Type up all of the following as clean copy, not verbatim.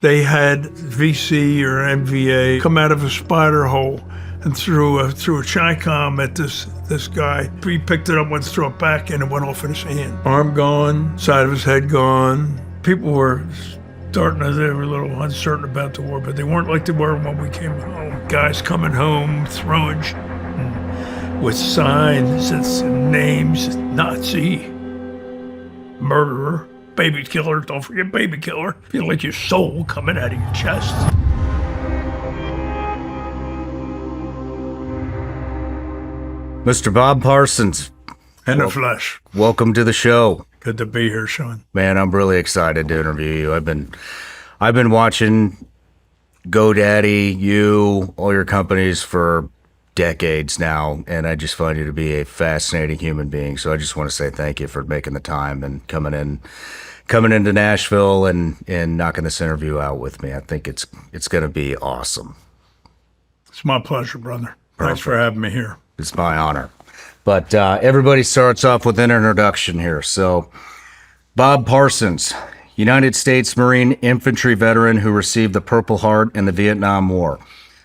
They had VC or MVA come out of a spider hole and threw a Chi-Com at this guy. He picked it up, went to throw it back, and it went off in his hand. Arm gone, side of his head gone. People were they were a little uncertain about the war, but they weren't like they were when we came home. Guys coming home, throwing with signs and names, Nazi, murderer, baby killer, don't forget baby killer. Feel like your soul coming out of your chest. Mr. Bob Parsons. In the flesh. Welcome to the show. Good to be here, Shawn. Man, I'm really excited to interview you. I've been watching GoDaddy, you, all your companies for decades now, and I just find you to be a fascinating human being. So I just want to say thank you for making the time and coming into Nashville and knocking this interview out with me. I think it's going to be awesome. It's my pleasure, brother. Thanks for having me here. It's my honor. But everybody starts off with an introduction here. So, Bob Parsons, United States Marine infantry veteran who received the Purple Heart in the Vietnam War.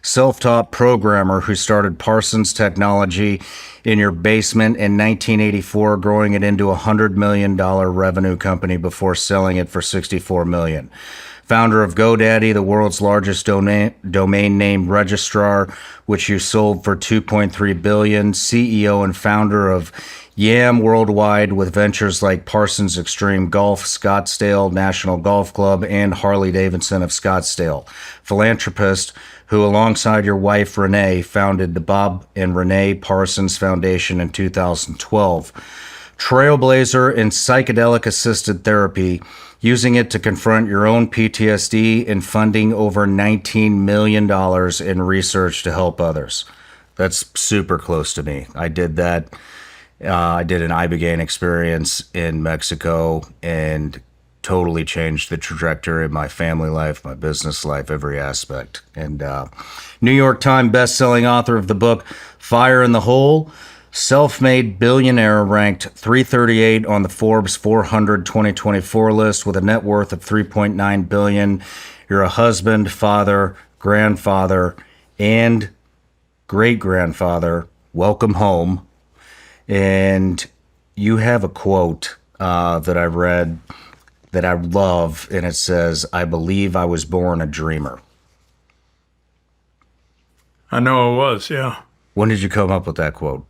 Self-taught programmer who started Parsons Technology in your basement in 1984, growing it into a $100 million revenue company before selling it for $64 million. Founder of GoDaddy, the world's largest domain name registrar, which you sold for $2.3 billion. CEO and founder of YAM Worldwide, with ventures like Parsons Extreme Golf, Scottsdale National Golf Club, and Harley-Davidson of Scottsdale. Philanthropist, who alongside your wife Renee founded the Bob and Renee Parsons Foundation in 2012. Trailblazer in psychedelic-assisted therapy, using it to confront your own PTSD and funding over $19 million in research to help others. That's super close to me. I did that. I did an Ibogaine experience in Mexico and totally changed the trajectory of my family life, my business life, every aspect. And New York Times bestselling author of the book Fire in the Hole, self-made billionaire, ranked 338 on the Forbes 400 2024 list with a net worth of $3.9 billion. You're a husband, father, grandfather, and great-grandfather. Welcome home. And you have a quote that I read that I love, and it says, "I believe I was born a dreamer." I know I was, yeah. When did you come up with that quote?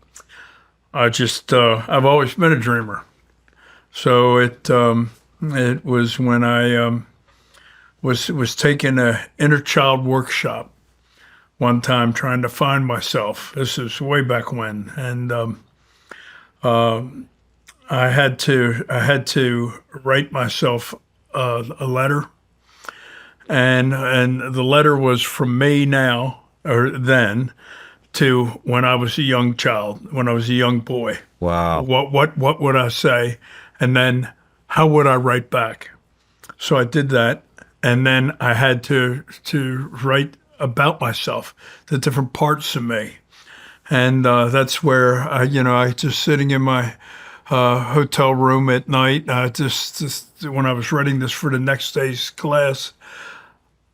I've always been a dreamer. So it was when I was taking an inner child workshop one time, trying to find myself. This is way back when, and I had to write myself a letter, and the letter was from me now or then to when I was a young child, when I was a young boy. Wow. What would I say? And then how would I write back? So I did that, and then I had to write about myself, the different parts of me. And that's where I just sitting in my hotel room at night, just when I was writing this for the next day's class,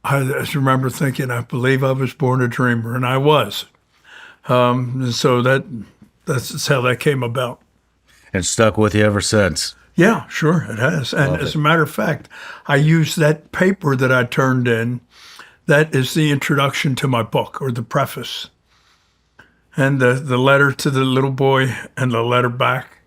I just remember thinking, I believe I was born a dreamer, and I was. So that's how that came about. And stuck with you ever since. Yeah, sure, it has. And as a matter of fact, I used that paper that I turned in. That is the introduction to my book, or the preface. And the letter to the little boy, and the letter back,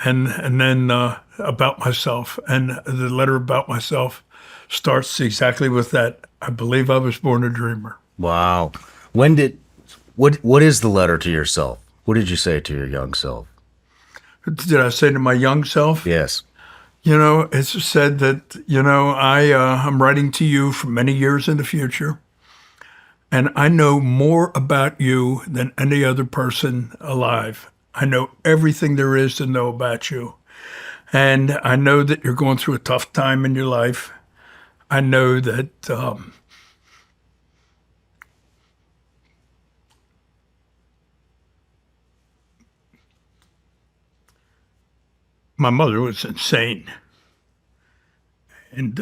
and then about myself. And the letter about myself starts exactly with that. I believe I was born a dreamer. Wow. What is the letter to yourself? What did you say to your young self? Did I say to my young self? Yes. It's said that, I'm writing to you for many years in the future, and I know more about you than any other person alive. I know everything there is to know about you. And I know that you're going through a tough time in your life. I know that my mother was insane. And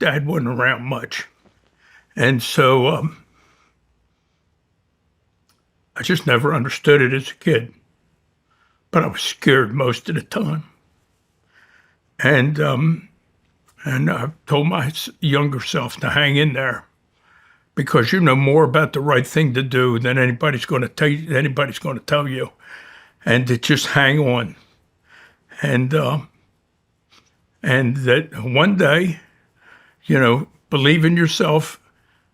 Dad wasn't around much. And so I just never understood it as a kid. But I was scared most of the time. And I told my younger self to hang in there, because you know more about the right thing to do than anybody's going to tell you, and to just hang on. And that one day, believe in yourself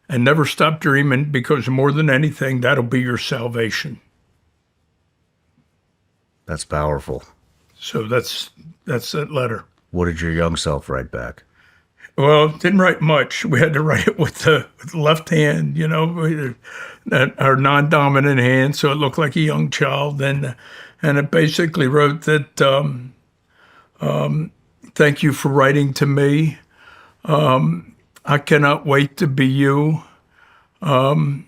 and never stop dreaming, because more than anything, that'll be your salvation. That's powerful. So that's that letter. What did your young self write back? Well, didn't write much. We had to write it with the left hand, our non-dominant hand, so it looked like a young child. And it basically wrote that, thank you for writing to me. I cannot wait to be you. And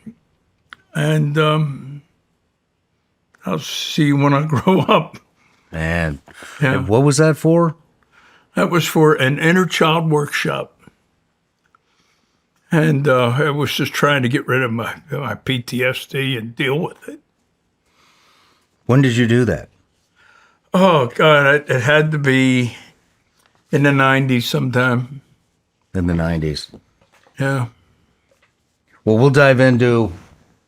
I'll see you when I grow up. Man, Yeah. And what was that for? That was for an inner child workshop. And I was just trying to get rid of my PTSD and deal with it. When did you do that? Oh, God, it had to be in the 90s sometime. In the 90s. Yeah. Well, we'll dive into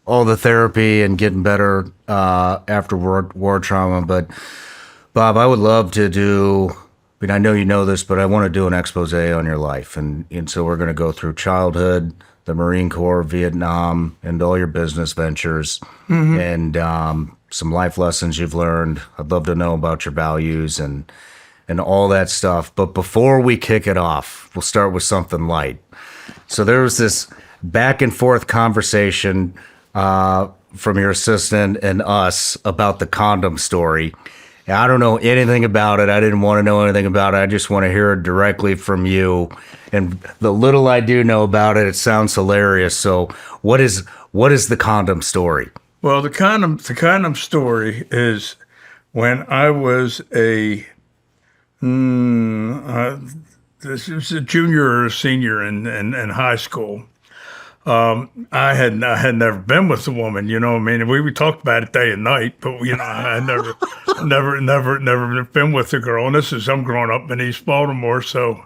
all the therapy and getting better after war trauma. But, Bob, I would love to do... I know you know this, but I want to do an expose on your life. And so we're going to go through childhood, the Marine Corps, Vietnam, and all your business ventures, and some life lessons you've learned. I'd love to know about your values and all that stuff. But before we kick it off, we'll start with something light. So there was this back and forth conversation from your assistant and us about the condom story. I don't know anything about it. I didn't want to know anything about it. I just want to hear it directly from you. And the little I do know about it, it sounds hilarious. So what is the condom story? Well, the condom story is when I was this was a junior or a senior in high school. I had never been with a woman, I mean, we talked about it day and night, but I had never been with a girl. And I'm growing up in East Baltimore, so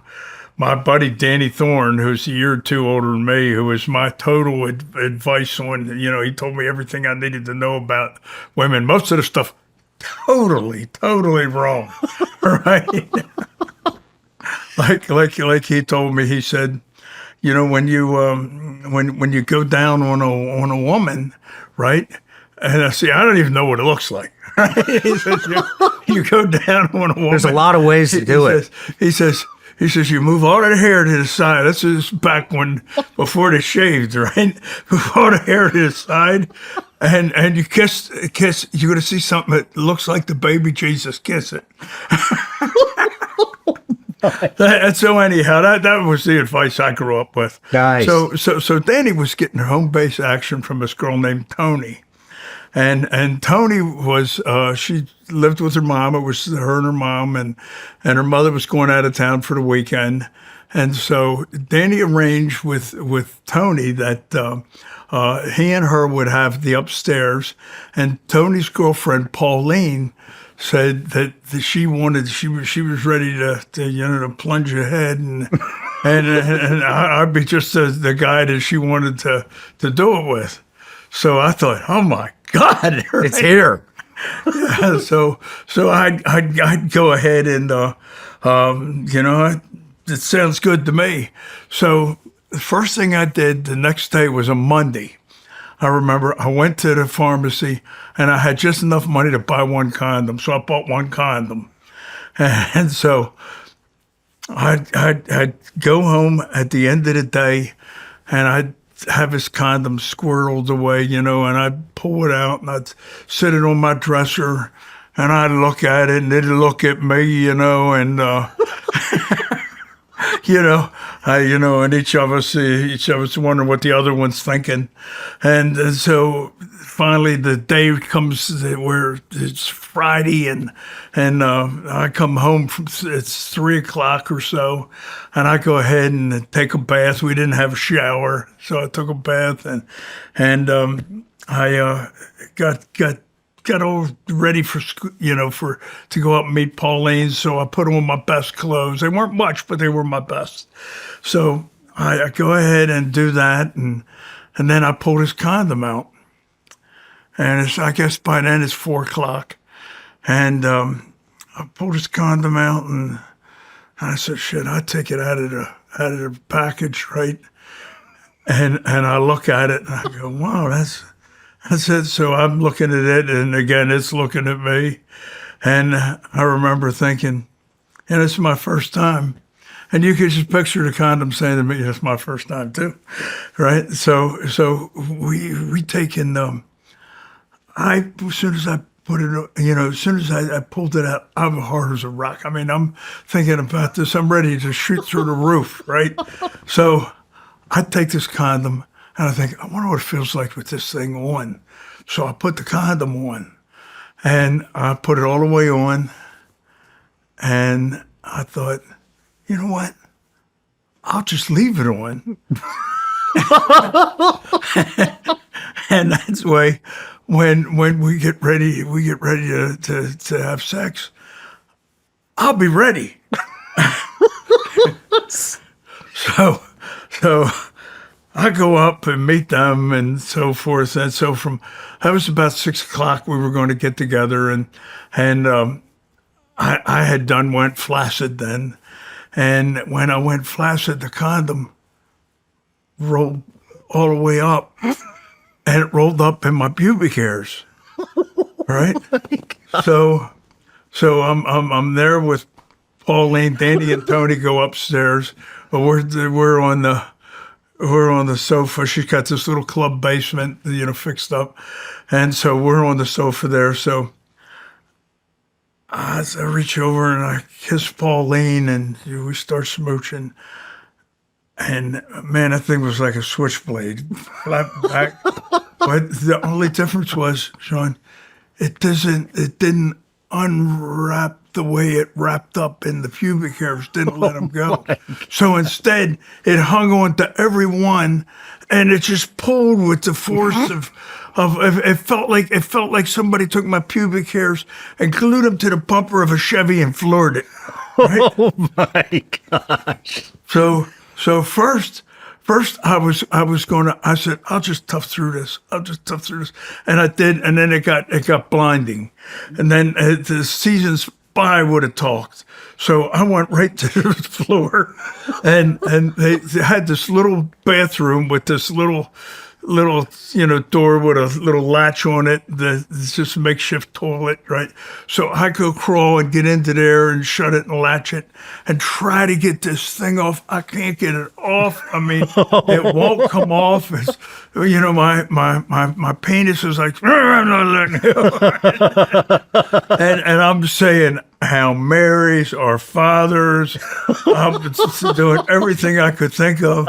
my buddy Danny Thorne, who's a year or two older than me, who was my total advice on, he told me everything I needed to know about women. Most of the stuff totally wrong, right? like he told me, he said, when you go down on a woman, right? And I see, I don't even know what it looks like. Right? He says, you go down on a woman. There's a lot of ways to do it. He says, you move all the hair to the side. This is back before they shaved, right? Move all the hair to the side, and you kiss. You're gonna see something that looks like the baby Jesus. Kiss it. So anyhow, that was the advice I grew up with. Nice. So Danny was getting her home base action from this girl named Tony, and Tony was she lived with her mom. It was her and her mom, and her mother was going out of town for the weekend, and so Danny arranged with Tony that he and her would have the upstairs, and Tony's girlfriend Pauline said that she was ready to plunge ahead and I'd be just the guy that she wanted to do it with. So I thought, oh my God, right? It's here. Yeah, so I'd go ahead and it sounds good to me. So the first thing I did the next day was a Monday. I remember I went to the pharmacy and I had just enough money to buy one condom. So I bought one condom. And so I'd go home at the end of the day and I'd have his condom squirreled away, and I'd pull it out and I'd sit it on my dresser and I'd look at it and it'd look at me, and and each of us wondering what the other one's thinking. And so finally the day comes where it's Friday, and I come home it's 3 o'clock or so, and I go ahead and take a bath. We didn't have a shower, so I took a bath, and I got all ready for to go up and meet Pauline. So I put on my best clothes. They weren't much, but they were my best. So I go ahead and do that, and then I pulled his condom out. And I guess by then it's 4 o'clock. And I pulled his condom out, and I said, shit, I take it out of the package, right? And I look at it, and I go, wow, that's it. So I'm looking at it, and again, it's looking at me. And I remember thinking, and it's my first time. And you could just picture the condom saying to me, it's my first time too, right? So we taken, as soon as I put it, as soon as I pulled it out, I'm hard as a rock. I mean, I'm thinking about this. I'm ready to shoot through the roof, right? So I take this condom, and I think, I wonder what it feels like with this thing on. So I put the condom on, and I put it all the way on, and I thought, you know what? I'll just leave it on. And that's why when we get ready to have sex, I'll be ready. So I go up and meet them and so forth. And so that was about 6 o'clock. We were going to get together, and I had went flaccid then. And when I went flaccid, the condom rolled all the way up, and it rolled up in my pubic hairs. Right? So I'm there with Pauline, Danny, and Tony go upstairs. But we're on the sofa. She's got this little club basement, fixed up, and so we're on the sofa there. So I reach over and I kiss Pauline, and we start smooching. And man, that thing was like a switchblade, flat back. But the only difference was, Shawn, it didn't unwrap the way it wrapped up in the pubic hairs, didn't let them go. So instead, it hung on to every one, and it just pulled with the force of it felt like somebody took my pubic hairs and glued them to the bumper of a Chevy and floored it. Right? Oh my gosh! So first I said, I'll just tough through this. And I did, and then it got blinding. And then the season's spy would have talked. So I went right to the floor, and they had this little bathroom with this little door with a little latch on it. It's just a makeshift toilet, right? So I go crawl and get into there and shut it and latch it and try to get this thing off. I can't get it off. I mean, it won't come off. It's, my penis is like, I'm not letting go. and I'm saying, Hail Marys, Our Fathers. I'm doing everything I could think of.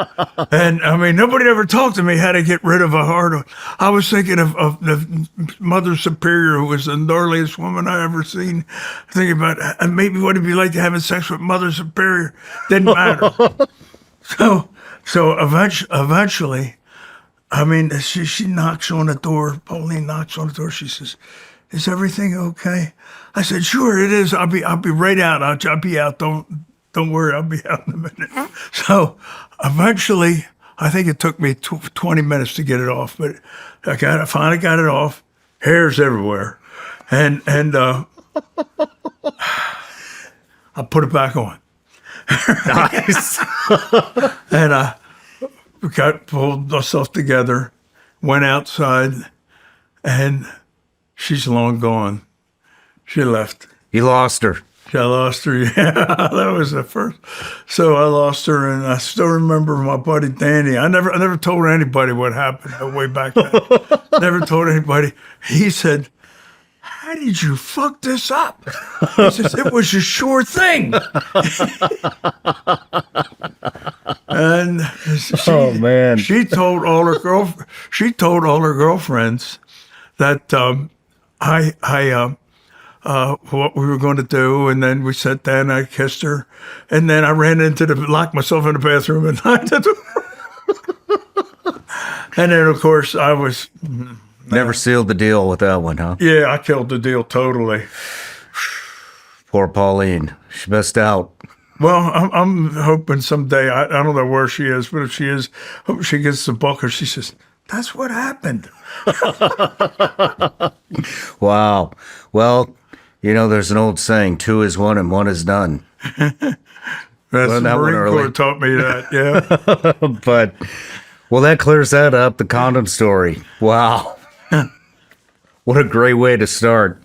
And I mean, nobody ever talked to me how to get rid of a hard. I was thinking of the Mother Superior, who was the gnarliest woman I ever seen. Thinking about maybe what it'd be like to having sex with Mother Superior. Didn't matter. So eventually, I mean, she knocks on the door. Pauline knocks on the door. She says, "Is everything okay?" I said, "Sure, it is. I'll be right out. I'll be out. Don't worry. I'll be out in a minute." So eventually, I think it took me 20 minutes to get it off, but I finally got it off. Hairs everywhere, and I put it back on. Nice. And I pulled myself together, went outside, and she's long gone. She left. You lost her. I lost her. Yeah, that was the first. So I lost her, and I still remember my buddy Danny. I never told anybody what happened way back then. Never told anybody. He said, "How did you fuck this up?" He says, "It was a sure thing." And Oh man. She told all her girlfriends that what we were going to do, and then we sat down. I kissed her, and then I ran locked myself in the bathroom, and locked the door. And then, of course, I was Never sealed the deal with that one, huh? yeah, I killed the deal totally. Poor Pauline. She missed out. Well, I'm hoping someday, I don't know where she is, but if she is, hope she gets the book or she says, that's what happened. Wow. Well, there's an old saying, 2 is 1 and 1 is none. That's the Marine Corps taught me that, yeah. But, well, that clears that up, the condom story. Wow. What a great way to start.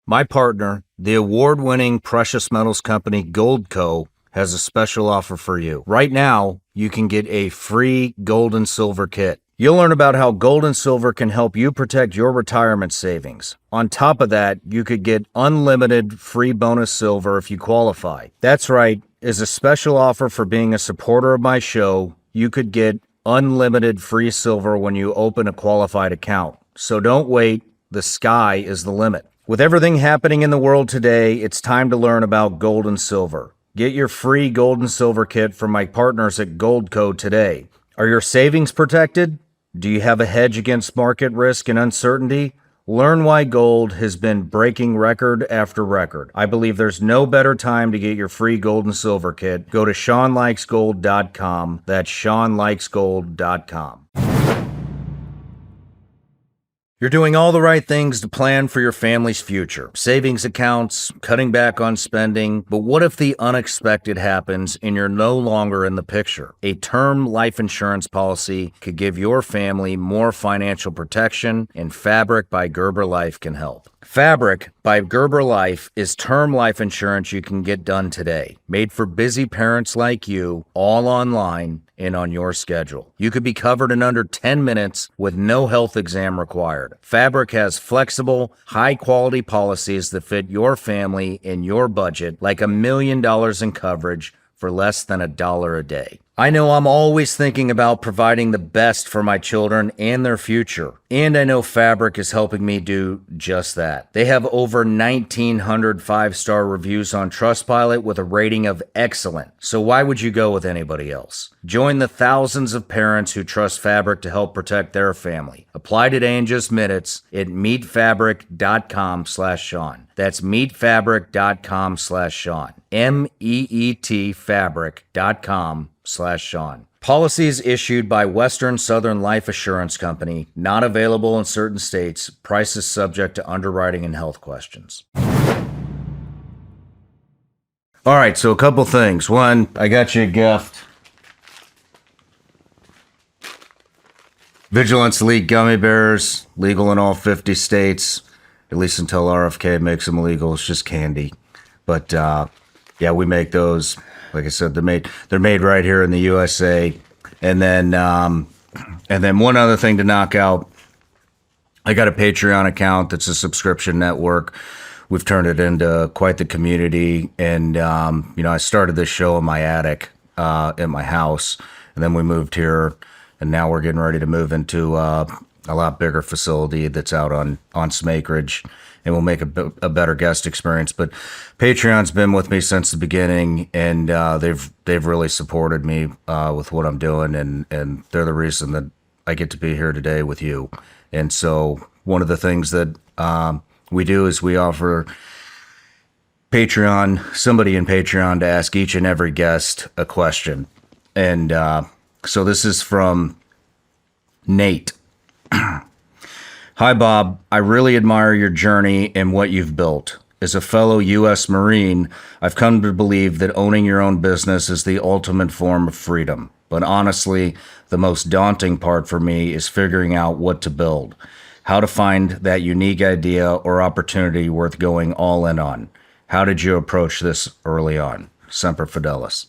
My partner, the award-winning precious metals company Goldco, has a special offer for you. Right now, you can get a free gold and silver kit. You'll learn about how gold and silver can help you protect your retirement savings. On top of that, you could get unlimited free bonus silver if you qualify. That's right, as a special offer for being a supporter of my show, you could get unlimited free silver when you open a qualified account. So don't wait, the sky is the limit. With everything happening in the world today, it's time to learn about gold and silver. Get your free gold and silver kit from my partners at Goldco today. Are your savings protected? Do you have a hedge against market risk and uncertainty? Learn why gold has been breaking record after record. I believe there's no better time to get your free gold and silver kit. Go to ShawnLikesGold.com. That's ShawnLikesGold.com. You're doing all the right things to plan for your family's future. Savings accounts, cutting back on spending. But what if the unexpected happens and you're no longer in the picture? A term life insurance policy could give your family more financial protection, and Fabric by Gerber Life can help. Fabric by Gerber Life is term life insurance you can get done today. Made for busy parents like you, all online and on your schedule. You could be covered in under 10 minutes with no health exam required. Fabric has flexible, high-quality policies that fit your family and your budget, like $1 million in coverage for less than $1 a day. I know I'm always thinking about providing the best for my children and their future, and I know Fabric is helping me do just that. They have over 1,900 5-star reviews on Trustpilot with a rating of excellent, so why would you go with anybody else? Join the thousands of parents who trust Fabric to help protect their family. Apply today in just minutes at meetfabric.com/Shawn. That's meetfabric.com/Shawn. meetfabric.com/Shawn. Policies issued by Western Southern Life Assurance Company, not available in certain states. Prices subject to underwriting and health questions. All right, so a couple things. One, I got you a gift. Vigilance Elite Gummy Bears, legal in all 50 states, at least until RFK makes them illegal. It's just candy. But yeah, we make those. Like I said, they're made right here in the USA. And then one other thing to knock out, I got a Patreon account that's a subscription network. We've turned it into quite the community. And, I started this show in my attic in my house. And then we moved here. And now we're getting ready to move into a lot bigger facility that's out on some acreage, and we'll make a better guest experience. But Patreon's been with me since the beginning, and they've really supported me with what I'm doing, and they're the reason that I get to be here today with you. And so one of the things that we do is we offer somebody in Patreon to ask each and every guest a question. And so this is from Nate. Hi, Bob. I really admire your journey and what you've built. As a fellow U.S. Marine, I've come to believe that owning your own business is the ultimate form of freedom. But honestly, the most daunting part for me is figuring out what to build, how to find that unique idea or opportunity worth going all in on. How did you approach this early on? Semper Fidelis.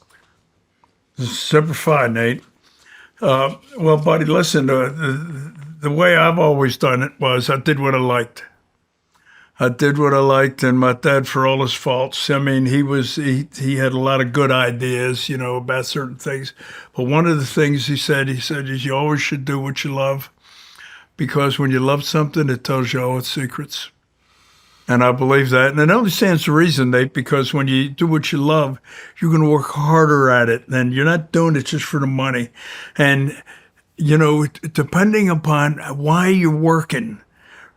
Semper Fi, Nate. Well, buddy, listen, the way I've always done it was I did what I liked. And my dad, for all his faults, I mean, he had a lot of good ideas, about certain things. But one of the things he said is you always should do what you love. because when you love something, it tells you all its secrets. And I believe that. And it only stands to reason, Nate, because when you do what you love, you're going to work harder at it. And you're not doing it just for the money. And, you know, depending upon why you're working,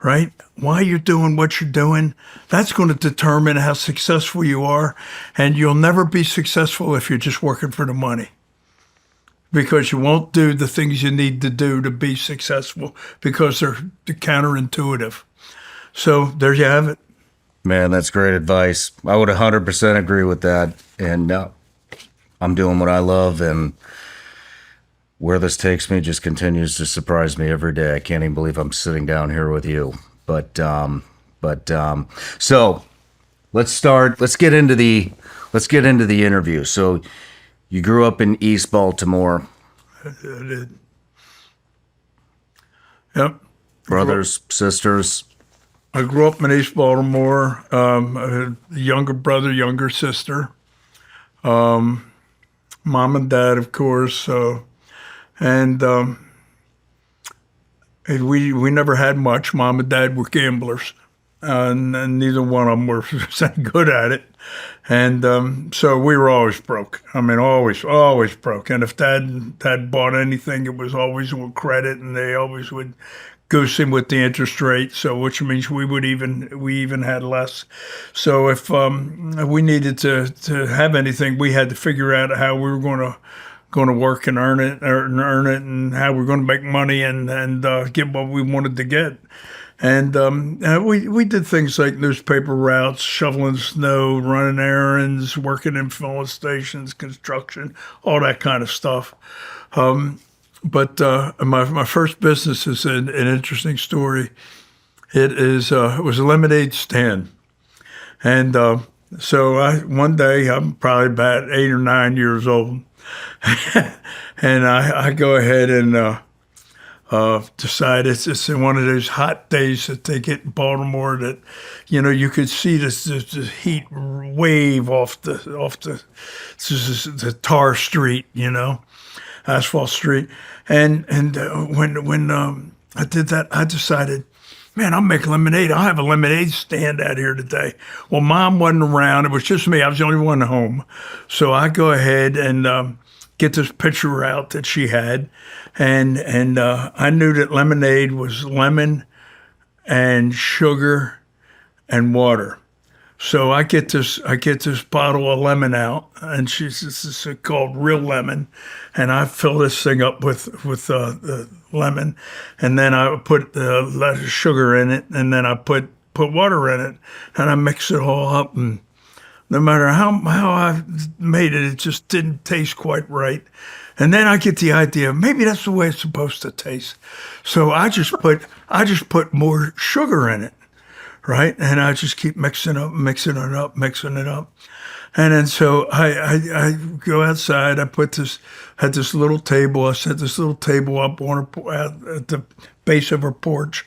right? Why you're doing what you're doing, that's going to determine how successful you are. And you'll never be successful if you're just working for the money, because you won't do the things you need to do to be successful, because they're counterintuitive. So there you have it. Man, that's great advice. I would 100% agree with that. And I'm doing what I love, and where this takes me just continues to surprise me every day. I can't even believe I'm sitting down here with you. So let's start. Let's get into the interview. So you grew up in East Baltimore. I did. Yep. Brothers, sisters. I grew up in East Baltimore. I had a younger brother, younger sister. Mom and dad, of course. And we never had much. Mom and dad were gamblers, and neither one of them were good at it. And so we were always broke. I mean, always broke. And if dad bought anything, it was always with credit, and they always would goose him with the interest rate. So, which means we even had less. So if we needed to have anything, we had to figure out how we were going to work and earn it, and how we're going to make money and get what we wanted to get. And we did things like newspaper routes, shoveling snow, running errands, working in filling stations, construction, all that kind of stuff. But my first business is an interesting story. It was a lemonade stand. And so one day, I'm probably about 8 or 9 years old, and I go ahead and decide it's one of those hot days that they get in Baltimore that, you know, you could see this heat wave off the tar street, you know, asphalt street. And when I did that, I decided, man, I'll make lemonade. I'll have a lemonade stand out here today. Well, Mom wasn't around. It was just me. I was the only one home. So I go ahead and get this pitcher out that she had. And I knew that lemonade was lemon and sugar and water. So I get this bottle of lemon out, and this is called real lemon, and I fill this thing up with the lemon, and then I put the sugar in it, and then I put water in it, and I mix it all up, and no matter how I made it, it just didn't taste quite right. And then I get the idea, maybe that's the way it's supposed to taste. So I just put more sugar in it. Right, and I just keep mixing it up. And then so I go outside. I had this little table. I set this little table up at the base of her porch,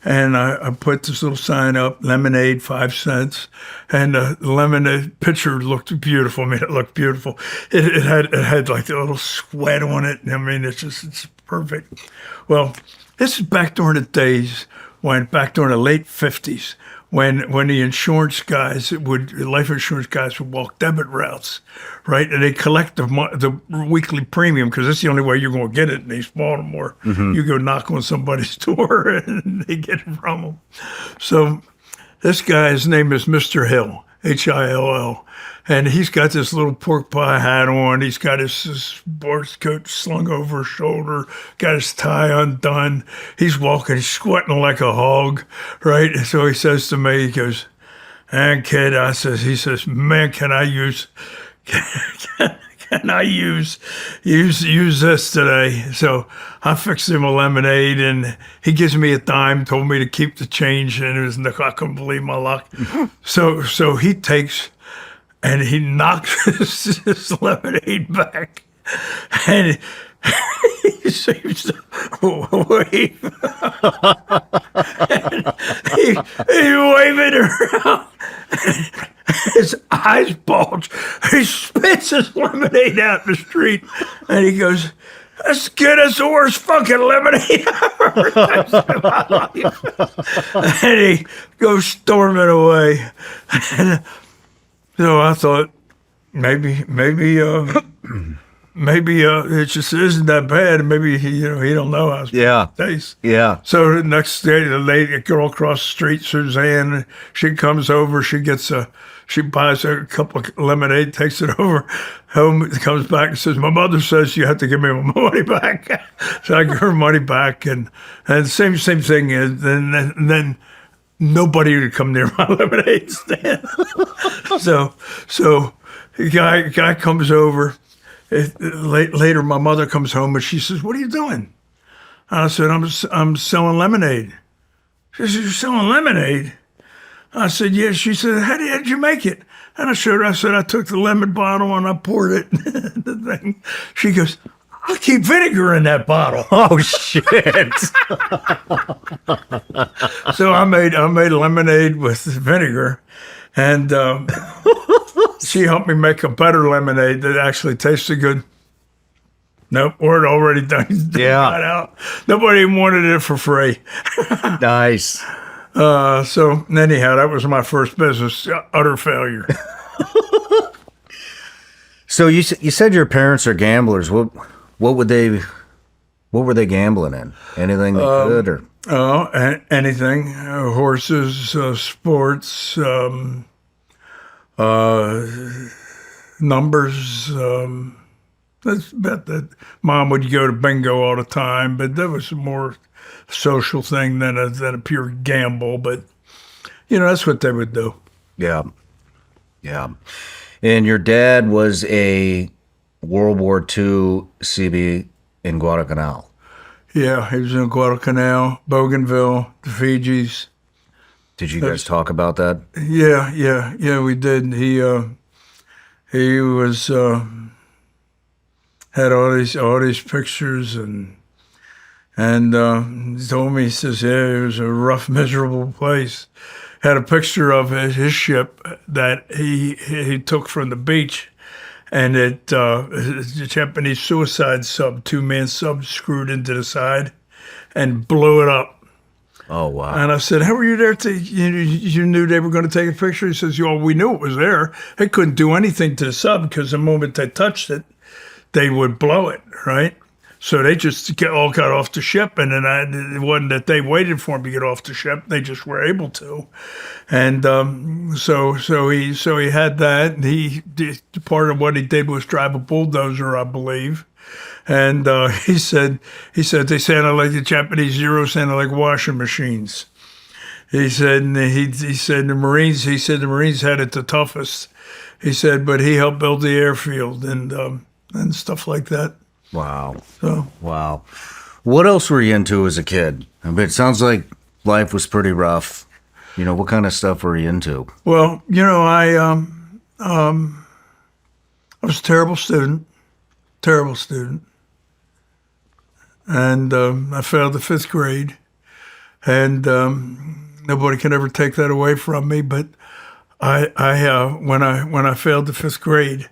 and I put this little sign up: lemonade, 5 cents. And the lemonade pitcher looked beautiful. I mean, it looked beautiful. It had like a little sweat on it. I mean, it's perfect. Well, this is back during the days. Back during the late 50s, when the life insurance guys would walk debit routes, right? And they collect the weekly premium, because that's the only way you're going to get it in East Baltimore. Mm-hmm. You go knock on somebody's door and they get it from them. So this guy's name is Mr. Hill, Hill. And he's got this little pork pie hat on. He's got his sports coat slung over his shoulder, got his tie undone. He's walking, he's squatting like a hog, right? And so he says to me, he goes, "And kid," he says, "Man, can I use this today?" So I fixed him a lemonade, and he gives me a dime, told me to keep the change, and I couldn't believe my luck. So he takes, and he knocks his lemonade back, and he seems to wave. He's waving around. His eyes bulge. He spits his lemonade out in the street, and he goes, That's the goodest horse fucking lemonade I've ever tasted in my life. And he goes storming away. And so I thought, maybe it just isn't that bad. Maybe he don't know how it tastes. Yeah. So the next day, the girl across the street, Suzanne, she comes over. She buys a cup of lemonade, takes it over home, comes back and says, "My mother says you have to give me my money back." So I give her money back, and same thing. And then nobody would come near my lemonade stand. so the guy comes over. Later, my mother comes home and she says, "What are you doing?" And I said, I'm selling lemonade." She said, "You're selling lemonade?" I said, "Yeah." She said, how did you make it?" And I showed her. I said, "I took the lemon bottle and I poured it in the thing." She goes, "I keep vinegar in that bottle." Oh, shit. So I made lemonade with vinegar, and she helped me make a better lemonade that actually tasted good. Nope, or it already done. Got out. Nobody even wanted it for free. Nice. So anyhow, that was my first business, utter failure. So you said your parents are gamblers. What were they gambling in? Anything they could, or Anything, horses, sports, numbers. That's about that. Mom would go to bingo all the time, but that was a more social thing than a pure gamble. But that's what they would do. Yeah. And your dad was a World War II CB in Guadalcanal. Yeah, he was in Guadalcanal, Bougainville, the Fijis. Did you guys talk about that? Yeah, we did. He was had all these pictures and he told me, he says, yeah, it was a rough, miserable place. Had a picture of his ship that he took from the beach, and it's a Japanese suicide sub, 2-man sub screwed into the side and blew it up. Oh, wow. And I said, how were you there? You knew they were going to take a picture? He says, well, we knew it was there. They couldn't do anything to the sub because the moment they touched it, they would blow it, right? So they just all got off the ship, and then it wasn't that they waited for him to get off the ship. They just were able to. And so he had that. And part of what he did was drive a bulldozer, I believe. And he said they sounded like the Japanese Zeros sounded like washing machines. He said the Marines had it the toughest. He said, but he helped build the airfield and stuff like that. Wow. So wow. What else were you into as a kid? I mean, it sounds like life was pretty rough. What kind of stuff were you into? Well, I was a terrible student. And I failed the 5th grade, and nobody can ever take that away from me. But when I failed the 5th grade,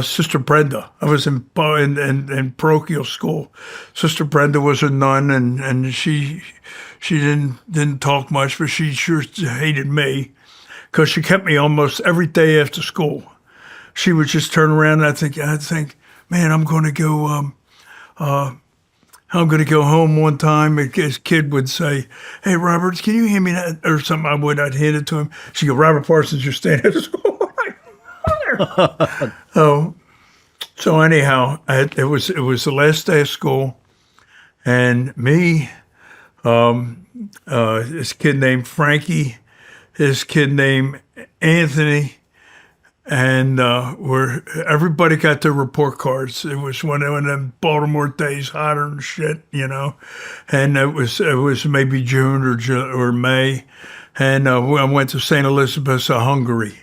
Sister Brenda, I was in parochial school. Sister Brenda was a nun, and she didn't talk much, but she sure hated me because she kept me almost every day after school. She would just turn around, and I'd think, man, I'm going to go home one time. His kid would say, hey, Robert, can you hand me that? Or something. I'd hand it to him. She'd go, Robert Parsons, you're staying at school. So anyhow, it was the last day of school, and me, this kid named Frankie, this kid named Anthony, and everybody got their report cards. It was one of them Baltimore days, hotter and shit, and it was maybe June or May, and I went to St. Elizabeth's, Hungary.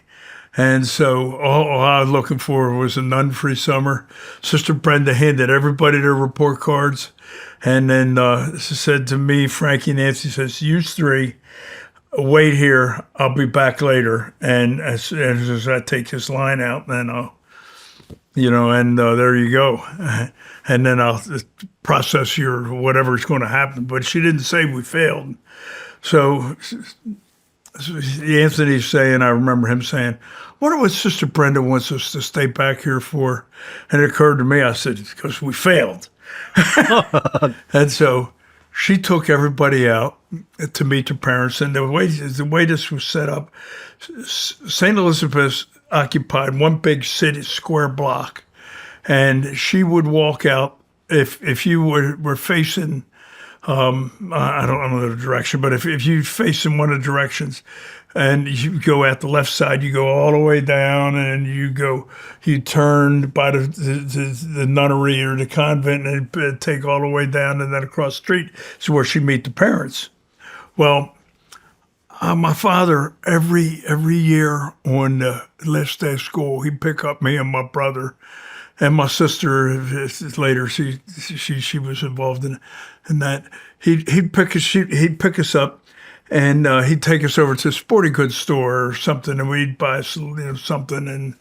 And so all I was looking for was a nun-free summer. Sister Brenda handed everybody their report cards, and then she said to me, Frankie, Nancy says, "You 3, wait here. I'll be back later." And as I take this line out, then and there you go. And then I'll process your whatever's going to happen. But she didn't say we failed. So Anthony's saying, I remember him saying, wonder what Sister Brenda wants us to stay back here for. And it occurred to me, I said, because we failed. And so she took everybody out to meet the parents. And the way this was set up, St. Elizabeth occupied one big city square block. And she would walk out if you were facing, I don't know the direction, but if you face in one of the directions and you go at the left side, you go all the way down and you turn by the nunnery or the convent and take all the way down, and then across the street is where she meet the parents. Well, my father, every year on the last day of school, he'd pick up me and my brother. And my sister, later, she was involved in that. He'd pick us up, and he'd take us over to a sporting goods store or something, and we'd buy something, and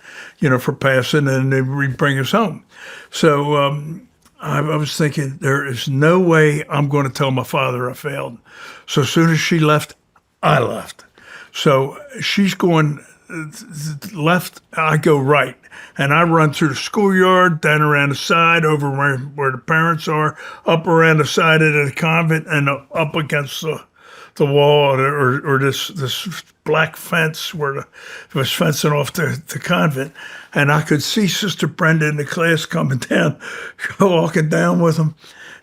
for passing, and then we'd bring us home. So I was thinking, there is no way I'm going to tell my father I failed. So as soon as she left, I left. So she's going left, I go right. And I run through the schoolyard, down around the side, over where the parents are, up around the side of the convent, and up against the wall or this black fence where it was fencing off the convent. And I could see Sister Brenda in the class coming down, walking down with them.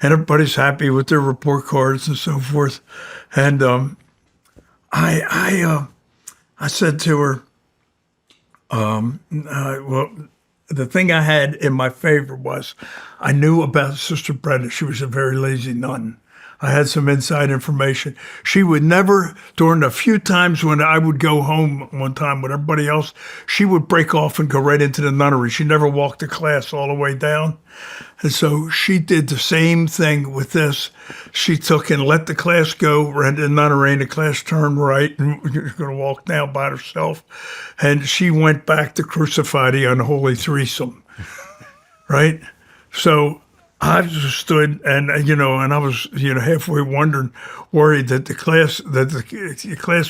And everybody's happy with their report cards and so forth. And I said to her, well, the thing I had in my favor was I knew about Sister Brenda. She was a very lazy nun. I had some inside information. She would never, during the few times when I would go home one time with everybody else, she would break off and go right into the nunnery. She never walked the class all the way down. And so she did the same thing with this. She took and let the class go, ran to the nunnery, and the class turned right and was going to walk down by herself. And she went back to crucify the unholy threesome, right? So I just stood and I was halfway worried that the class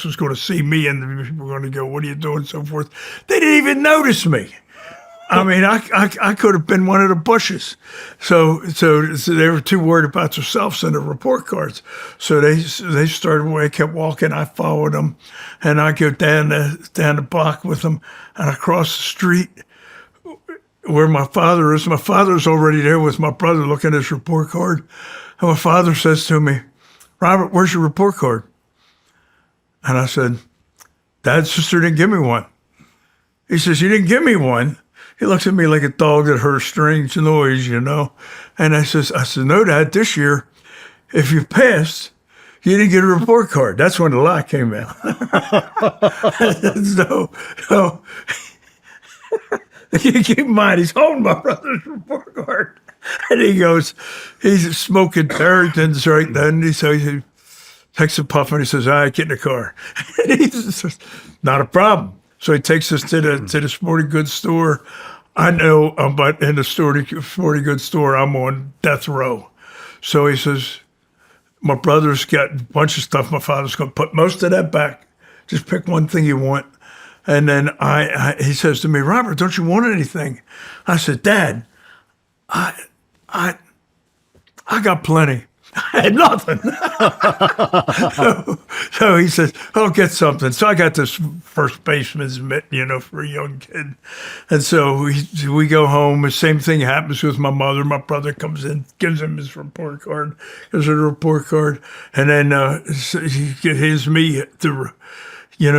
was going to see me and we were going to go, what are you doing, and so forth. They didn't even notice me. I mean, I could have been one of the bushes. So they were too worried about themselves and the report cards. So they started away, kept walking. I followed them, and I go down the block with them, and I cross the street where my father is. My father's already there with my brother looking at his report card. And my father says to me, Robert, where's your report card? And I said, Dad's sister didn't give me one. He says, you didn't give me one? He looks at me like a dog that heard a strange noise, And I said, no, Dad, this year, if you passed, you didn't get a report card. That's when the lie came out. So you keep in mind, he's holding my brother's report card. And he goes, he's smoking Barringtons right then. So he takes a puff and he says, all right, get in the car. And he says, not a problem. So he takes us to the sporting goods store. I know, but in the sporting goods store, I'm on death row. So he says, my brother's got a bunch of stuff. My father's going to put most of that back. Just pick one thing you want. And then he says to me, Robert, don't you want anything? I said, Dad, I got plenty. I had nothing. so he says, I'll get something. So I got this first baseman's mitt, for a young kid. And so we go home. The same thing happens with my mother. My brother comes in, gives him his report card, And then he gives me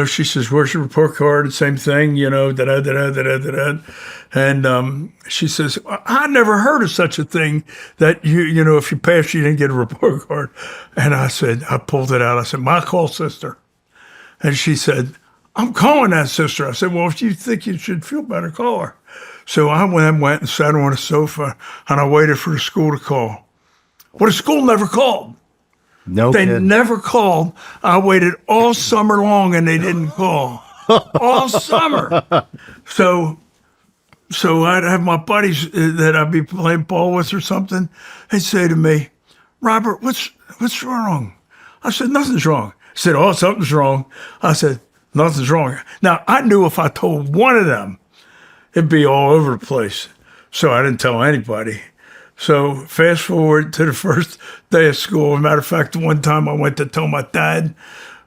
she says, where's your report card? Same thing, da-da-da-da-da-da-da. And she says, I never heard of such a thing that if you passed, you didn't get a report card. And I pulled it out. I said, my call sister. And she said, I'm calling that sister. I said, well, if you think you should feel better, call her. So I went and sat on a sofa, and I waited for the school to call. Well, the school never called. No, they kid. never called. I waited all summer long, and they didn't call. All summer. So So I'd have my buddies that I'd be playing ball with or something. They'd say to me, Robert, what's wrong? I said, nothing's wrong. I said, oh, something's wrong. I said, nothing's wrong. Now, I knew if I told one of them, it'd be all over the place. So I didn't tell anybody. So fast forward to the first day of school. As a matter of fact, one time I went to tell my dad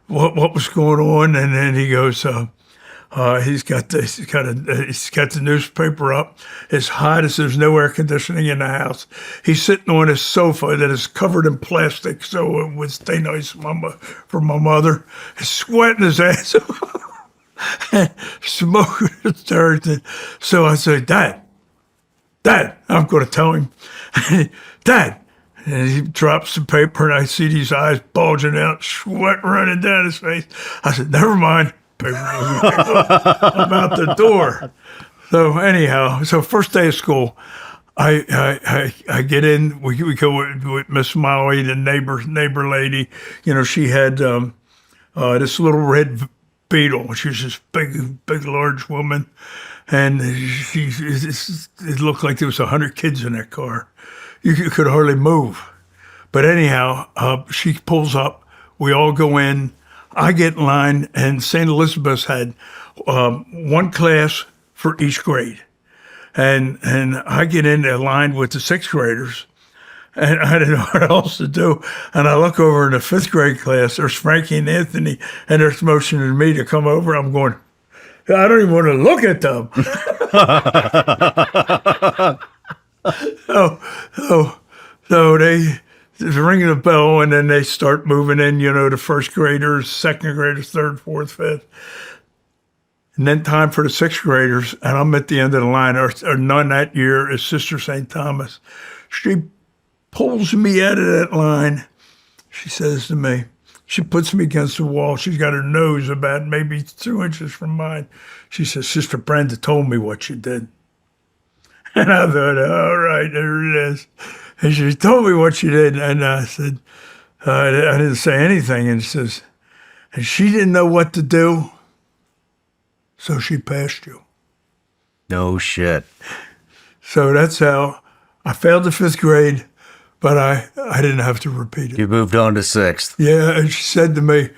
what was going on, and then he goes, he's got the newspaper up. It's hot as there's no air conditioning in the house. He's sitting on his sofa that is covered in plastic, so it would stay nice for my mother. He's sweating his ass off, smoking and everything. So I say, Dad, I'm going to tell him, Dad. And he drops the paper, and I see these eyes bulging out, sweat running down his face. I said, never mind. I'm out the door. So anyhow, first day of school, I get in. We go with Miss Molly, the neighbor lady. You know, she had this little red beetle. She was this big, large woman, and it looked like there was 100 kids in that car. You could hardly move. But anyhow, she pulls up. We all go in. I get in line, and St. Elizabeth's had one class for each grade. And I get in the line with the sixth graders, and I didn't know what else to do. And I look over in the fifth grade class. There's Frankie and Anthony, and they're motioning me to come over. I'm going, I don't even want to look at them. So they ring the bell, and then they start moving in, you know, the first graders, second graders, third, fourth, fifth. And then time for the sixth graders, and I'm at the end of the line. Our nun that year is Sister St. Thomas. She pulls me out of that line. She says to me, she puts me against the wall. She's got her nose about maybe 2 inches from mine. She says, Sister Brenda told me what you did. And I thought, all right, there it is. And she told me what she did. And I said, I didn't say anything. And she says, and she didn't know what to do, so she passed you. No shit. So that's how I failed the fifth grade, but I didn't have to repeat it. You moved on to sixth. Yeah, and she said to me,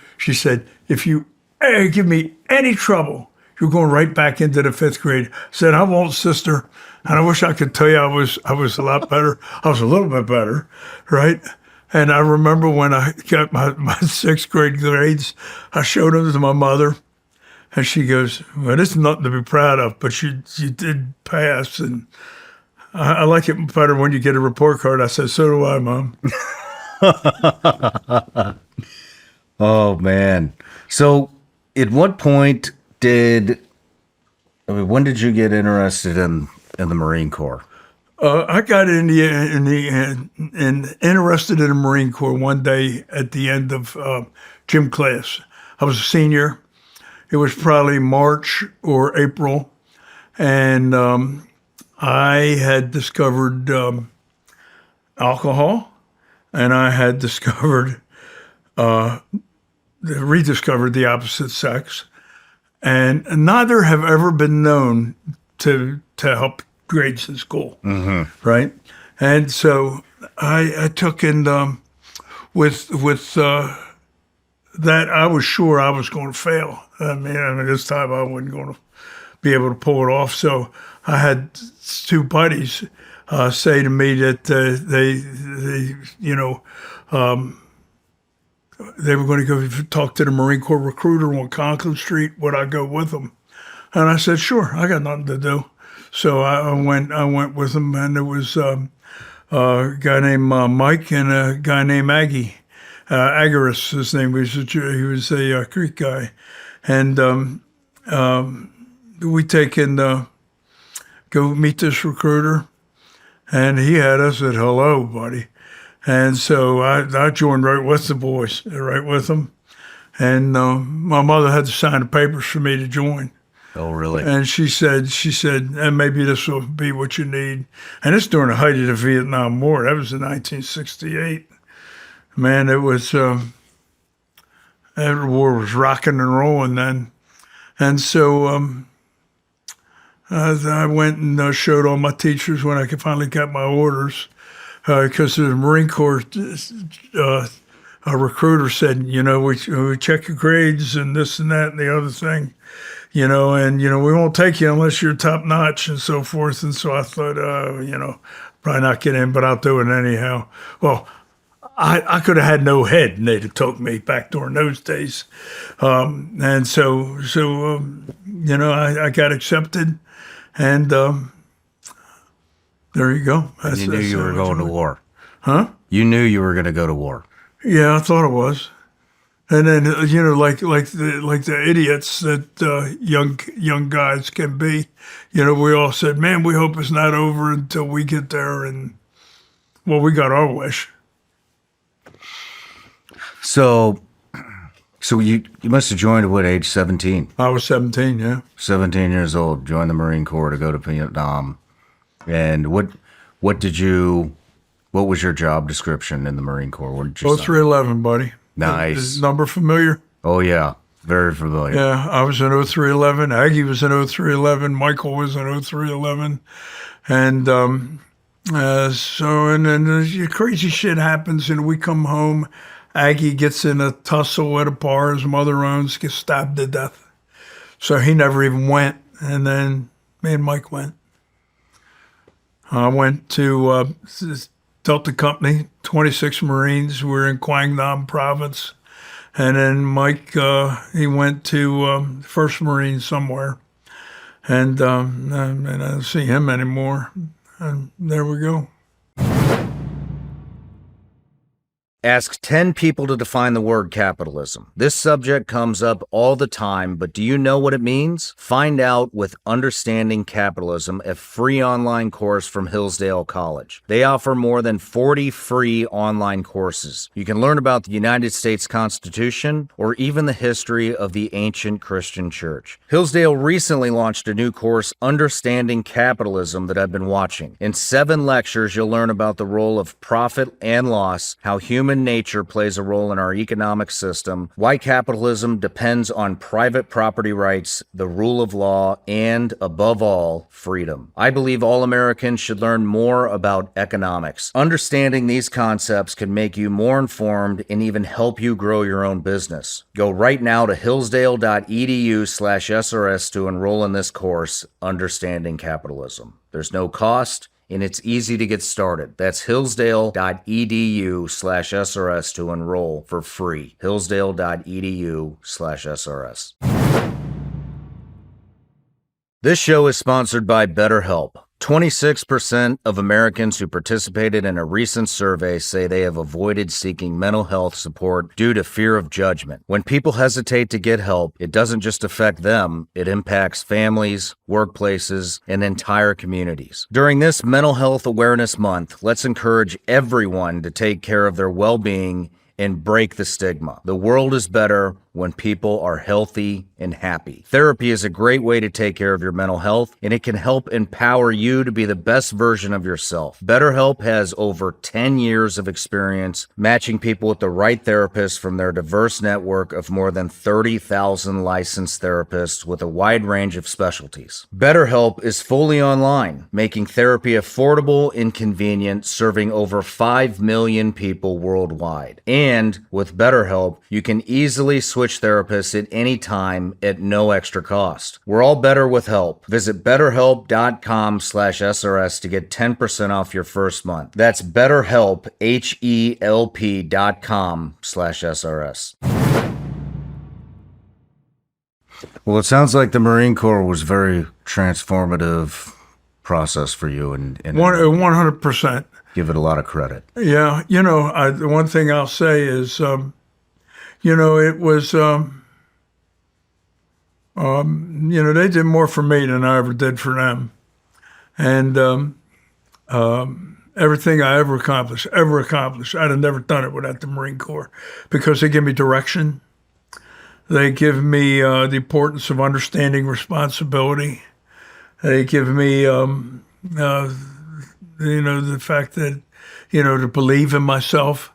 if you give me any trouble, you're going right back into the fifth grade. I said, I won't, sister. And I wish I could tell you I was a lot better. I was a little bit better, right? And I remember when I got my sixth grade grades, I showed them to my mother, and she goes, well, this is nothing to be proud of, but you did pass. And I like it better when you get a report card. I said, so do I, Mom. Oh, man. So at what point when did you get interested in the Marine Corps? I got interested in the Marine Corps one day at the end of gym class. I was a senior. It was probably March or April, and I had discovered alcohol, and I had rediscovered the opposite sex, and neither have ever been known to help grades in school, right? And so I took in with that. I was sure I was going to fail. I mean, this time I wasn't going to be able to pull it off. So I had two buddies say to me that they were going to go talk to the Marine Corps recruiter on Conklin Street. Would I go with them? And I said, sure. I got nothing to do. So I went with them, and there was a guy named Mike and a guy named Aggie. Agaris, his name was. He was a Greek guy, and we go meet this recruiter, and he had us at hello, buddy. And so I joined right with the boys, right with them, and my mother had to sign the papers for me to join. Oh, really? And she said, and maybe this will be what you need. And it's during the height of the Vietnam War. That was in 1968. Man, it was, that war was rocking and rolling then. And so I went and showed all my teachers when I could finally get my orders, because the Marine Corps, a recruiter said, we check your grades and this and that and the other thing, and, we won't take you unless you're top notch and so forth. And so I thought, probably not get in, but I'll do it anyhow. Well, I could have had no head, and they'd have took me back during those days. And so I got accepted, and there you go. You knew you were going to war. Huh? You knew you were going to go to war. Yeah, I thought it was. And then, like the idiots that young guys can be, we all said, man, we hope it's not over until we get there. And, well, we got our wish. So you must have joined at what, age 17? I was 17, yeah. 17 years old, joined the Marine Corps to go to Vietnam. And what was your job description in the Marine Corps? What did you sign? 0311, buddy. Nice. Is number familiar? Oh, yeah. Very familiar. Yeah, I was in 0311. Aggie was in 0311. Michael was in 0311. And and then crazy shit happens, and we come home. Aggie gets in a tussle at a bar his mother owns, gets stabbed to death. So he never even went. And then me and Mike went. I went to Delta Company, 26 Marines. We're in Quang Nam province. And then Mike, he went to 1st Marine somewhere. And I don't see him anymore. And there we go. Ask 10 people to define the word capitalism. This subject comes up all the time, but do you know what it means? Find out with Understanding Capitalism, a free online course from Hillsdale College. They offer more than 40 free online courses. You can learn about the United States Constitution or even the history of the ancient Christian church. Hillsdale recently launched a new course, Understanding Capitalism, that I've been watching. In 7 lectures, you'll learn about the role of profit and loss, how human nature plays a role in our economic system, why capitalism depends on private property rights, the rule of law, and, above all, freedom. I believe all Americans should learn more about economics. Understanding these concepts can make you more informed and even help you grow your own business. Go right now to hillsdale.edu/SRS to enroll in this course, Understanding Capitalism. There's no cost, and it's easy to get started. That's hillsdale.edu/SRS to enroll for free. hillsdale.edu/SRS. This show is sponsored by BetterHelp. 26% of Americans who participated in a recent survey say they have avoided seeking mental health support due to fear of judgment. When people hesitate to get help, it doesn't just affect them, it impacts families, workplaces, and entire communities. During this Mental Health Awareness Month, let's encourage everyone to take care of their well-being and break the stigma. The world is better when people are healthy and happy. Therapy is a great way to take care of your mental health, and it can help empower you to be the best version of yourself. BetterHelp has over 10 years of experience matching people with the right therapist from their diverse network of more than 30,000 licensed therapists with a wide range of specialties. BetterHelp is fully online, making therapy affordable and convenient, serving over 5 million people worldwide. And with BetterHelp, you can easily switch therapists at any time at no extra cost. We're all better with help. Visit betterhelp.com/SRS to get 10% off your first month. That's BetterHelp, HELP.com/SRS. Well, it sounds like the Marine Corps was very transformative process for you, and 100%. Give it a lot of credit. Yeah, the one thing I'll say is, it was, they did more for me than I ever did for them. And everything I ever accomplished, I'd have never done it without the Marine Corps, because they give me direction. They give me the importance of understanding responsibility. They give me, the fact that, to believe in myself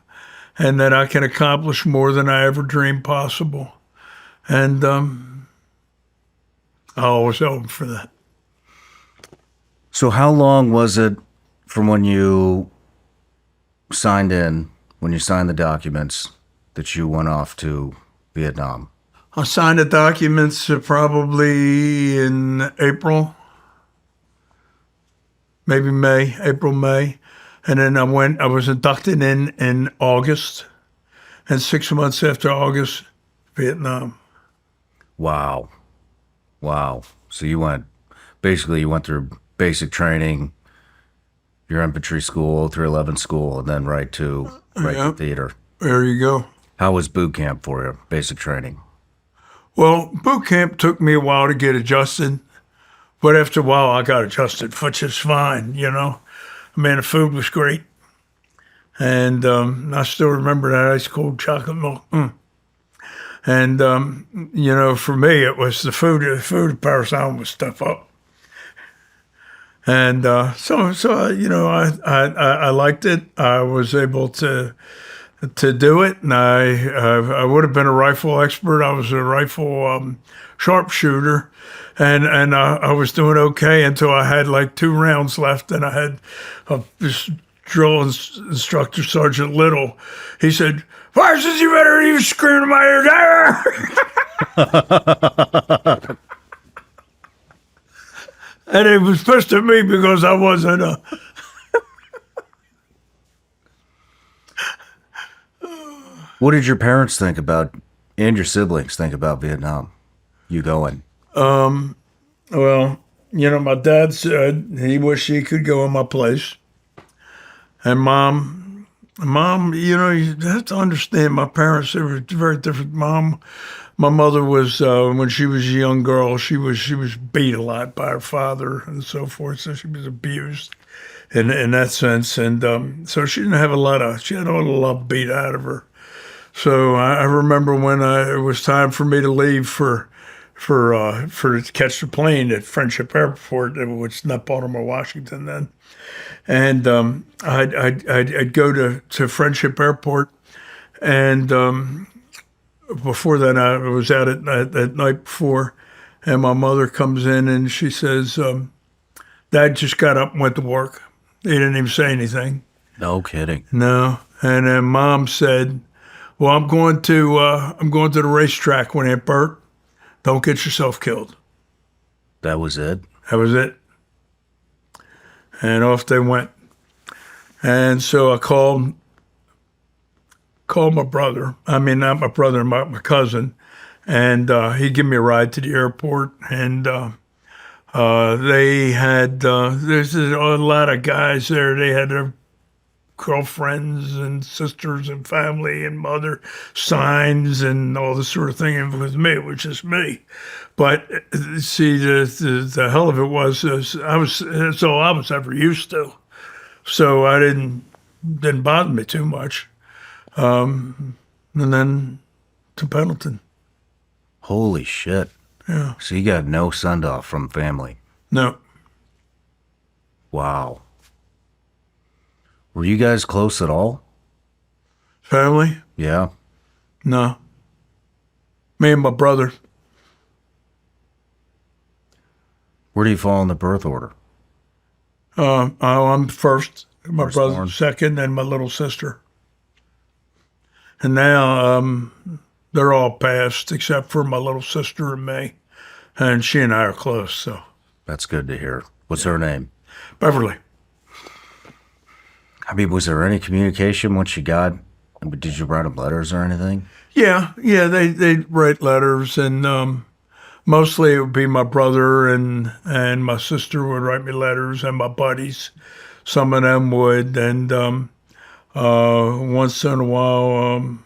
and that I can accomplish more than I ever dreamed possible. And I always owe them for that. So how long was it from when you signed in, when you signed the documents, that you went off to Vietnam? I signed the documents probably in April, maybe May, April, May. And then I was inducted in August. And 6 months after August, Vietnam. Wow. Wow. So you went through basic training, your infantry school, 311 school, and then right to theater. There you go. How was boot camp for you? Basic training. Well, boot camp took me a while to get adjusted, but after a while I got adjusted, which is fine, you know. I mean, the food was great. And I still remember that ice cold chocolate milk. And, you know, for me, it was the food at Parsons was step up. And so you know, I liked it. I was able to do it, and I would have been a rifle expert. I was a rifle sharpshooter, and I was doing okay until I had like 2 rounds left, and I had this drill instructor, Sergeant Little. He said, "Parsons, you better even scream in my ear." And it was pissed at me because I wasn't a. What did your parents think about, and your siblings think about Vietnam? You going? Well, you know, my dad said he wished he could go in my place. And mom, you know, you have to understand my parents, they were very different. My mother was, when she was a young girl, she was beat a lot by her father and so forth. So she was abused in that sense. And so she didn't have she had all the love beat out of her. So I remember when it was time for me to leave for to catch the plane at Friendship Airport, which is not Baltimore, Washington then. And I'd go to Friendship Airport, and before that I was out at night before, and my mother comes in and she says, "Dad just got up and went to work." He didn't even say anything. No kidding. No. And then Mom said, "Well, I'm going to the racetrack with Aunt Bert. Don't get yourself killed." That was it? That was it. And off they went. And so I called my brother. I mean, not my brother, my cousin. And he gave me a ride to the airport. And they had, there's a lot of guys there. They had their girlfriends and sisters and family and mother signs and all this sort of thing. And with me, it was just me. But see, the hell of it was that's all I was ever used to. So I didn't bother me too much. And then to Pendleton. Holy shit. Yeah. So you got no send off from family? No. Wow. Were you guys close at all? Family? Yeah. No. Me and my brother. Where do you fall in the birth order? I'm first. My Firstborn. brother's second, and my little sister. And now they're all passed except for my little sister and me. And she and I are close, so. That's good to hear. What's her name? Beverly. I mean, was there any communication once you got? Did you write them letters or anything? Yeah, they'd write letters, and mostly it would be my brother and my sister would write me letters, and my buddies. Some of them would, and once in a while,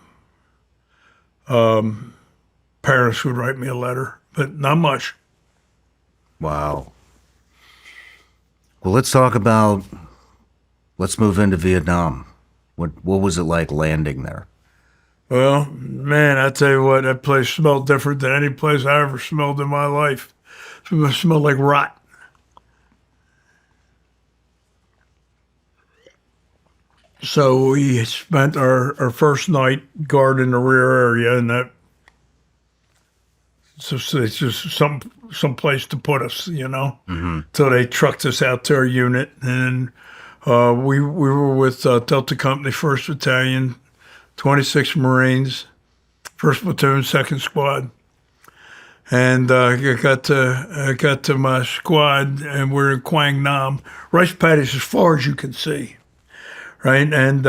parents would write me a letter, but not much. Wow. Well, let's move into Vietnam. What was it like landing there? Well, man, I tell you what, that place smelled different than any place I ever smelled in my life. It smelled like rot. So we spent our first night guarding the rear area, and that So it's just some place to put us, you know. So they trucked us out to our unit, and we were with Delta Company, 1st Battalion, 26 Marines, 1st Platoon, 2nd Squad. And I got to my squad, and we're in Quang Nam, rice paddies as far as you can see, right? And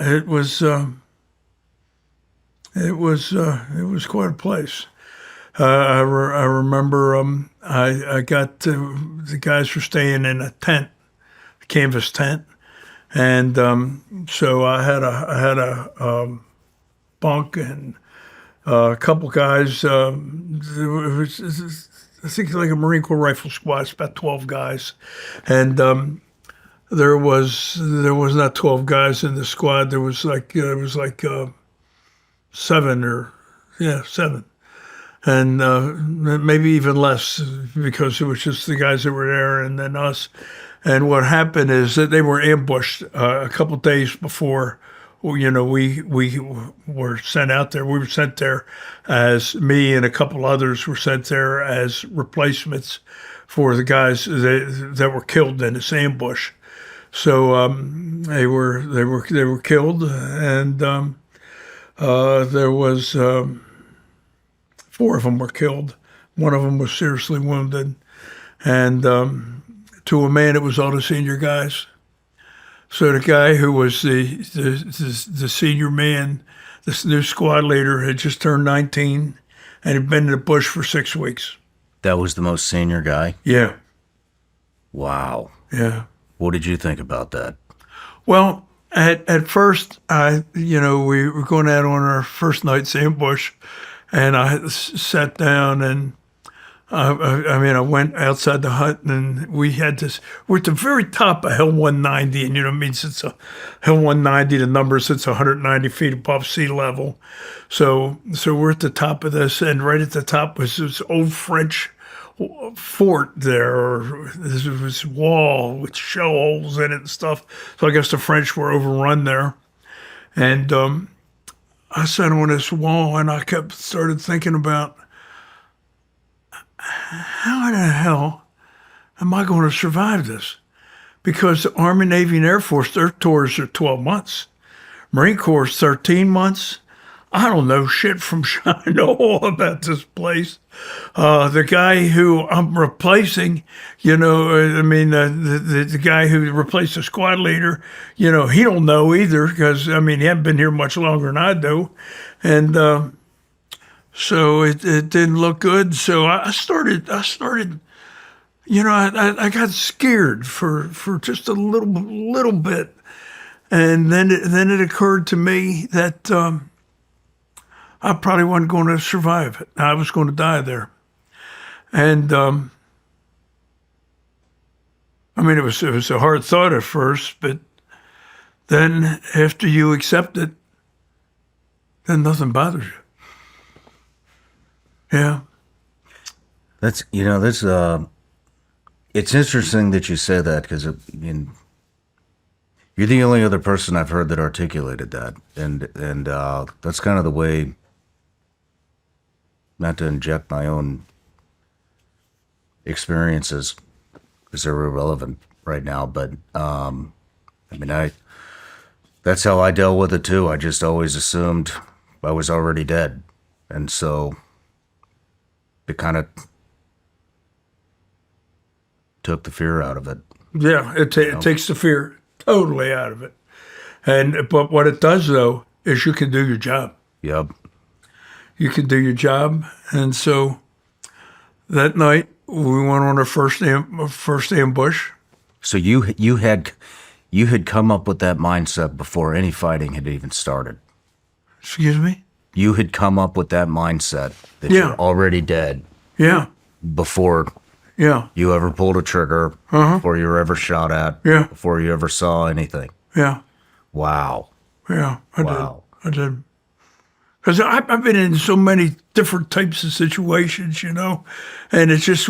it was quite a place. I remember I got the guys were staying in a tent, a canvas tent, and so I had a bunk and a couple guys. It was, I think like a Marine Corps rifle squad. It's about 12 guys, and there was not 12 guys in the squad. There was like seven, and maybe even less because it was just the guys that were there and then us. And what happened is that they were ambushed a couple days before. You know, we were sent out there. We were sent there as me and a couple others were sent there as replacements for the guys that were killed in this ambush. So they were killed, and there was 4 of them were killed. One of them was seriously wounded, and to a man, it was all the senior guys. So the guy who was the senior man, this new squad leader, had just turned 19, and had been in the bush for 6 weeks. That was the most senior guy? Yeah. Wow. Yeah. What did you think about that? Well, at first, we were going out on our first night's ambush, and I sat down and I went outside the hut, and we're at the very top of Hill 190, and it means it's a Hill 190, the number sits 190 feet above sea level. So we're at the top of this, and right at the top was this old French fort there, or this wall with shell holes in it and stuff. So I guess the French were overrun there. And I sat on this wall, and I started thinking about, how the hell am I going to survive this? Because the Army, Navy, and Air Force, their tours are 12 months. Marine Corps is 13 months. I don't know shit from I know all about this place. The guy who I'm replacing, the guy who replaced the squad leader, he don't know either because, he hasn't been here much longer than I do. And so it didn't look good. So I started, I got scared for just a little bit. And then it occurred to me that I probably wasn't going to survive it. I was going to die there. And it was a hard thought at first, but then after you accept it, then nothing bothers you. Yeah. It's interesting that you say that because you're the only other person I've heard that articulated that, and that's kind of the way. Not to inject my own experiences because they're irrelevant right now, but that's how I dealt with it too. I just always assumed I was already dead, and so it kind of took the fear out of it. Yeah, it takes the fear totally out of it. But what it does though is you can do your job. Yep. You can do your job, and so that night we went on our first ambush. So you had come up with that mindset before any fighting had even started. Excuse me? You had come up with that mindset that you're already dead. Yeah. Before you ever pulled a trigger, before you were ever shot at, before you ever saw anything. Yeah. Wow. Yeah, I did. Because I've been in so many different types of situations, and it just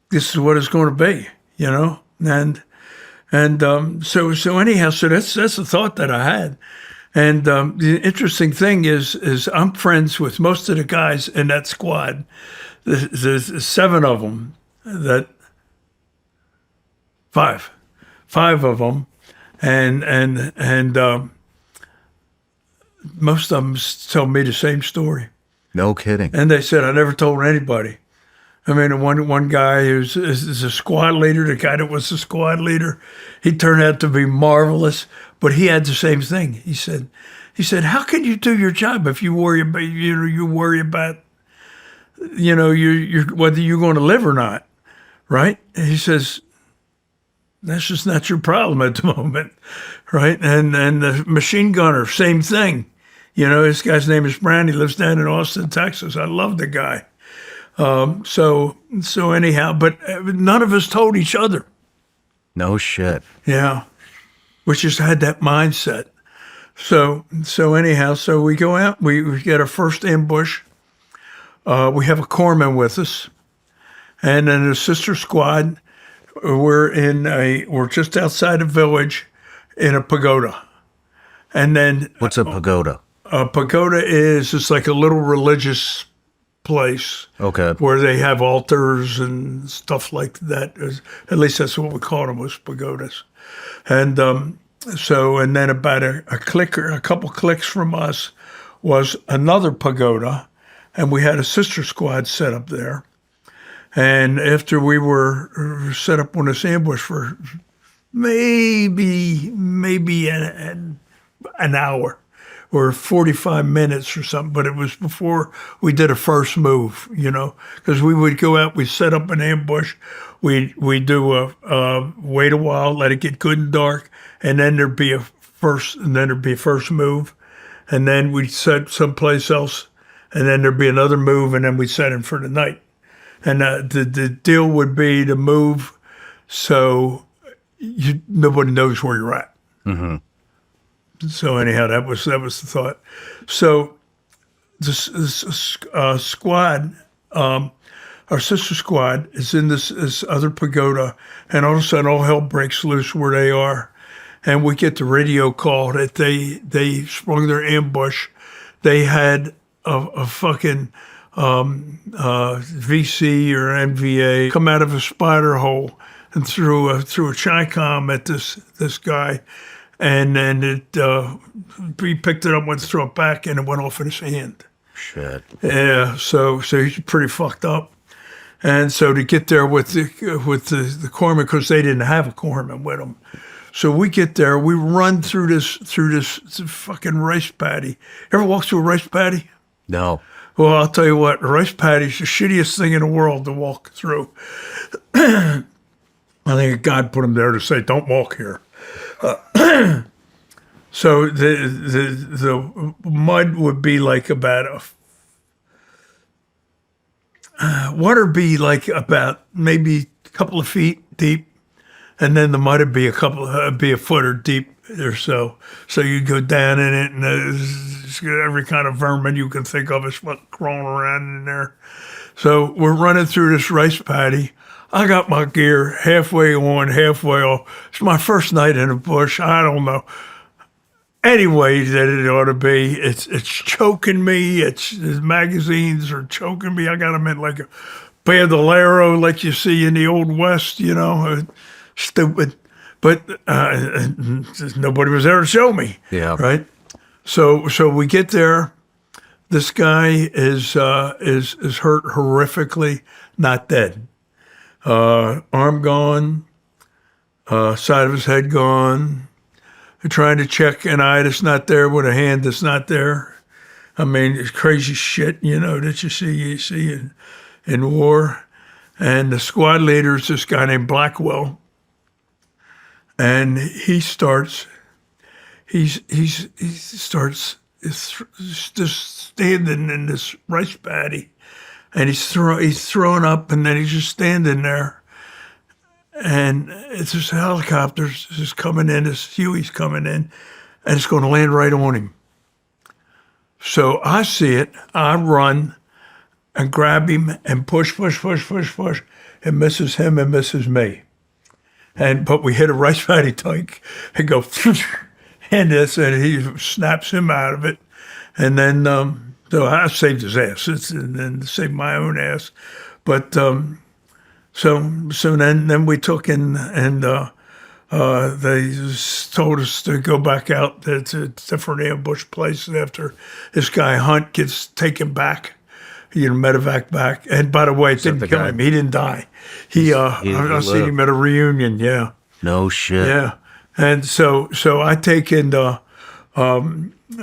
this is what it's going to be, and so anyhow, so that's the thought that I had, And the interesting thing is I'm friends with most of the guys in that squad. There's 7 of them, five of them, and most of them tell me the same story. No kidding. And they said I never told anybody. I mean, one guy is a squad leader, the guy that was the squad leader, he turned out to be marvelous, but he had the same thing. He said, how can you do your job if you worry about, whether you're going to live or not, right? And he says, that's just not your problem at the moment, right? And the machine gunner, same thing. This guy's name is Brand. He lives down in Austin, Texas. I love the guy. So anyhow, but none of us told each other. No shit. Yeah. We just had that mindset. So anyhow, so we go out, we get our first ambush. We have a corpsman with us. And then a sister squad, we're just outside a village in a pagoda. And then what's a pagoda? A pagoda is just like a little religious place. Okay. Where they have altars and stuff like that. At least that's what we called them, was pagodas. And and then about a couple clicks from us was another pagoda, and we had a sister squad set up there. And after we were set up on this ambush for maybe an hour or 45 minutes or something, but it was before we did a first move, because we would go out, we'd set up an ambush, we'd do a wait a while, let it get good and dark, and then there'd be a first move, and then we'd set someplace else, and then there'd be another move, and then we'd set in for the night. And the deal would be to move so nobody knows where you're at. Mm-hmm. So anyhow, that was the thought. So this squad, our sister squad, is in this other pagoda, and all of a sudden all hell breaks loose where they are, and we get the radio call that they sprung their ambush. They had a fucking VC or NVA come out of a spider hole and threw a Chi-Com at this guy. And then he picked it up, went to throw it back, and it went off in his hand. Shit. Yeah, so he's pretty fucked up. And so to get there with the corpsman, because they didn't have a corpsman with them. So we get there, we run through this fucking rice paddy. Ever walk through a rice paddy? No. Well, I'll tell you what, a rice paddy is the shittiest thing in the world to walk through. I think God put him there to say, don't walk here. So the mud would be like about water be like about maybe a couple of feet deep, and then the mud would be a foot or deep or so. So you'd go down in it, and there's every kind of vermin you can think of is crawling around in there. So we're running through this rice paddy. I got my gear halfway on, halfway off. It's my first night in the bush. I don't know. Anyway, that it ought to be. It's choking me. The magazines are choking me. I got them in like a bandolero like you see in the Old West, stupid. But nobody was there to show me. Yeah. Right? So we get there. This guy is hurt horrifically, not dead. Arm gone, side of his head gone. They're trying to check an eye that's not there with a hand that's not there. I mean, it's crazy shit, that you see in war. And the squad leader is this guy named Blackwell. And he starts just standing in this rice paddy. And he's throwing up, and then he's just standing there. And it's this helicopter just coming in, this Huey's coming in, and it's going to land right on him. So I see it. I run and grab him and push. It misses him and misses me. But we hit a rice paddy tank and go, and this, and he snaps him out of it. And then, so I saved his ass, and then saved my own ass. But so then we took and they told us to go back out to different ambush places after this guy Hunt gets taken back, medevac back. And by the way, it didn't kill him. He didn't die. I seen him at a reunion. Yeah. No shit. Yeah. And so I take and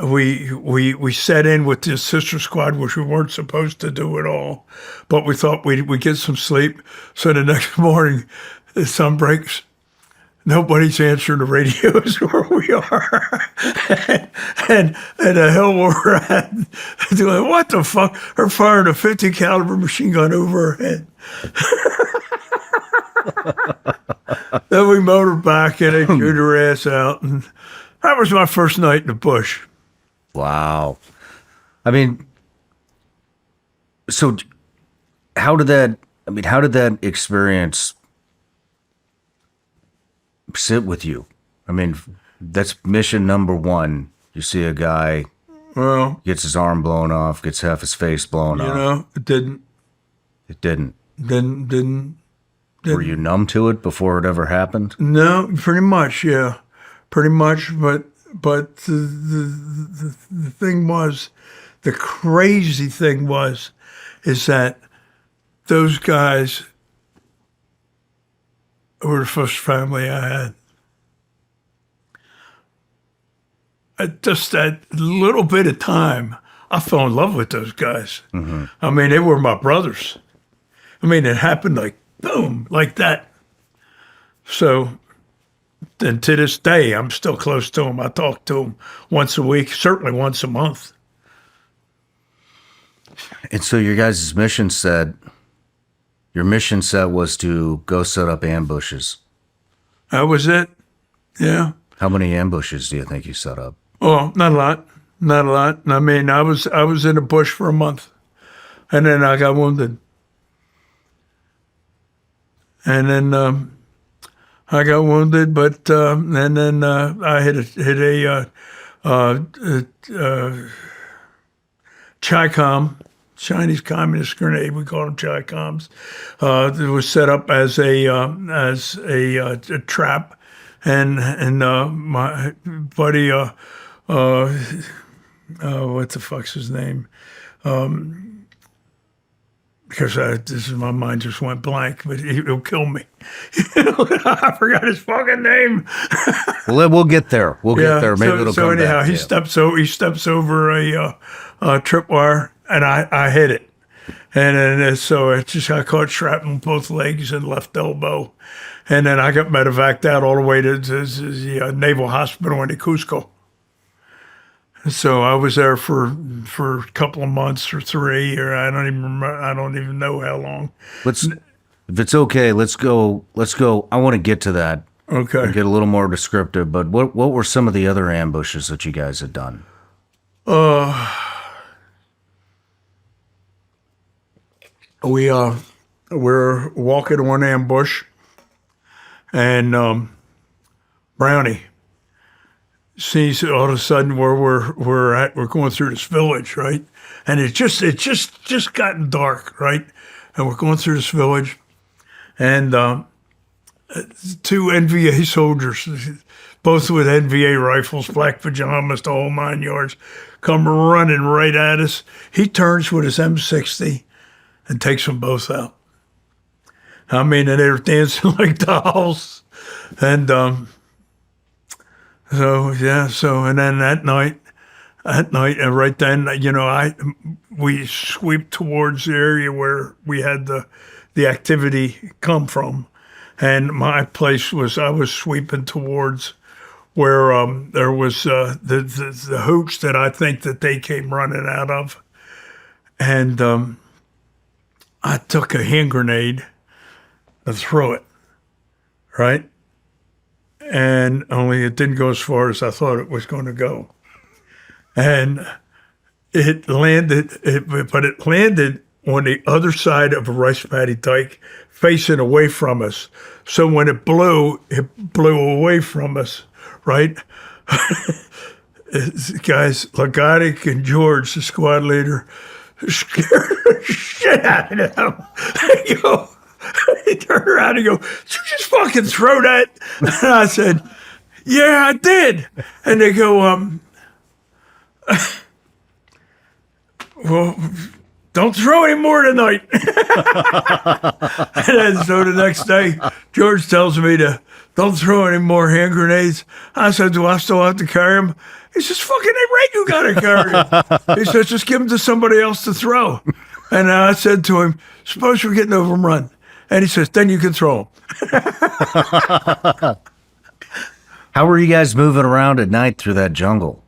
we set in with the sister squad, which we weren't supposed to do at all, but we thought we'd get some sleep. So the next morning, the sun breaks. Nobody's answering the radios where we are, and the hell we're at. Doing, what the fuck? They're firing a 50 caliber machine gun over our head. Then we motored back and they chewed her ass out, and that was my first night in the bush. Wow. I mean, so how did that experience sit with you? I mean, that's mission number one. You see a guy, gets his arm blown off, gets half his face blown off. It didn't. It didn't. Didn't. Were you numb to it before it ever happened? No, pretty much, yeah. Pretty much, but the thing was, the crazy thing is that those guys were the first family I had. Just that little bit of time, I fell in love with those guys. Mm-hmm. I mean, they were my brothers. I mean, it happened like, boom, like that. So, and to this day, I'm still close to them. I talk to them once a week, certainly once a month. And so your guys' mission set was to go set up ambushes. That was it. Yeah. How many ambushes do you think you set up? Oh, not a lot. Not a lot. I mean, I was in the bush for a month, and then I got wounded. And then I got wounded, but and then I hit a Chi-Com, Chinese Communist grenade. We call them Chi-Coms. It was set up as a trap, and my buddy, what the fuck's his name? Because my mind just went blank, but he'll kill me. I forgot his fucking name. Well, we'll get there. We'll get there. Maybe it'll come anyhow, back. He steps over a tripwire, and I hit it. And then so I caught shrapnel in both legs and left elbow. And then I got medevaced out all the way to the Naval Hospital in Cusco. So I was there for a couple of months or 3, or I don't even know how long. If it's okay, let's go. I want to get to that. Okay. And get a little more descriptive, but what were some of the other ambushes that you guys had done? We're walking on ambush, and Brownie sees all of a sudden where we're going through this village, right? And it just gotten dark, right? And we're going through this village, and 2 NVA soldiers, both with NVA rifles, black pajamas, the whole 9 yards, come running right at us. He turns with his M60 and takes them both out. I mean, and they were dancing like dolls. And and then that night, and right then, we sweep towards the area where we had the activity come from. And my place I was sweeping towards where there was the hooch that I think that they came running out of. And I took a hand grenade and threw it, right? And only it didn't go as far as I thought it was going to go. And it landed on the other side of a rice paddy dike, facing away from us. So when it blew away from us, right? Guys, Lagotic and George, the squad leader, scared the shit out of them. I go, he turned around and go, "Did you just fucking throw that?" And I said, "Yeah, I did." And they go, "Well, don't throw any more tonight." And then so the next day, George tells me to don't throw any more hand grenades. I said, "Do I still have to carry them?" He says, "Fucking ain't right, you gotta carry them." He says, "Just give them to somebody else to throw." And I said to him, "Suppose we're getting overrun." And he says, "Then you can throw them." How were you guys moving around at night through that jungle?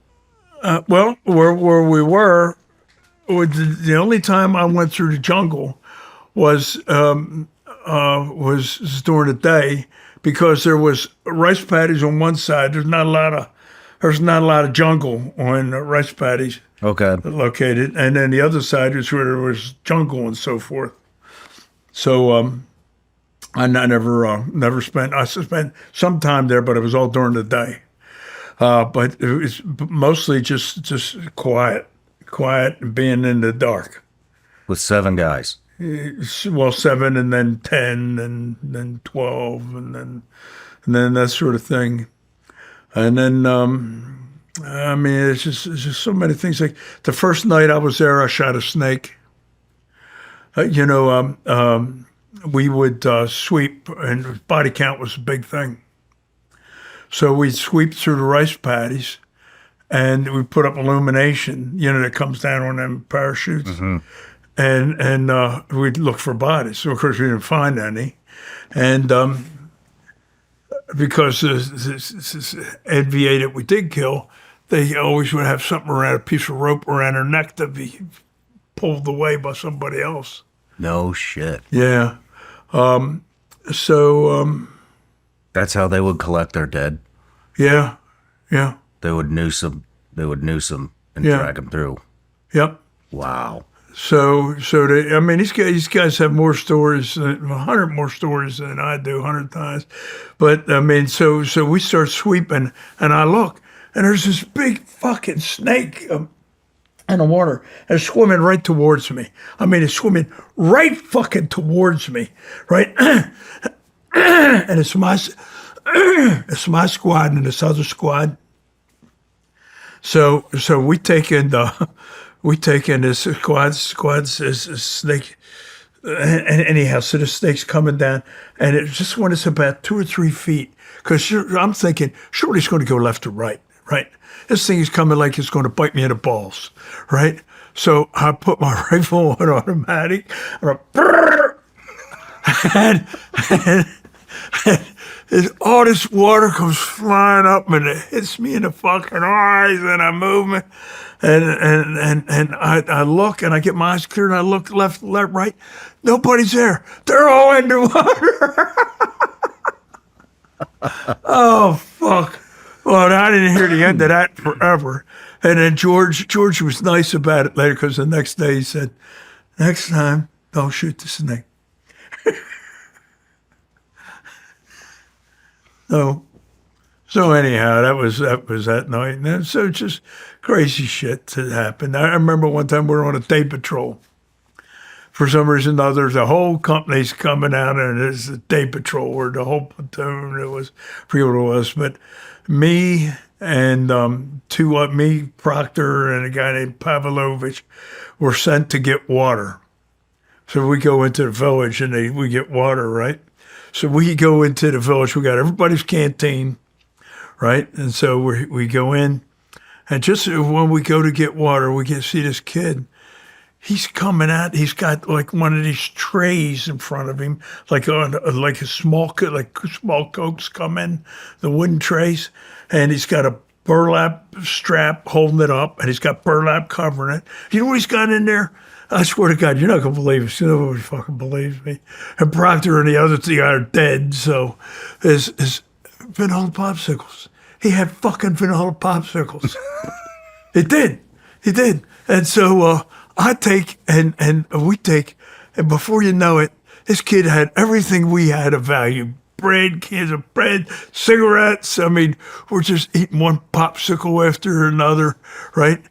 Well, where we were, the only time I went through the jungle was during the day, because there was rice paddies on one side. There's not a lot of jungle on the rice paddies Okay. located, and then the other side is where there was jungle and so forth. So I never spent. I spent some time there, but it was all during the day. But it was mostly just quiet and being in the dark. With 7 guys. Well, 7 and then 10 and then 12 and then that sort of thing. And then, I mean, it's just so many things. Like the first night I was there, I shot a snake. We would sweep, and body count was a big thing. So we'd sweep through the rice paddies, and we put up illumination, that comes down on them parachutes. Mm-hmm. And we'd look for bodies. So, of course, we didn't find any. And because this NVA that we did kill, they always would have something around, a piece of rope around her neck to be pulled away by somebody else. No shit. Yeah. That's how they would collect their dead. Yeah. They would noose them. And drag them through. Yep. Wow. So these guys have more stories, 100 more stories than I do, 100 times. But I mean, so we start sweeping, and I look, and there's this big fucking snake in the water, and it's swimming right towards me. I mean, it's swimming right fucking towards me, right? And it's my squad and this other squad. So we take in this squad's is snake. Anyhow, so the snake's coming down, and it just when it's about 2 or 3 feet, because I'm thinking surely it's going to go left or right. This thing is coming like it's going to bite me in the balls, right? So I put my rifle on automatic, and all this water comes flying up, and it hits me in the fucking eyes, and I'm moving, and I look, and I get my eyes clear, and I look left, right. Nobody's there. They're all underwater. Oh, fuck. Well, I didn't hear the end of that forever. And then George was nice about it later, because the next day he said, "Next time, don't shoot the snake." So anyhow, that was that night. And so just crazy shit that happened. I remember one time we were on a day patrol. For some reason or other, the whole company's coming out, and there's a day patrol, or the whole platoon. I forget what it was, but me and me, Proctor, and a guy named Pavlovich were sent to get water. So we go into the village, and we get water, right? So we go into the village. We got everybody's canteen, right? And so we go in, and just when we go to get water, we can see this kid. He's coming out. He's got like one of these trays in front of him, like small cokes come in, the wooden trays, and he's got a burlap strap holding it up, and he's got burlap covering it. You know what he's got in there? I swear to God, you're not going to believe it. Nobody fucking believes me. And Proctor and the other two are dead, so is vanilla popsicles. He had fucking vanilla popsicles. He did. And so I take, and we take, and before you know it, this kid had everything we had of value bread, cans of bread, cigarettes. I mean, we're just eating one popsicle after another, right?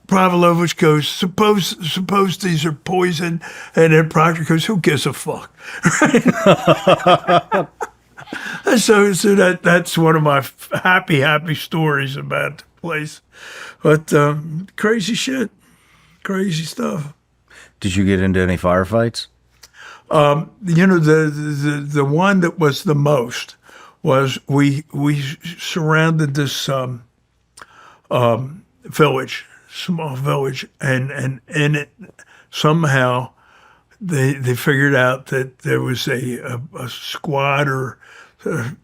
Pavlovich goes, suppose these are poison, and then Proctor goes, who gives a fuck? So that's one of my happy stories about the place. But crazy shit, crazy stuff. Did you get into any firefights? You know, the one that was the most was we surrounded this village, small village, and in it somehow they figured out that there was a squad or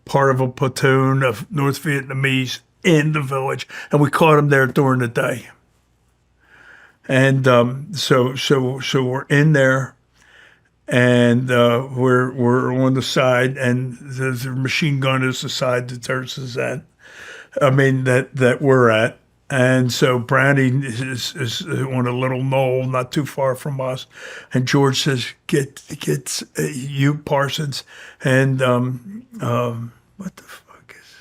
part of a platoon of North Vietnamese in the village, and we caught them there during the day. And so we're in there, and we're on the side, and the machine gun is the side that theirs is at. I mean that we're at. And so Brownie is on a little knoll not too far from us, and George says, "Get you Parsons and what the fuck is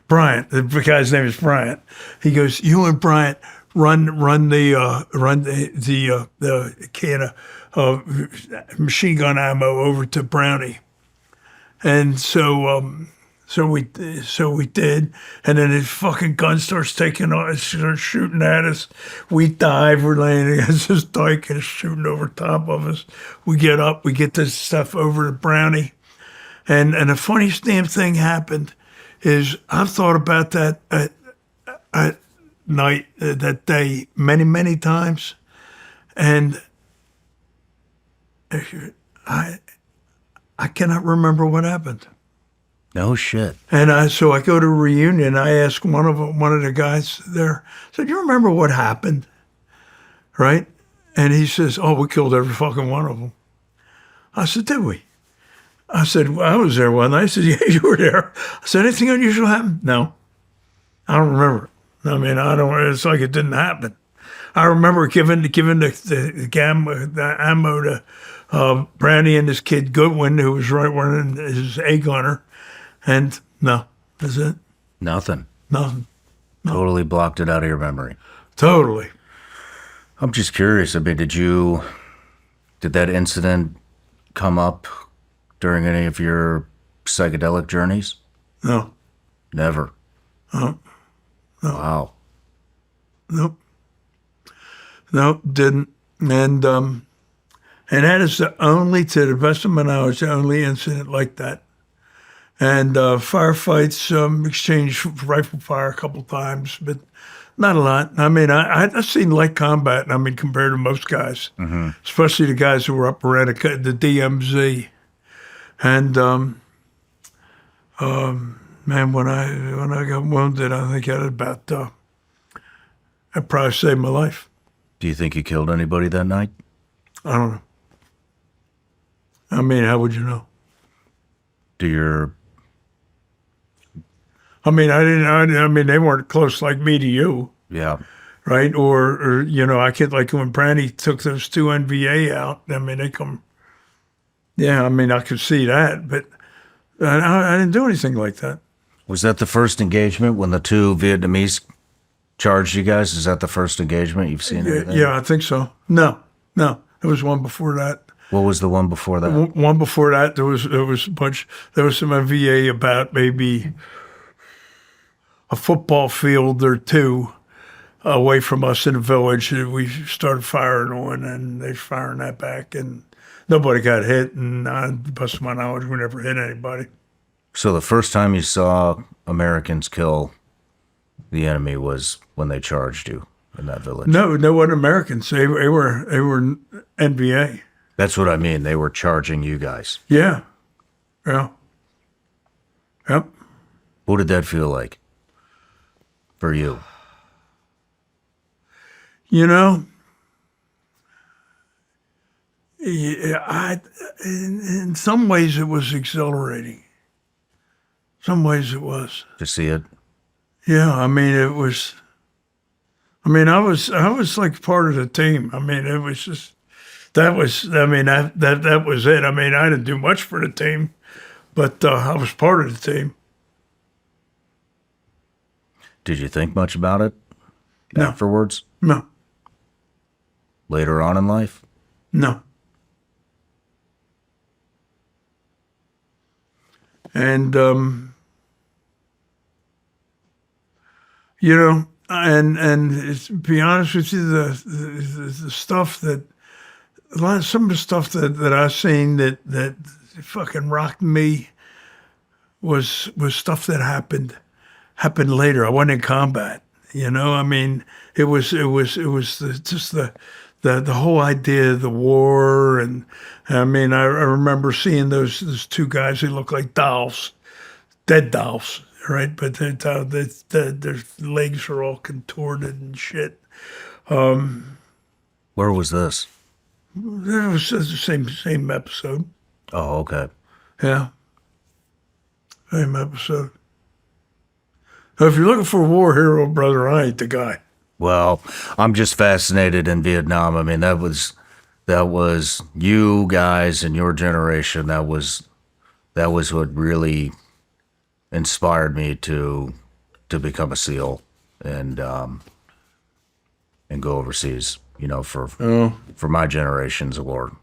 Bryant? The guy's name is Bryant." He goes, "You and Bryant run the can of machine gun ammo over to Brownie," and So we did, and then his fucking gun starts taking off, starts shooting at us. We dive, we're laying against this dike, and it's shooting over top of us. We get up, we get this stuff over to Brownie, and the funniest damn thing happened is I've thought about that at night, that day, many times, and I cannot remember what happened. No shit. And so I go to a reunion. I ask one of the guys there, I said, "You remember what happened?" Right? And he says, "Oh, we killed every fucking one of them." I said, "Did we?" I said, "Well, I was there one night." I said, "Yeah, you were there." I said, "Anything unusual happened?" "No, I don't remember it. I mean, I don't. It's like it didn't happen." I remember giving the ammo to Brandy and this kid Goodwin, who was right running his A gunner. And no, that's it. Nothing. Nothing. Totally blocked it out of your memory. Totally. I'm just curious. I mean, did that incident come up during any of your psychedelic journeys? No. Never. No. Wow. Nope. Nope, didn't. And that is to the best of my knowledge, the only incident like that. And firefights, exchanged rifle fire a couple times, but not a lot. I mean, I've seen light combat, I mean, compared to most guys, especially the guys who were up around the DMZ. And, man, when I got wounded, I think I had about, I probably saved my life. Do you think you killed anybody that night? I don't know. I mean, how would you know? I mean, I mean, they weren't close like me to you. Yeah. Right? Or you know, I could, like when Brandy took those two NVA out, I mean, they come, yeah, I mean, I could see that, but I didn't do anything like that. Was that the first engagement when the two Vietnamese charged you guys? Is that the first engagement you've seen? Yeah, I think so. No, there was one before that. What was the one before that? One before that, there was a bunch, there was some NVA about maybe a football field or two away from us in the village. We started firing on, and they firing that back, and nobody got hit. And to the best of my knowledge, we never hit anybody. So the first time you saw Americans kill the enemy was when they charged you in that village? No, wasn't Americans. They were NVA. That's what I mean. They were charging you guys. Yeah. Yep. What did that feel like for you? You know, in some ways it was exhilarating. Some ways it was. To see it? Yeah, I mean, it was. I mean, I was like part of the team. I mean, it was just that was. I mean, that was it. I mean, I didn't do much for the team, but I was part of the team. Did you think much about it No. afterwards? No, Later on in life? no. And, you know, and to be honest with you, the stuff that, some of the stuff that I've seen that fucking rocked me was stuff that happened later. I wasn't in combat, you know. I mean, it was just the whole idea of the war, and I mean, I remember seeing those two guys who look like dolls, dead dolls, right? But their legs are all contorted and shit. Where was this? It was the same episode. Oh, okay. Yeah, same episode. Now, if you're looking for a war hero, brother, I ain't the guy. Well, I'm just fascinated in Vietnam. I mean, that was you guys and your generation. That was what really inspired me to become a SEAL and go overseas. You know, for my generation's war.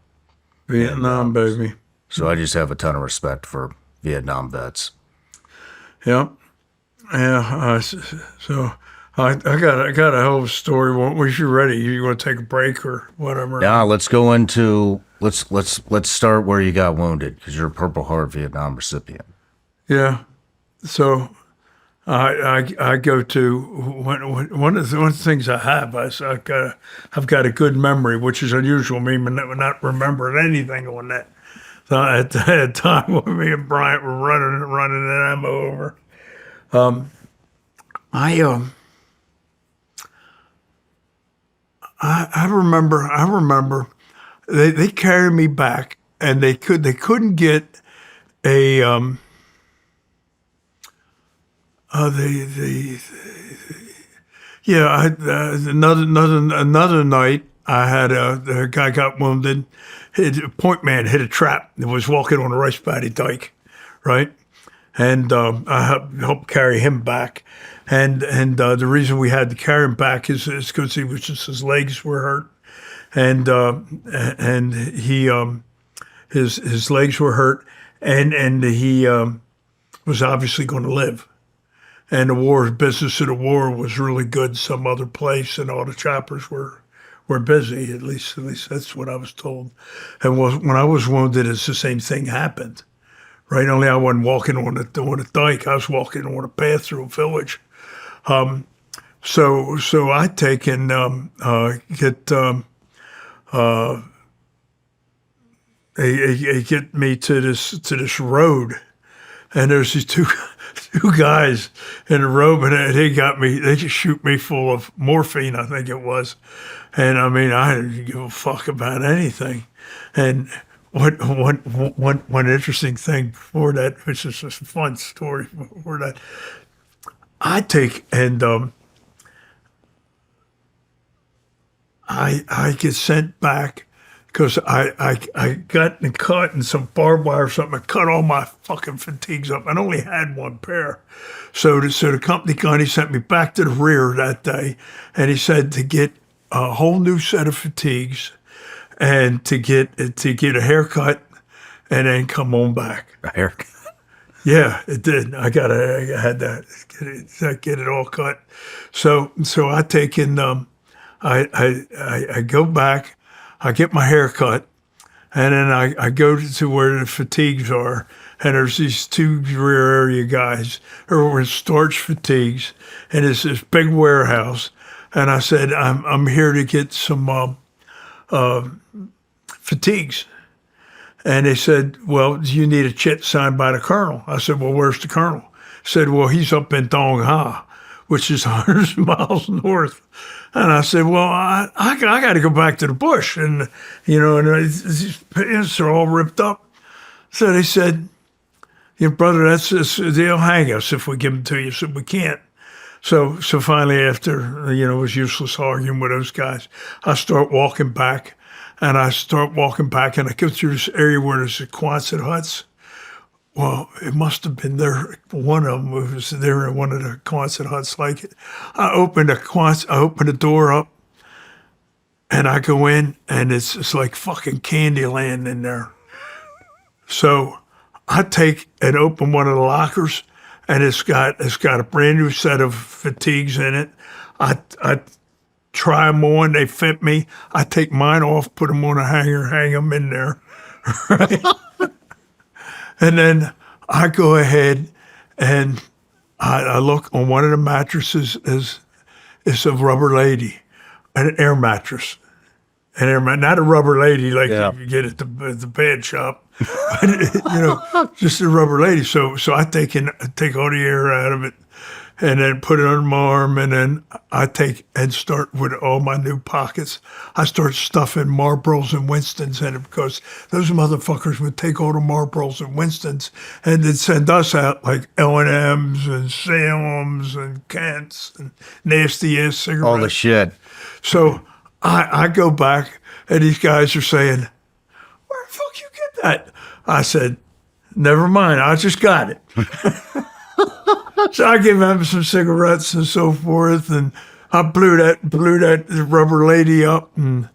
Vietnam, baby. So I just have a ton of respect for Vietnam vets. Yeah, yeah. So I got a hell of a story. Was you ready? You want to take a break or whatever? Yeah, let's go into let's start where you got wounded, because you're a Purple Heart Vietnam recipient. Yeah. So I go to one of the things I have. I've got a good memory, which is unusual. Me not remembering anything on that. So at that time when me and Bryant were running an ammo over, I remember they carried me back, and they couldn't get a another night I had the guy got wounded. A point man hit a trap and was walking on a rice paddy dike, right? And I helped carry him back. And the reason we had to carry him back is because his legs were hurt, and he his legs were hurt, and he was obviously going to live. And the business of the war was really good some other place, and all the choppers were busy. At least that's what I was told. And when I was wounded, it's the same thing happened, right? Only I wasn't walking on a dike. I was walking on a path through a village. So I take and get me to this road, and there's these two guys in a robe, and they just shoot me full of morphine, I think it was. And I mean, I didn't give a fuck about anything. And one interesting thing for that, which is a fun story for that, I take and I get sent back because I got caught in some barbed wire or something. I cut all my fucking fatigues up. I only had one pair. So the company guy, he sent me back to the rear that day, and he said to get a whole new set of fatigues and to get a haircut and then come on back. A haircut? Yeah, it did. I had that, get it all cut. So I take in, I go back, I get my hair cut, and then I go to where the fatigues are, and there's these two rear area guys who are in starch fatigues, and it's this big warehouse. And I said, I'm here to get some fatigues. And they said, well, do you need a chit signed by the colonel? I said, well, where's the colonel? He said, well, he's up in Dong Ha, which is hundreds of miles north. And I said, well, I got to go back to the bush. And, you know, and these pants are all ripped up. So they said, your brother, they'll hang us if we give them to you. So we can't. So finally, after, you know, it was useless arguing with those guys, I start walking back. And I go through this area where there's the Quonset huts. well, it must have been there. One of them was there in one of the Quonset huts like it. I opened the door up, and I go in, and it's like fucking Candyland in there. So I take and open one of the lockers, and it's got a brand new set of fatigues in it. I try them on, they fit me. I take mine off, put them on a hanger, hang them in there, right? And then I go ahead and I look on one of the mattresses is a rubber lady, an air mattress. Not a rubber lady like you get at the bed shop, but just a rubber lady. So I take all the air out of it, and then put it on my arm, and then I take and start with all my new pockets. I start stuffing Marlboros and Winstons in it because those motherfuckers would take all the Marlboros and Winstons and they'd send us out like L&Ms and Salems and Kents and nasty ass cigarettes. All the shit. So I go back, and these guys are saying, "Where the fuck you get that?" I said, "Never mind, I just got it." So I gave them some cigarettes and so forth, and I blew that rubber lady up, and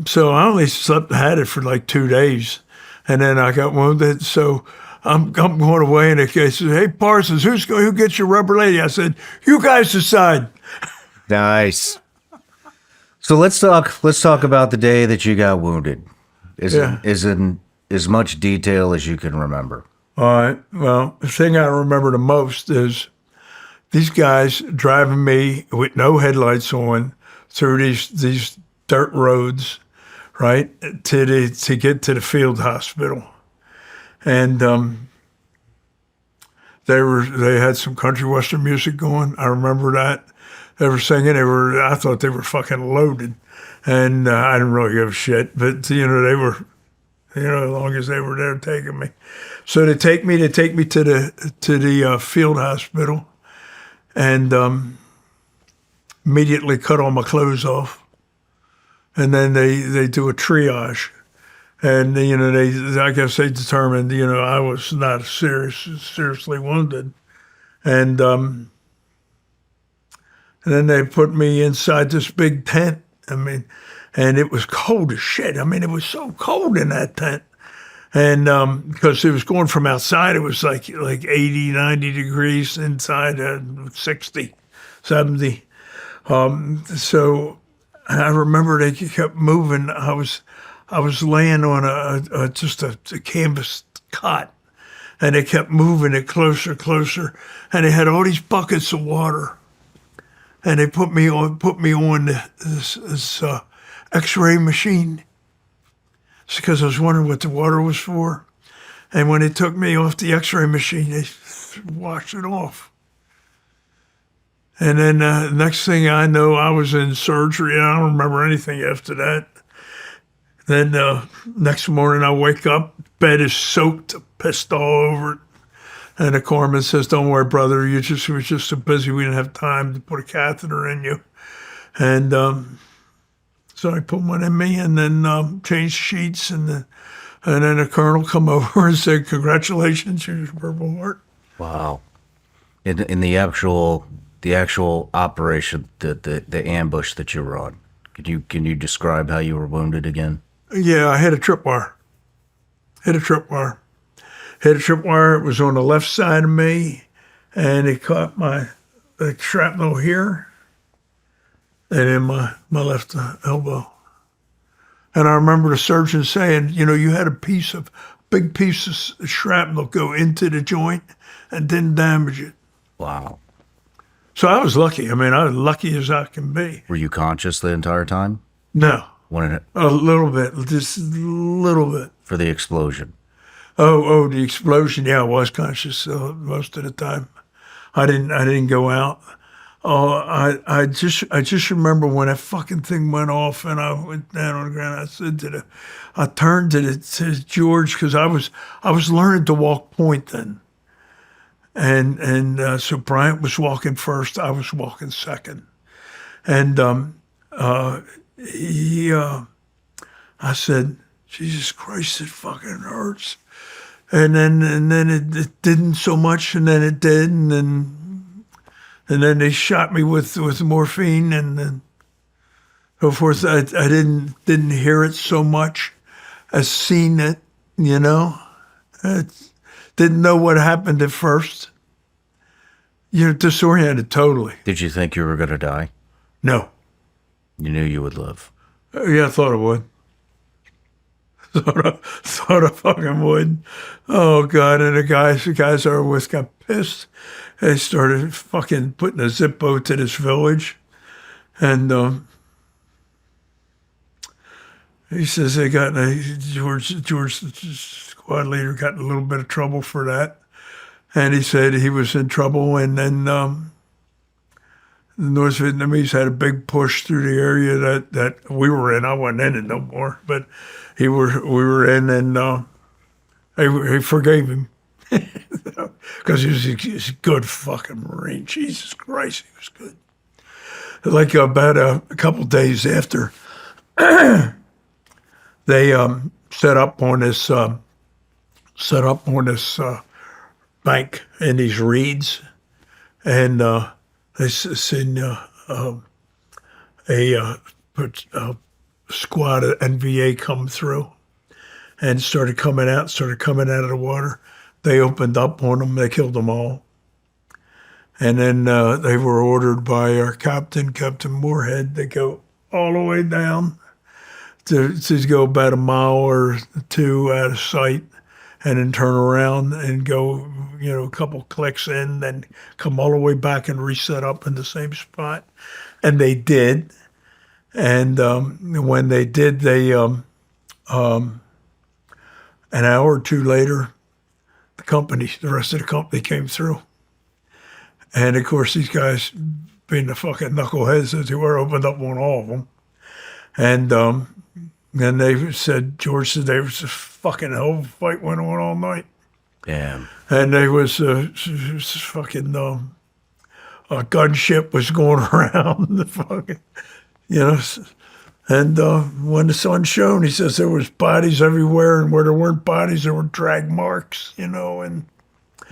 so I only had it for like 2 days, and then I got wounded. So I'm going away, and the guy says, "Hey Parsons, who gets your rubber lady?" I said, "You guys decide." Nice. So let's talk about the day that you got wounded. Is in as much detail as you can remember. All right. Well, the thing I remember the most is these guys driving me with no headlights on through these dirt roads, right, to get to the field hospital, and they had some country western music going. I remember that. They were singing. I thought they were fucking loaded, and I didn't really give a shit. But they were, as long as they were there taking me. So they take me to the field hospital, and immediately cut all my clothes off, and then they do a triage, and I guess they determined I was not seriously wounded, and then they put me inside this big tent. And it was cold as shit. It was so cold in that tent. And because it was going from outside, it was like 80, 90 degrees, inside 60, 70. So I remember they kept moving. I was laying on just a canvas cot, and they kept moving it closer, and they had all these buckets of water. And they put me on this X-ray machine. It's because I was wondering what the water was for. And when they took me off the X-ray machine, they washed it off. And then next thing I know, I was in surgery. I don't remember anything after that. Then next morning I wake up, bed is soaked, pissed all over it. And the corpsman says, "Don't worry, brother. You were just so busy we didn't have time to put a catheter in you." And so I put one in me, and then changed sheets, and then the colonel come over and said, "Congratulations, you're Purple Heart." Wow. In the actual operation, the ambush that you were on, can you describe how you were wounded again? Yeah, I hit a tripwire. Hit a tripwire. It was on the left side of me, and it caught my shrapnel here and in my left elbow. And I remember the surgeon saying, you had a big piece of shrapnel go into the joint and didn't damage it. Wow. So I was lucky. I was lucky as I can be. Were you conscious the entire time? No. When a little bit, just a little bit. For the explosion? Oh, the explosion. Yeah, I was conscious most of the time. I didn't go out. Oh, I just remember when that fucking thing went off, and I went down on the ground. I turned to George, because I was learning to walk point then, and so Bryant was walking first. I was walking second, and I said, "Jesus Christ, it fucking hurts." and then it didn't so much, and then it did, and then they shot me with morphine, and then so forth. I didn't hear it so much as seen it, you know. I didn't know what happened at first. You're disoriented totally. Did you think you were going to die? No. You knew you would live. Yeah, I thought I would. Thought I fucking would. Oh God! And the guys I were with got pissed. They started fucking putting a Zippo to this village, and he says they got George, the squad leader, got in a little bit of trouble for that, and he said he was in trouble, and then the North Vietnamese had a big push through the area that we were in. I wasn't in it no more, but we were in, and they forgave him because he's a good fucking Marine. Jesus Christ, he was good. Like about a couple days after, they set up on this bank in these reeds, and they send a squad of NVA come through and started coming out of the water. They opened up on them. They killed them all. And then they were ordered by our Captain Moorhead, to go all the way down to go about a mile or two out of sight, and then turn around and go, a couple clicks in, then come all the way back and reset up in the same spot. And they did. And when they did, they an hour or two later, the rest of the company came through. And of course, these guys, being the fucking knuckleheads that they were, opened up on all of them. And then they said, George said, there was a fucking hell of a fight went on all night. Damn. And there was fucking a gunship was going around the fucking, and when the sun shone, he says there was bodies everywhere, and where there weren't bodies, there were drag marks, and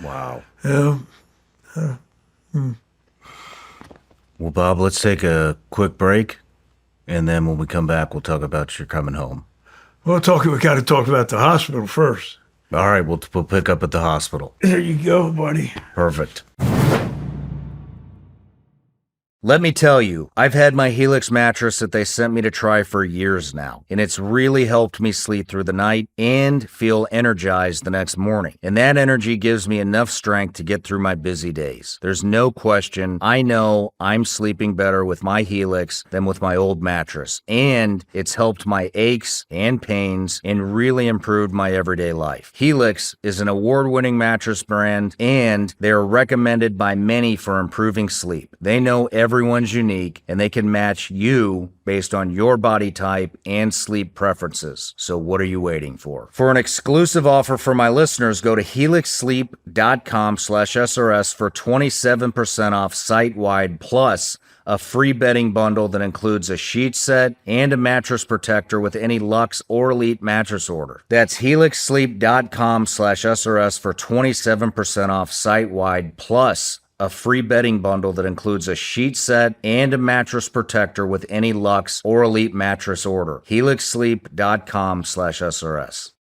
wow. Well, Bob, let's take a quick break, and then when we come back, we'll talk about your coming home. we got to talk about the hospital first. All right, we'll pick up at the hospital. There you go, buddy. Perfect. Let me tell you, I've had my Helix mattress that they sent me to try for years now, and it's really helped me sleep through the night and feel energized the next morning. And that energy gives me enough strength to get through my busy days. There's no question, I know I'm sleeping better with my Helix than with my old mattress, and it's helped my aches and pains and really improved my everyday life. Helix is an award-winning mattress brand, and they are recommended by many for improving sleep. They know everyone's unique, and they can match you based on your body type and sleep preferences. So what are you waiting for? For an exclusive offer for my listeners, go to helixsleep.com/SRS for 27% off site-wide, plus a free bedding bundle that includes a sheet set and a mattress protector with any Luxe or Elite mattress order. That's helixsleep.com/SRS for 27% off site-wide, plus a free bedding bundle that includes a sheet set and a mattress protector with any Luxe or Elite mattress order. helixsleep.com/SRS.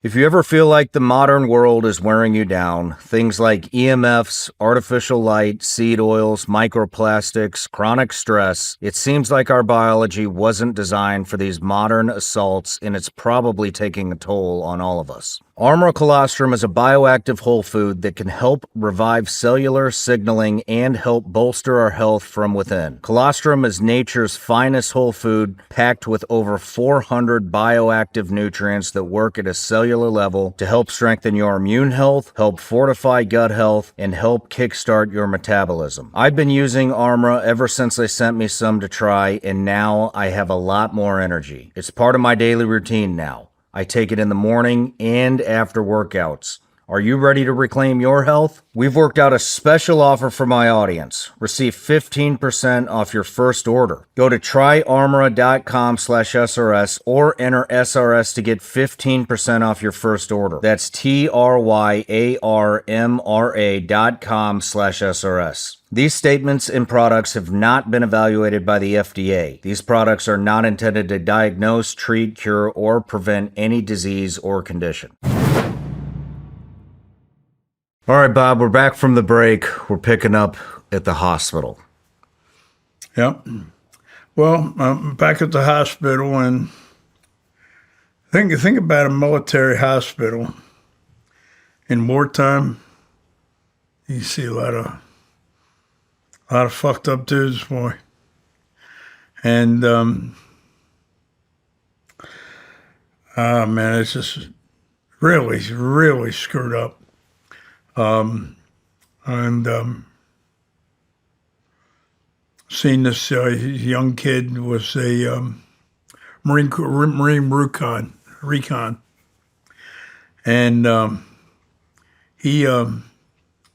If you ever feel like the modern world is wearing you down, things like EMFs, artificial light, seed oils, microplastics, chronic stress, it seems like our biology wasn't designed for these modern assaults, and it's probably taking a toll on all of us. Armor colostrum is a bioactive whole food that can help revive cellular signaling and help bolster our health from within. Colostrum is nature's finest whole food, packed with over 400 bioactive nutrients that work at a cellular level to help strengthen your immune health, help fortify gut health, and help kickstart your metabolism. I've been using Armor ever since they sent me some to try, and now I have a lot more energy. It's part of my daily routine now. I take it in the morning and after workouts. Are you ready to reclaim your health? We've worked out a special offer for my audience. Receive 15% off your first order. Go to tryarmora.com/SRS or enter SRS to get 15% off your first order. That's tryarmra.com/SRS. These statements and products have not been evaluated by the FDA. These products are not intended to diagnose, treat, cure, or prevent any disease or condition. All right, Bob, we're back from the break. We're picking up at the hospital. Yep. Well, I'm back at the hospital, and think about a military hospital. In wartime, you see a lot of fucked up dudes, boy. And man, it's just really, really screwed up. Seen this young kid was a Marine recon, and he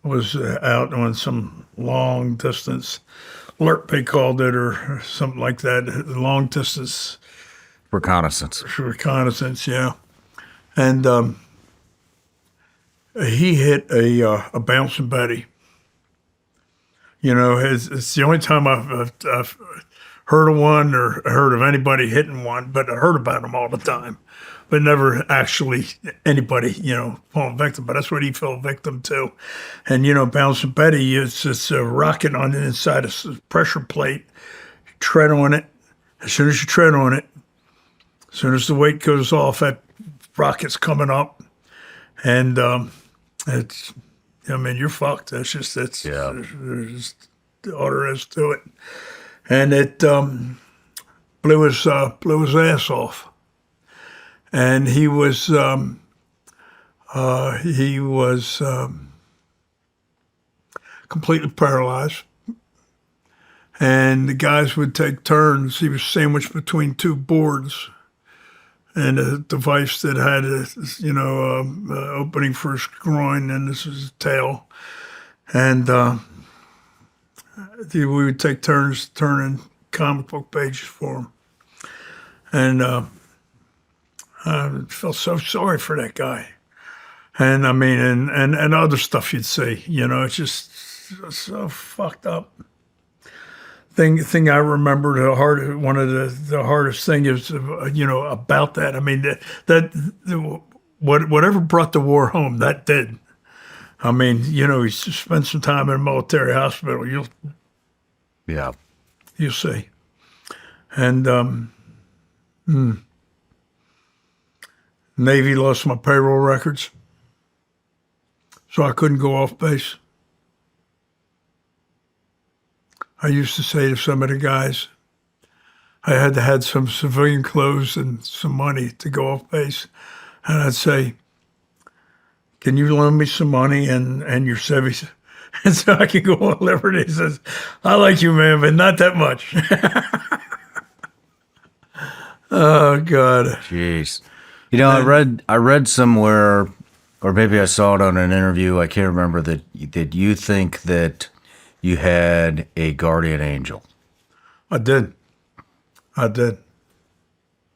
was out on some long distance alert, they called it, or something like that, long distance Reconnaissance, yeah, and he hit a bouncing Betty. You know, it's the only time I've heard of one or heard of anybody hitting one, but I heard about them all the time, but never actually anybody, falling victim. But that's what he fell victim to. And, bouncing Betty is this rocket on the inside of a pressure plate. You tread on it. As soon as you tread on it, as soon as the weight goes off, that rocket's coming up. And you're fucked. There's just all there is to it. And it blew his ass off. And he was completely paralyzed. And the guys would take turns. He was sandwiched between two boards and a device that had a opening for his groin, and this was his tail. And we would take turns turning comic book pages for him. And I felt so sorry for that guy. And I mean, and other stuff you'd see, it's just so fucked up. Thing I remember one of the hardest thing is about that. I mean whatever brought the war home, that did. I mean, he spent some time in a military hospital. You'll see. And Navy lost my payroll records, so I couldn't go off base. I used to say to some of the guys, I had to have some civilian clothes and some money to go off base. And I'd say, can you loan me some money and your civvies? And so I could go on liberty. He says, I like you, man, but not that much. Oh, God. Jeez. I read somewhere, or maybe I saw it on an interview, I can't remember, that you think that you had a guardian angel. I did.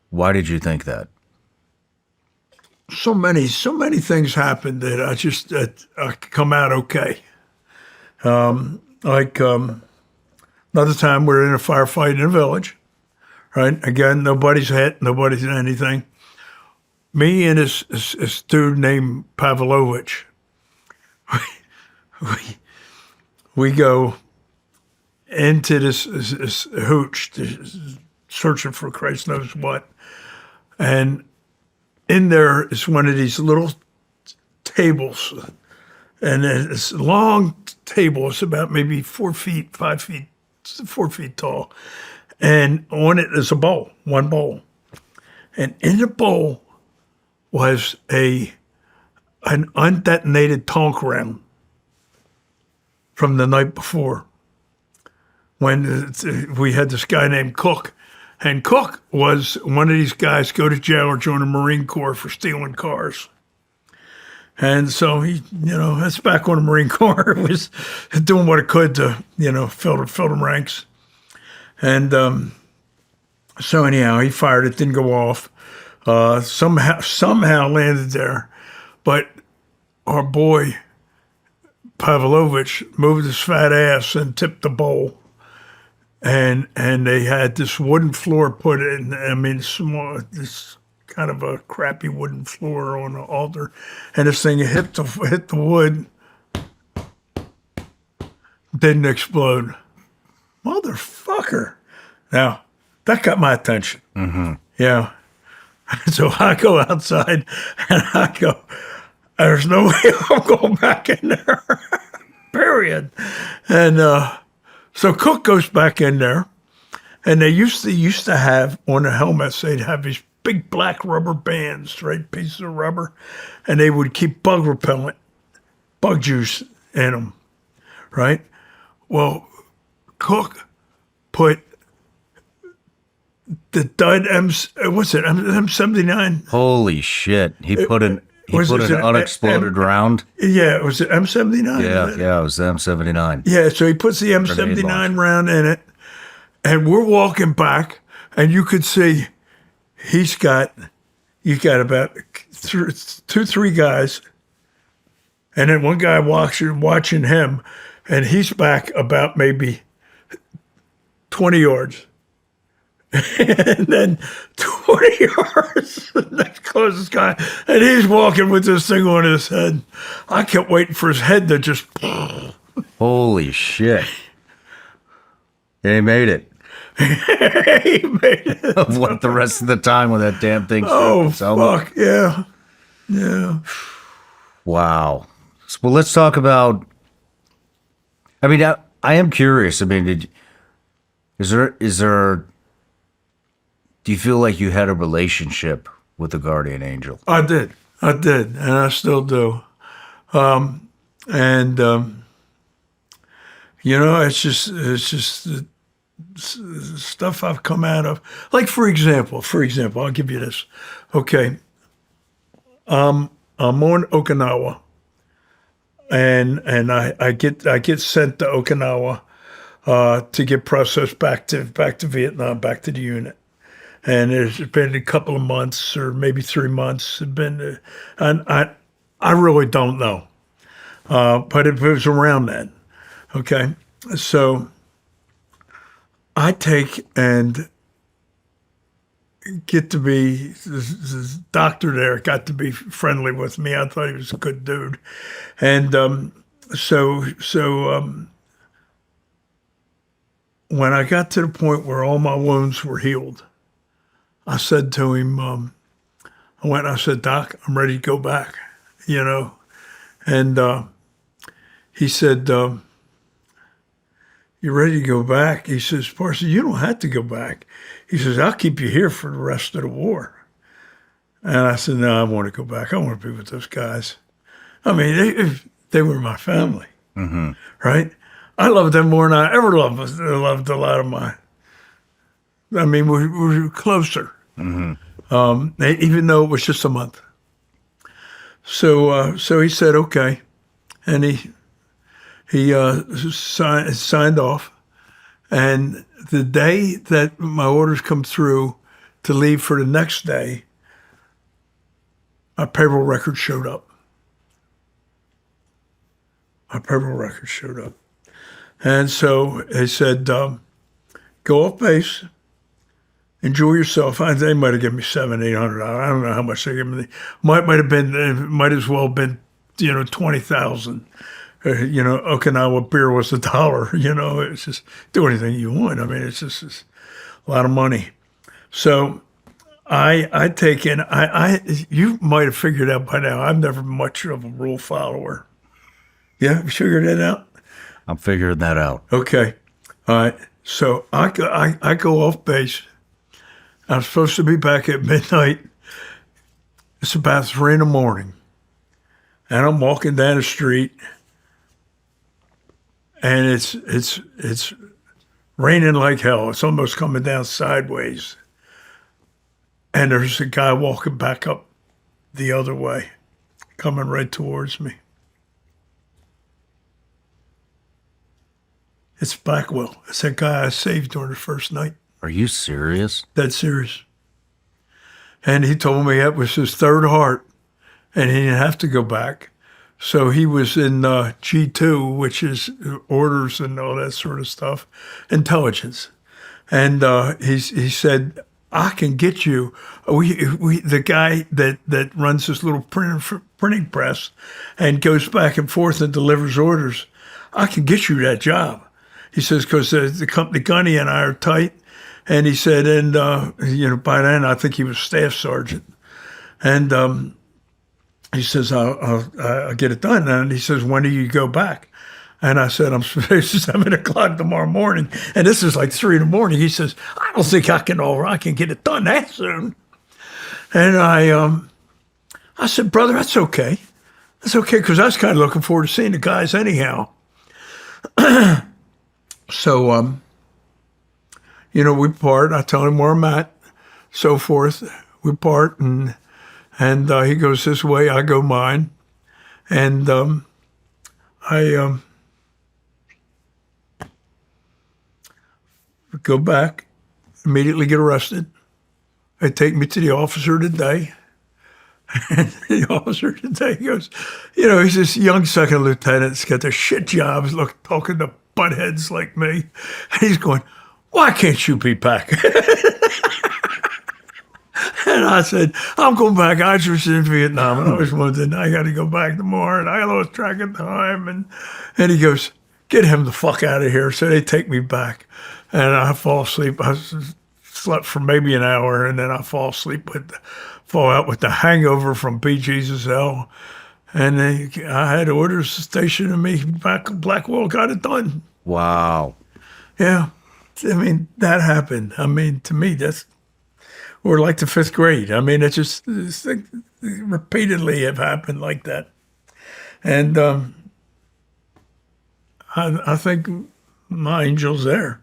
Why did you think that? So many things happened that I come out okay. Another time we're in a firefight in a village, right? Again, nobody's hit, nobody's anything. Me and this dude named Pavlovich, we go into this hooch, searching for Christ knows what. And in there is one of these little tables. And it's a long table. It's about maybe 4 feet, 5 feet, 4 feet tall. And on it is a bowl, one bowl. And in the bowl was an undetonated tonk round from the night before, when we had this guy named Cook. And Cook was one of these guys go to jail or join the Marine Corps for stealing cars. And so that's back when the Marine Corps was doing what it could to, fill the ranks. And so anyhow, he fired it, didn't go off. Somehow landed there. But our boy, Pavlovich, moved his fat ass and tipped the bowl. And they had this wooden floor put in, this kind of a crappy wooden floor on the altar. And this thing hit the wood, didn't explode. Motherfucker. Now, that got my attention. Mm-hmm. Yeah. So I go outside and I go, there's no way I'm going back in there. Period. And so Cook goes back in there, and they used to have on the helmets, they'd have these big black rubber bands, right, pieces of rubber, and they would keep bug repellent, bug juice in them, right? Well, Cook put the dud M79. Holy shit! He put an unexploded round. Yeah, was it M79? Yeah, it was the M79. Yeah, so he puts the M79 round in it, and we're walking back, and you could see you got about 3 guys, and then one guy watching him, and he's back about maybe 20 yards. And then 20 yards, the next closest guy, and he's walking with this thing on his head. I kept waiting for his head to just... Holy shit. And he made it. He made it. What the rest of the time with that damn thing? Oh, fuck, yeah. Yeah. Wow. Well, let's talk about... I mean, I am curious. I mean, is there... Do you feel like you had a relationship with the guardian angel? I did, and I still do. It's just stuff I've come out of. Like for example, I'll give you this. Okay, I'm on Okinawa, and I get sent to Okinawa to get processed back to Vietnam, back to the unit. And there's been a couple of months or maybe 3 months. And I really don't know. But it was around then. Okay. So I take and get to be, this doctor there got to be friendly with me. I thought he was a good dude. And when I got to the point where all my wounds were healed, I said to him, I said, Doc, I'm ready to go back, And he said, you ready to go back? He says, Parsons, you don't have to go back. He says, I'll keep you here for the rest of the war. And I said, no, I want to go back. I want to be with those guys. I mean, they were my family, right? I loved them more than I ever loved a lot of my... I mean, we were closer, even though it was just a month. So he said, okay. And he signed off. And the day that my orders come through to leave for the next day, my payroll record showed up. And so they said, go off base. Enjoy yourself. They might have given me $700-800. I don't know how much they gave me. Might as well have been, 20,000. Okinawa beer was $1. It's just do anything you want. I mean, it's just a lot of money. So I take in. You might have figured out by now. I'm never much of a rule follower. Yeah, you figured that out. I'm figuring that out. Okay, all right. So I go off base. I'm supposed to be back at midnight. It's about 3 a.m. And I'm walking down the street, and it's raining like hell. It's almost coming down sideways. And there's a guy walking back up the other way. coming right towards me. It's Blackwell. It's that guy I saved during the first night. Are you serious? Dead serious. And he told me that was his third heart, and he didn't have to go back. So he was in G2, which is orders and all that sort of stuff, intelligence. And he said, I can get you. The guy that runs this little printing press and goes back and forth and delivers orders, I can get you that job. He says, because the company Gunny and I are tight. And he said, and, by then I think he was staff sergeant. And he says, I'll get it done. And he says, when do you go back? And I said, I'm supposed to 7 o'clock tomorrow morning. And this is like 3 in the morning. He says, I don't think I can get it done that soon. And I said, brother, that's okay. That's okay, because I was kind of looking forward to seeing the guys anyhow. So, we part. I tell him where I'm at, so forth. We part, and he goes this way, I go mine. And I go back, immediately get arrested. They take me to the officer of the day. And the officer of the day goes, he's this young second lieutenant. He's got the shit jobs, talking to buttheads like me. And he's going, why can't you be back? And I said, I'm going back. I was in Vietnam, and I was wondering, I got to go back tomorrow, and I lost track of time. And he goes, get him the fuck out of here. So they take me back, and I fall asleep. I slept for maybe an hour, and then I fall out with the hangover from BG's hell. And I had orders stationed me back. Blackwell got it done. Wow. Yeah. I mean, that happened. I mean, to me, or like the 5th grade. I mean, it's repeatedly have happened like that. And I think my angel's there.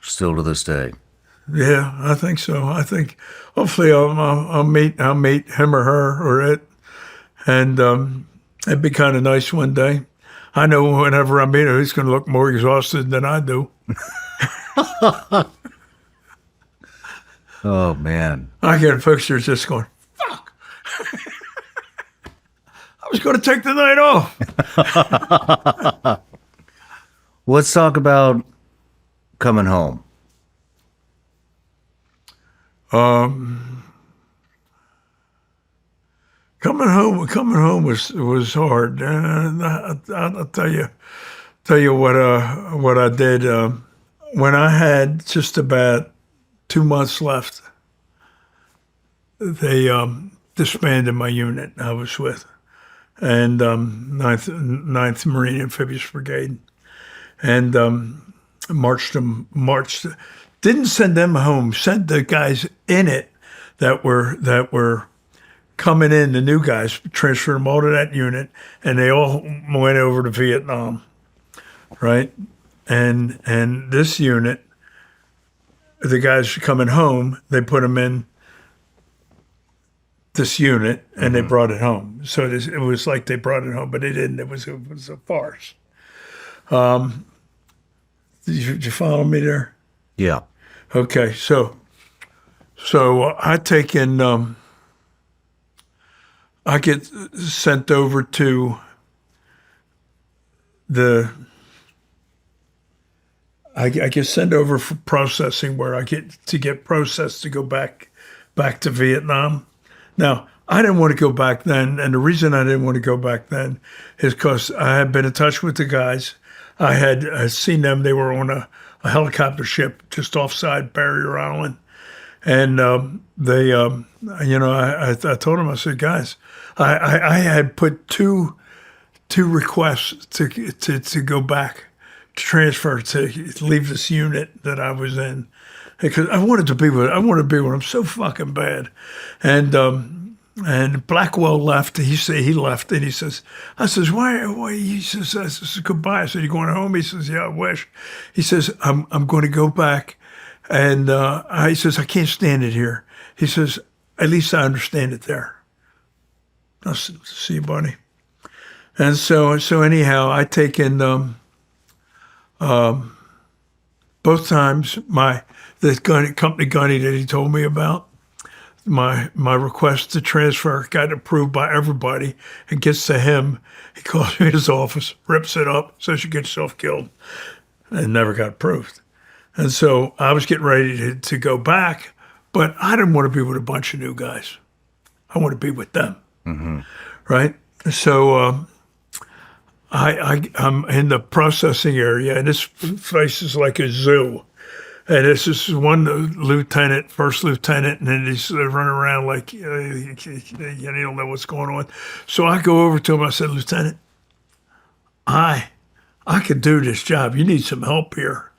Still to this day. Yeah, I think so. I think hopefully I'll meet him or her or it, and it'd be kind of nice one day. I know whenever I meet her, he's going to look more exhausted than I do. Oh, man. I get a picture just going, fuck. I was going to take the night off. Let's talk about coming home. Coming home was hard. I'll tell you what I did. When I had just about 2 months left, they disbanded my unit I was with, and 9th Marine Amphibious Brigade, and marched. Didn't send them home. Sent the guys in it that were coming in, the new guys, transferred them all to that unit, and they all went over to Vietnam, right? And this unit, the guys coming home, they put them in this unit, and they brought it home. So it was like they brought it home, but they didn't. It was a farce. Did you follow me there? Yeah. Okay, so I take in. I get sent over to I get sent over for processing, where I get processed to go back to Vietnam. Now, I didn't want to go back then, and the reason I didn't want to go back then is because I had been in touch with the guys. I had seen them. They were on a helicopter ship just offside Barrier Island. And I told them, I said, guys, I had put two requests to go back, to transfer, to leave this unit that I was in, because I wanted to be with them so fucking bad. And Blackwell left. He left, and he says, I says, why? He says, I says, goodbye. I said, you going home? He says, yeah, I wish. He says, I'm going to go back. And he says, I can't stand it here. He says, at least I understand it there. I'll see you, buddy. And so anyhow, I take in both times the company gunny that he told me about. My request to transfer got approved by everybody. It gets to him. He calls me in his office, rips it up, says you get yourself killed, and never got approved. And so I was getting ready to go back, but I didn't want to be with a bunch of new guys. I want to be with them, right? So I'm in the processing area, and this place is like a zoo. And this is one lieutenant, first lieutenant, and then he's running around like you don't know what's going on. So I go over to him. I said, Lieutenant, I could do this job. You need some help here.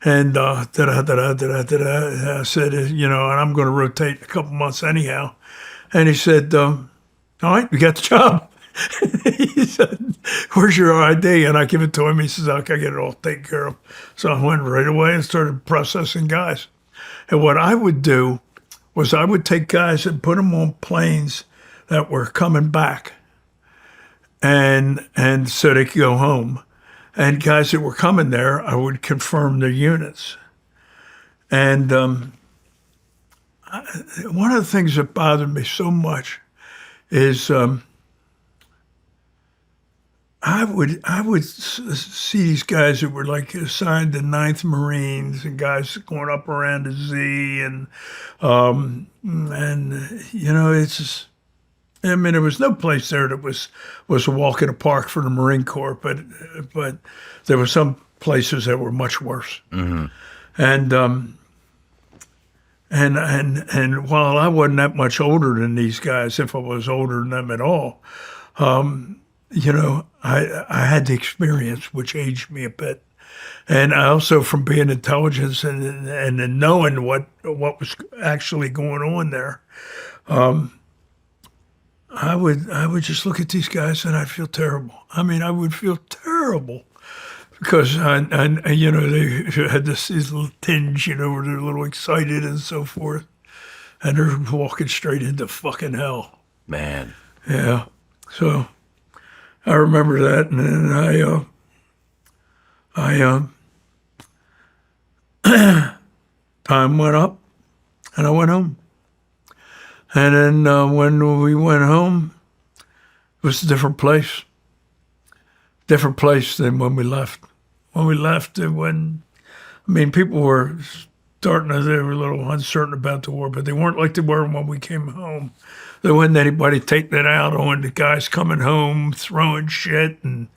And I said, and I'm going to rotate a couple months anyhow. And he said, all right, you got the job. He said, where's your ID? And I give it to him. He says, okay, I get it all taken care of. So I went right away and started processing guys. And what I would do was I would take guys and put them on planes that were coming back, and so they could go home. And guys that were coming there, I would confirm their units. And one of the things that bothered me so much is I would see these guys that were like assigned to 9th Marines and guys going up around the Z and it's just, I mean, there was no place there that was a walk in the park for the Marine Corps, but there were some places that were much worse. Mm-hmm. And while I wasn't that much older than these guys, if I was older than them at all, I had the experience, which aged me a bit. And I also, from being intelligence and knowing what was actually going on there, I would just look at these guys and I'd feel terrible. I mean, I would feel terrible because they had this little tinge, where they're a little excited and so forth, and they're walking straight into fucking hell. Man. Yeah. So I remember that, and then time went up, and I went home. And then when we went home, it was a different place than when we left. When we left, people were they were a little uncertain about the war, but they weren't like they were when we came home. There wasn't anybody taking it out on the guys coming home, throwing shit and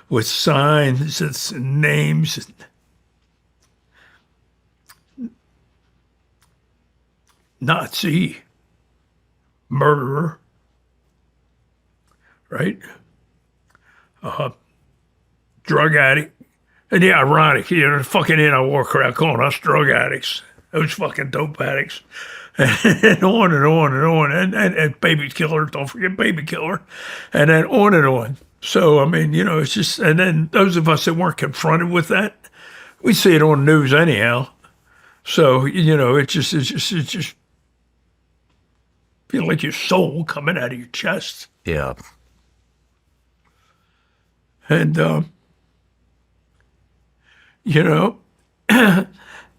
with signs and names. Nazi, murderer, right? Drug addict. And yeah, ironic, the fucking anti-war crowd calling us drug addicts. Those fucking dope addicts. And on and on and on. And baby killer, don't forget baby killer. And then on and on. So, it's just, and then those of us that weren't confronted with that, we see it on the news anyhow. So, it just feel like your soul coming out of your chest. Yeah. And,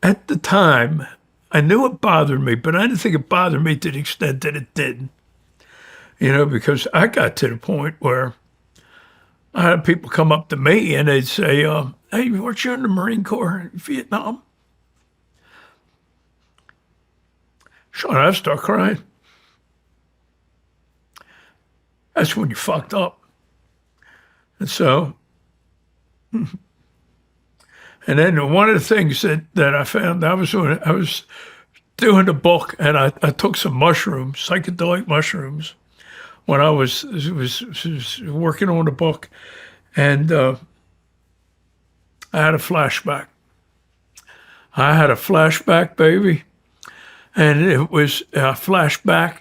at the time, I knew it bothered me, but I didn't think it bothered me to the extent that it did. Because I got to the point where I had people come up to me and they'd say, hey, weren't you in the Marine Corps in Vietnam? Shawn, I'd start crying. That's when you fucked up. And so, and then one of the things that I found, I was doing a book, and I took some mushrooms, psychedelic mushrooms, when I was working on the book, and I had a flashback. I had a flashback, baby, and it was a flashback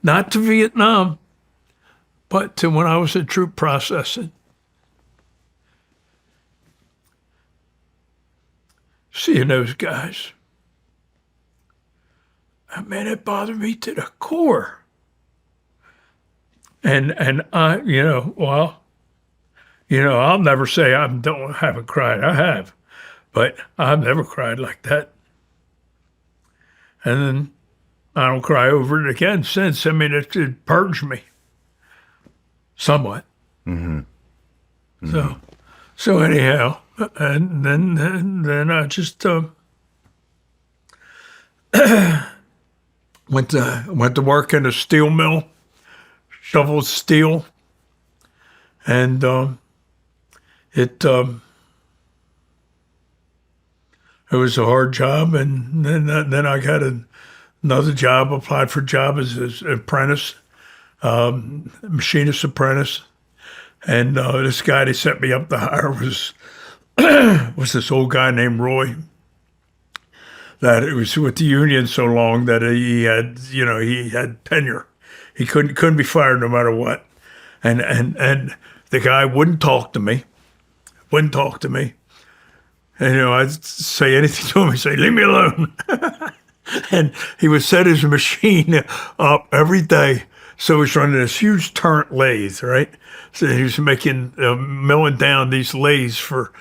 not to Vietnam, but to when I was in troop processing. Seeing those guys. It bothered me to the core. And I, I'll never say haven't cried. I have, but I've never cried like that. And then I don't cry over it again since. I mean, it purged me somewhat. Mm-hmm. So anyhow, and then I just went to work in a steel mill, shoveled steel, and it was a hard job. And then I got another job, applied for a job as an apprentice, machinist apprentice. And this guy they set me up to hire was this old guy named Roy. That it was with the union so long that he had tenure. He couldn't be fired no matter what. And the guy wouldn't talk to me. And I'd say anything to him. He'd say, "Leave me alone." And he would set his machine up every day. So he's running this huge turret lathe, right? So he was milling down these lathes for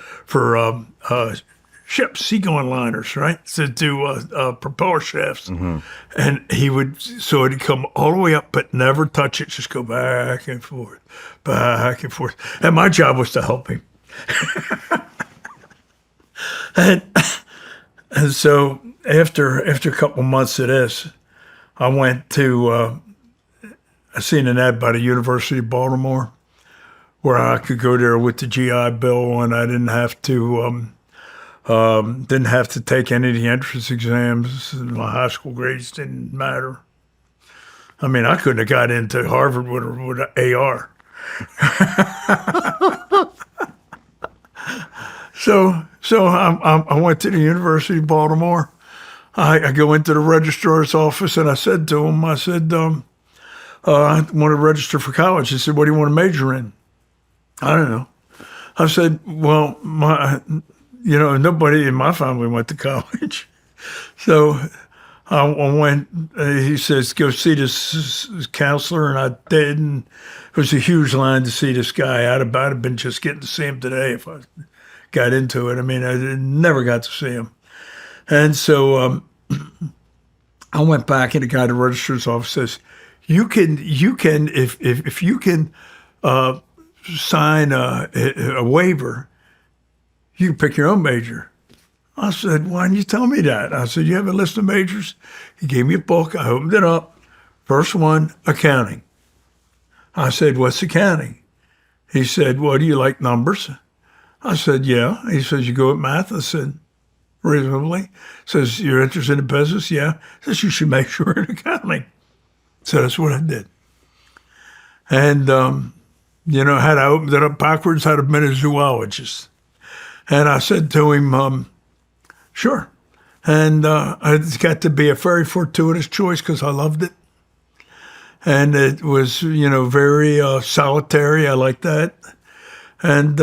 ships, seagoing liners, right? To do propeller shafts. Mm-hmm. And so it'd come all the way up, but never touch it, just go back and forth. And my job was to help him. and so after a couple months of this, I went to, I seen an ad by the University of Baltimore where I could go there with the GI Bill and I didn't have to take any of the entrance exams. My high school grades didn't matter. I mean, I couldn't have got into Harvard with an AR. So I went to the University of Baltimore. I go into the registrar's office and I said to him, I want to register for college. He said, "What do you want to major in?" I don't know. I said, "Well, nobody in my family went to college." So I went, he says, "Go see this counselor." And I did. And it was a huge line to see this guy. I'd have been just getting to see him today if I got into it. I mean, I never got to see him. And so I went back and the guy at the registrar's office says, you can if you can sign a waiver, you can pick your own major. I said, "Why didn't you tell me that?" I said, "You have a list of majors?" He gave me a book. I opened it up. First one, accounting. I said, "What's accounting?" He said, "Well, do you like numbers?" I said, "Yeah." He says, "You go at math?" I said, "Reasonably." He says, "You're interested in business?" "Yeah." He says, "You should make sure in accounting." So that's what I did. And, had I opened it up backwards, I'd have been a zoologist. And I said to him, "Sure." And it got to be a very fortuitous choice because I loved it. And it was, very solitary. I like that. And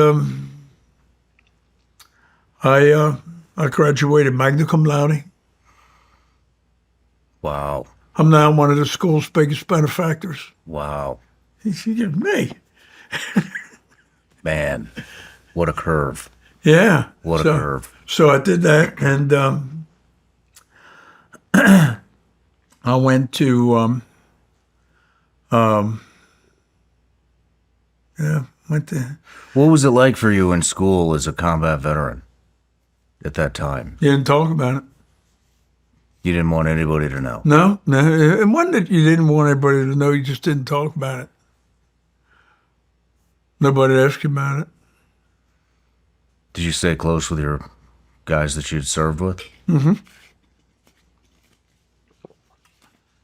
I graduated magna cum laude. Wow. I'm now one of the school's biggest benefactors. Wow. He said, "Me." Man, what a curve. Yeah. What a curve. So I did that, and I went to, went to. What was it like for you in school as a combat veteran at that time? You didn't talk about it. You didn't want anybody to know? No. It wasn't that you didn't want anybody to know, you just didn't talk about it. Nobody asked you about it. Did you stay close with your guys that you'd served with? Mm-hmm.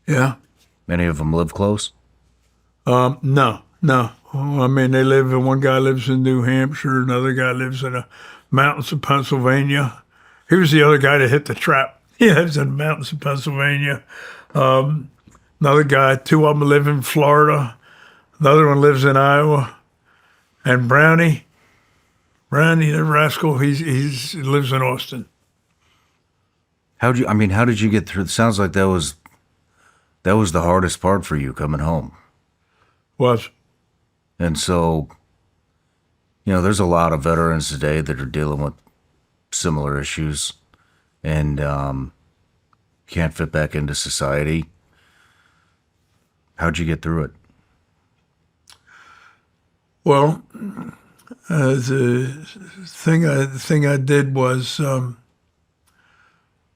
Yeah. Many of them live close? No. I mean, one guy lives in New Hampshire, another guy lives in the mountains of Pennsylvania. He was the other guy that hit the trap. He lives in the mountains of Pennsylvania. Another guy, two of them live in Florida. Another one lives in Iowa. And Brownie, the rascal, he lives in Austin. How did you get through? It sounds like that was the hardest part for you coming home. Was. And so, there's a lot of veterans today that are dealing with similar issues and can't fit back into society. How'd you get through it? Well, the thing I did was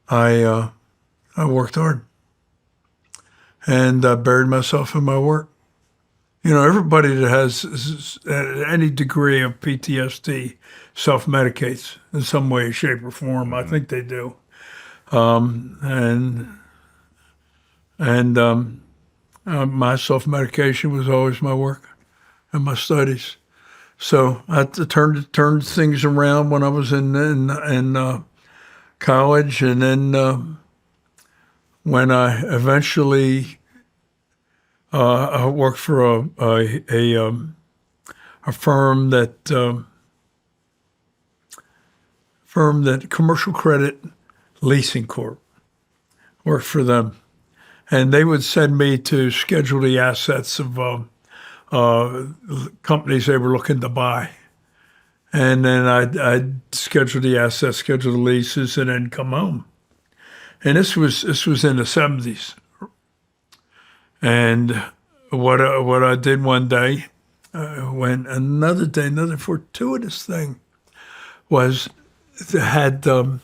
I worked hard, and I buried myself in my work. Everybody that has any degree of PTSD self-medicates in some way, shape, or form. I think they do. My self-medication was always my work and my studies. So I turned things around when I was in college, and then when I eventually I worked for a firm that Commercial Credit Leasing Corp. Worked for them, and they would send me to schedule the assets of companies they were looking to buy, and then I'd schedule the assets, schedule the leases, and then come home. And this was in the 70s. And what I did one day, another fortuitous thing was I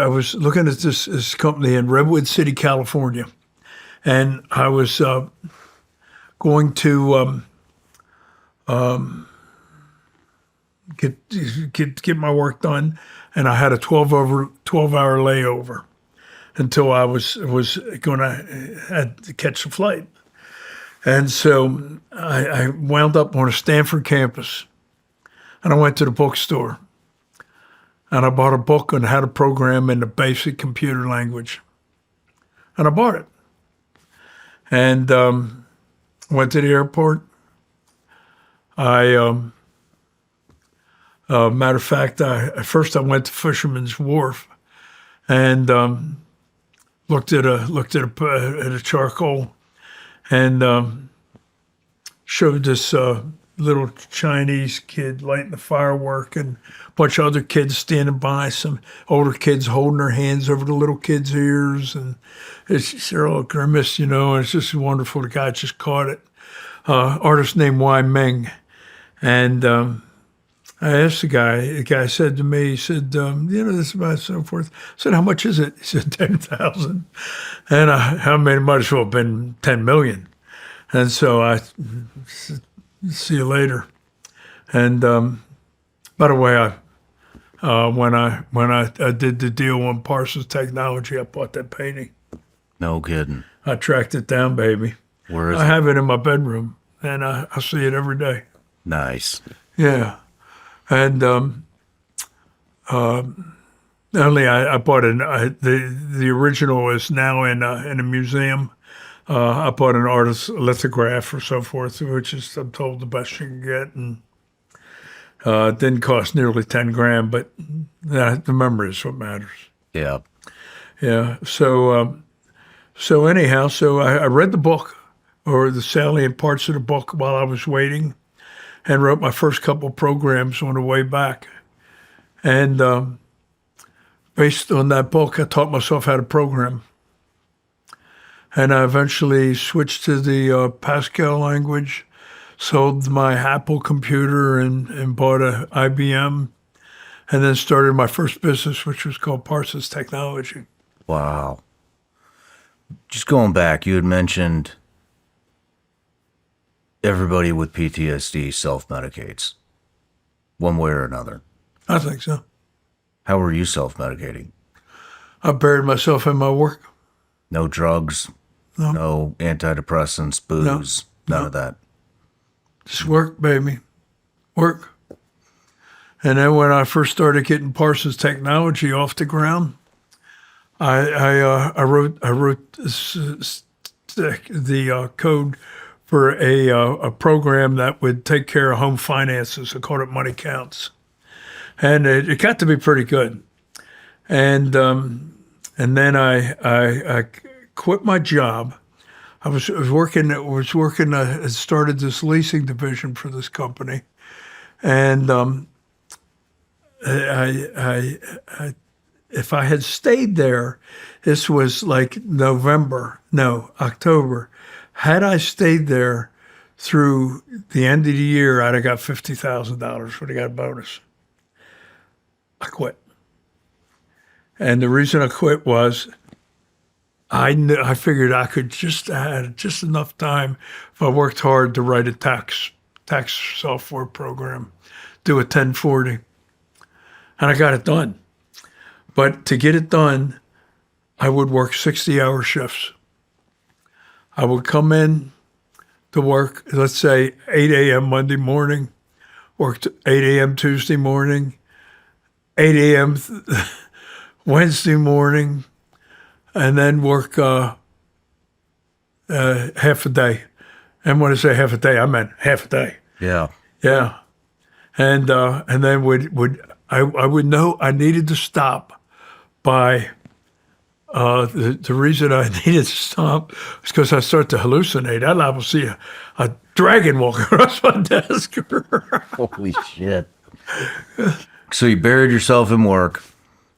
was looking at this company in Redwood City, California, and I was going to get my work done, and I had a 12-hour layover until I was going to had to catch a flight. And so I wound up on a Stanford campus, and I went to the bookstore, and I bought a book on how to program in the basic computer language, and I bought it. And went to the airport. Matter of fact, first I went to Fisherman's Wharf, and looked at a charcoal, and showed this little Chinese kid lighting the firework, and a bunch of other kids standing by, some older kids holding their hands over the little kids' ears, and they're all grimace, and it's just wonderful. The guy just caught it. Artist named Y Ming. And I asked the guy said to me, he said, this is about so forth. I said, how much is it? He said, 10,000. And I might as well have been 10 million. And so I said, see you later. And by the way, when I did the deal on Parsons Technology, I bought that painting. No kidding. I tracked it down, baby. Where is it? I have it in my bedroom, and I see it every day. Nice. Yeah. And only I bought the original is now in a museum. I bought an artist's lithograph or so forth, which is, I'm told, the best you can get, and it didn't cost nearly 10 grand, but the memory is what matters. Yeah. Yeah. So anyhow, I read the book, or the salient parts of the book, while I was waiting, and wrote my first couple programs on the way back. And based on that book, I taught myself how to program. And I eventually switched to the Pascal language, sold my Apple computer, and bought a IBM, and then started my first business, which was called Parsons Technology. Wow. Just going back, you had mentioned everybody with PTSD self-medicates one way or another. I think so. How were you self-medicating? I buried myself in my work. No drugs, no antidepressants, booze, none of that. Just work, baby. Work. And then when I first started getting Parsons Technology off the ground, I wrote the code for a program that would take care of home finances. I called it Money Counts, and it got to be pretty good. And then I quit my job. I was working. Started this leasing division for this company, and if I had stayed there, this was like October. Had I stayed there through the end of the year, I'd have got $50,000. Would have got a bonus. I quit, and the reason I quit was I figured I had just enough time if I worked hard to write a tax software program, do a 1040, and I got it done. But to get it done, I would work 60-hour shifts. I would come in to work, let's say 8 a.m. Monday morning, worked 8 a.m. Tuesday morning, 8 a.m. Wednesday morning, and then work half a day. And when I say half a day, I meant half a day. Yeah. Yeah. And then I would know I needed to stop by the reason I needed to stop was because I started to hallucinate. I will see a dragon walk across my desk. Holy shit. So you buried yourself in work,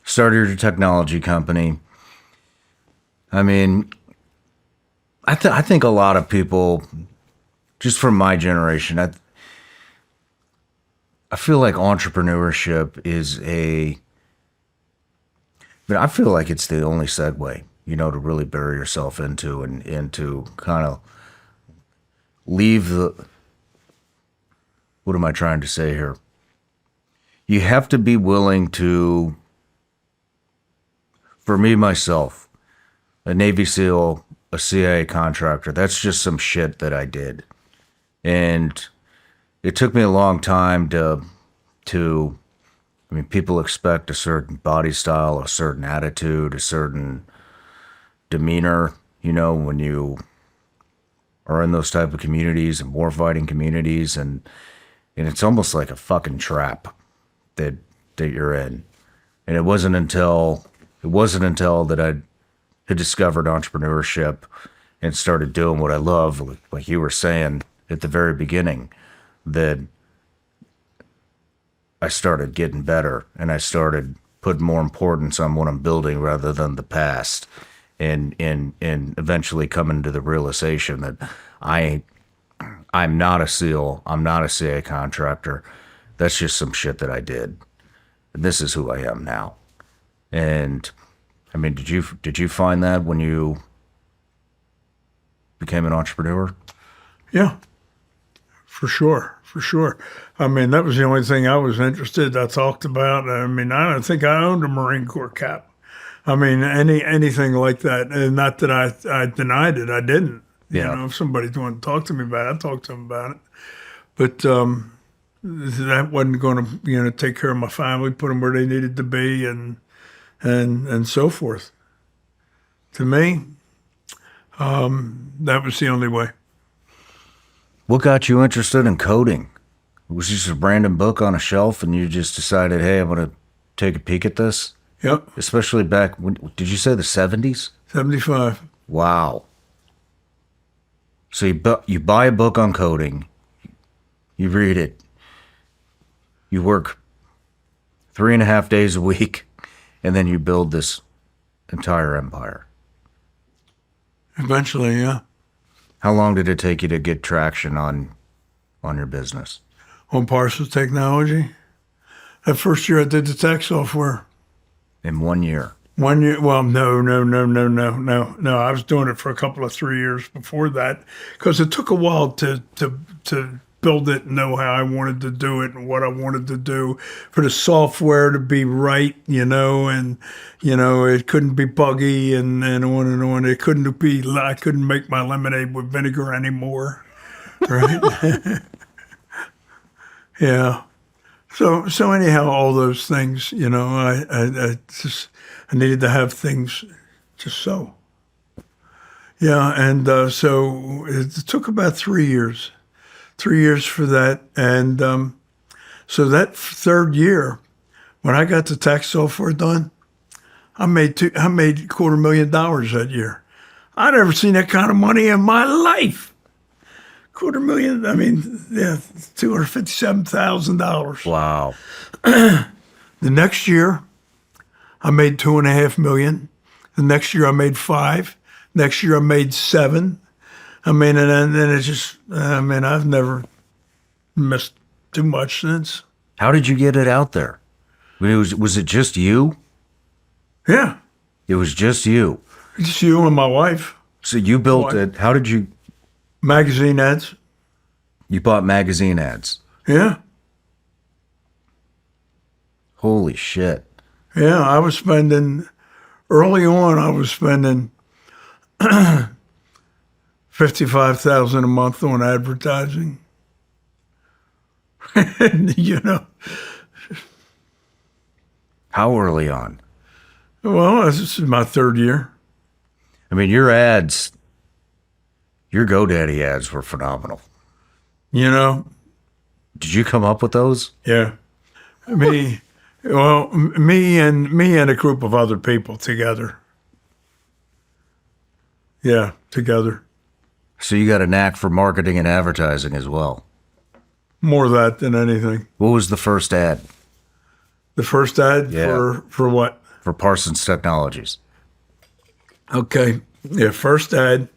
started your technology company. I mean, I think a lot of people, just from my generation, I feel like entrepreneurship is I feel like it's the only segue, to really bury yourself into and to kind of leave what am I trying to say here? You have to be willing to, for me, myself, a Navy SEAL, a CIA contractor, that's just some shit that I did. And it took me a long time to people expect a certain body style, a certain attitude, a certain demeanor, when you are in those type of communities and warfighting communities, and it's almost like a fucking trap that you're in. And it wasn't until that I had discovered entrepreneurship and started doing what I love, like you were saying at the very beginning, that I started getting better and I started putting more importance on what I'm building rather than the past, and eventually coming to the realization that I'm not a SEAL, I'm not a CIA contractor. That's just some shit that I did. And this is who I am now. And I mean, did you find that when you became an entrepreneur? Yeah, for sure. I mean, that was the only thing I was interested. I talked about. I mean, I don't think I owned a Marine Corps cap. I mean, anything like that. And not that I denied it. I didn't. Yeah. If somebody wanted to talk to me about it, I'd talk to them about it. But that wasn't going to, take care of my family, put them where they needed to be, and so forth. To me, that was the only way. What got you interested in coding? Was it just a random book on a shelf and you just decided, hey, I'm going to take a peek at this? Yep. Especially back when, did you say the 70s? 75. Wow. So you buy a book on coding, you read it, you work 3.5 days a week, and then you build this entire empire. Eventually, yeah. How long did it take you to get traction on your business? On Parsons Technology. That first year I did the tax software. In 1 year? 1 year. Well, no. I was doing it for a couple of 3 years before that, because it took a while to build it and know how I wanted to do it and what I wanted to do for the software to be right, and it couldn't be buggy and on and on. I couldn't make my lemonade with vinegar anymore, right? Yeah. So anyhow, all those things, I needed to have things just so. Yeah, and so it took about 3 years. 3 years for that. And so that third year, when I got the tax software done, I made $250,000 that year. I never seen that kind of money in my life. $250,000. I mean, yeah, $257,000. Wow. The next year, I made $2.5 million. The next year, I made $5 million. Next year, I made $7 million. I mean, and then it's just, I mean, I've never missed too much since. How did you get it out there? I mean, was it just you? Yeah. It was just you. Just you and my wife. So you built it. How did you? Magazine ads. You bought magazine ads. Yeah. Holy shit. Yeah, I was spending, early on, I was spending $55,000 a month on advertising. And, you know. How early on? Well, this is my third year. I mean, your ads, your GoDaddy ads were phenomenal. You know? Did you come up with those? Yeah. Me and a group of other people together. Yeah, together. So you got a knack for marketing and advertising as well. More of that than anything. What was the first ad? The first ad for what? For Parsons Technologies. Okay. Yeah, first ad.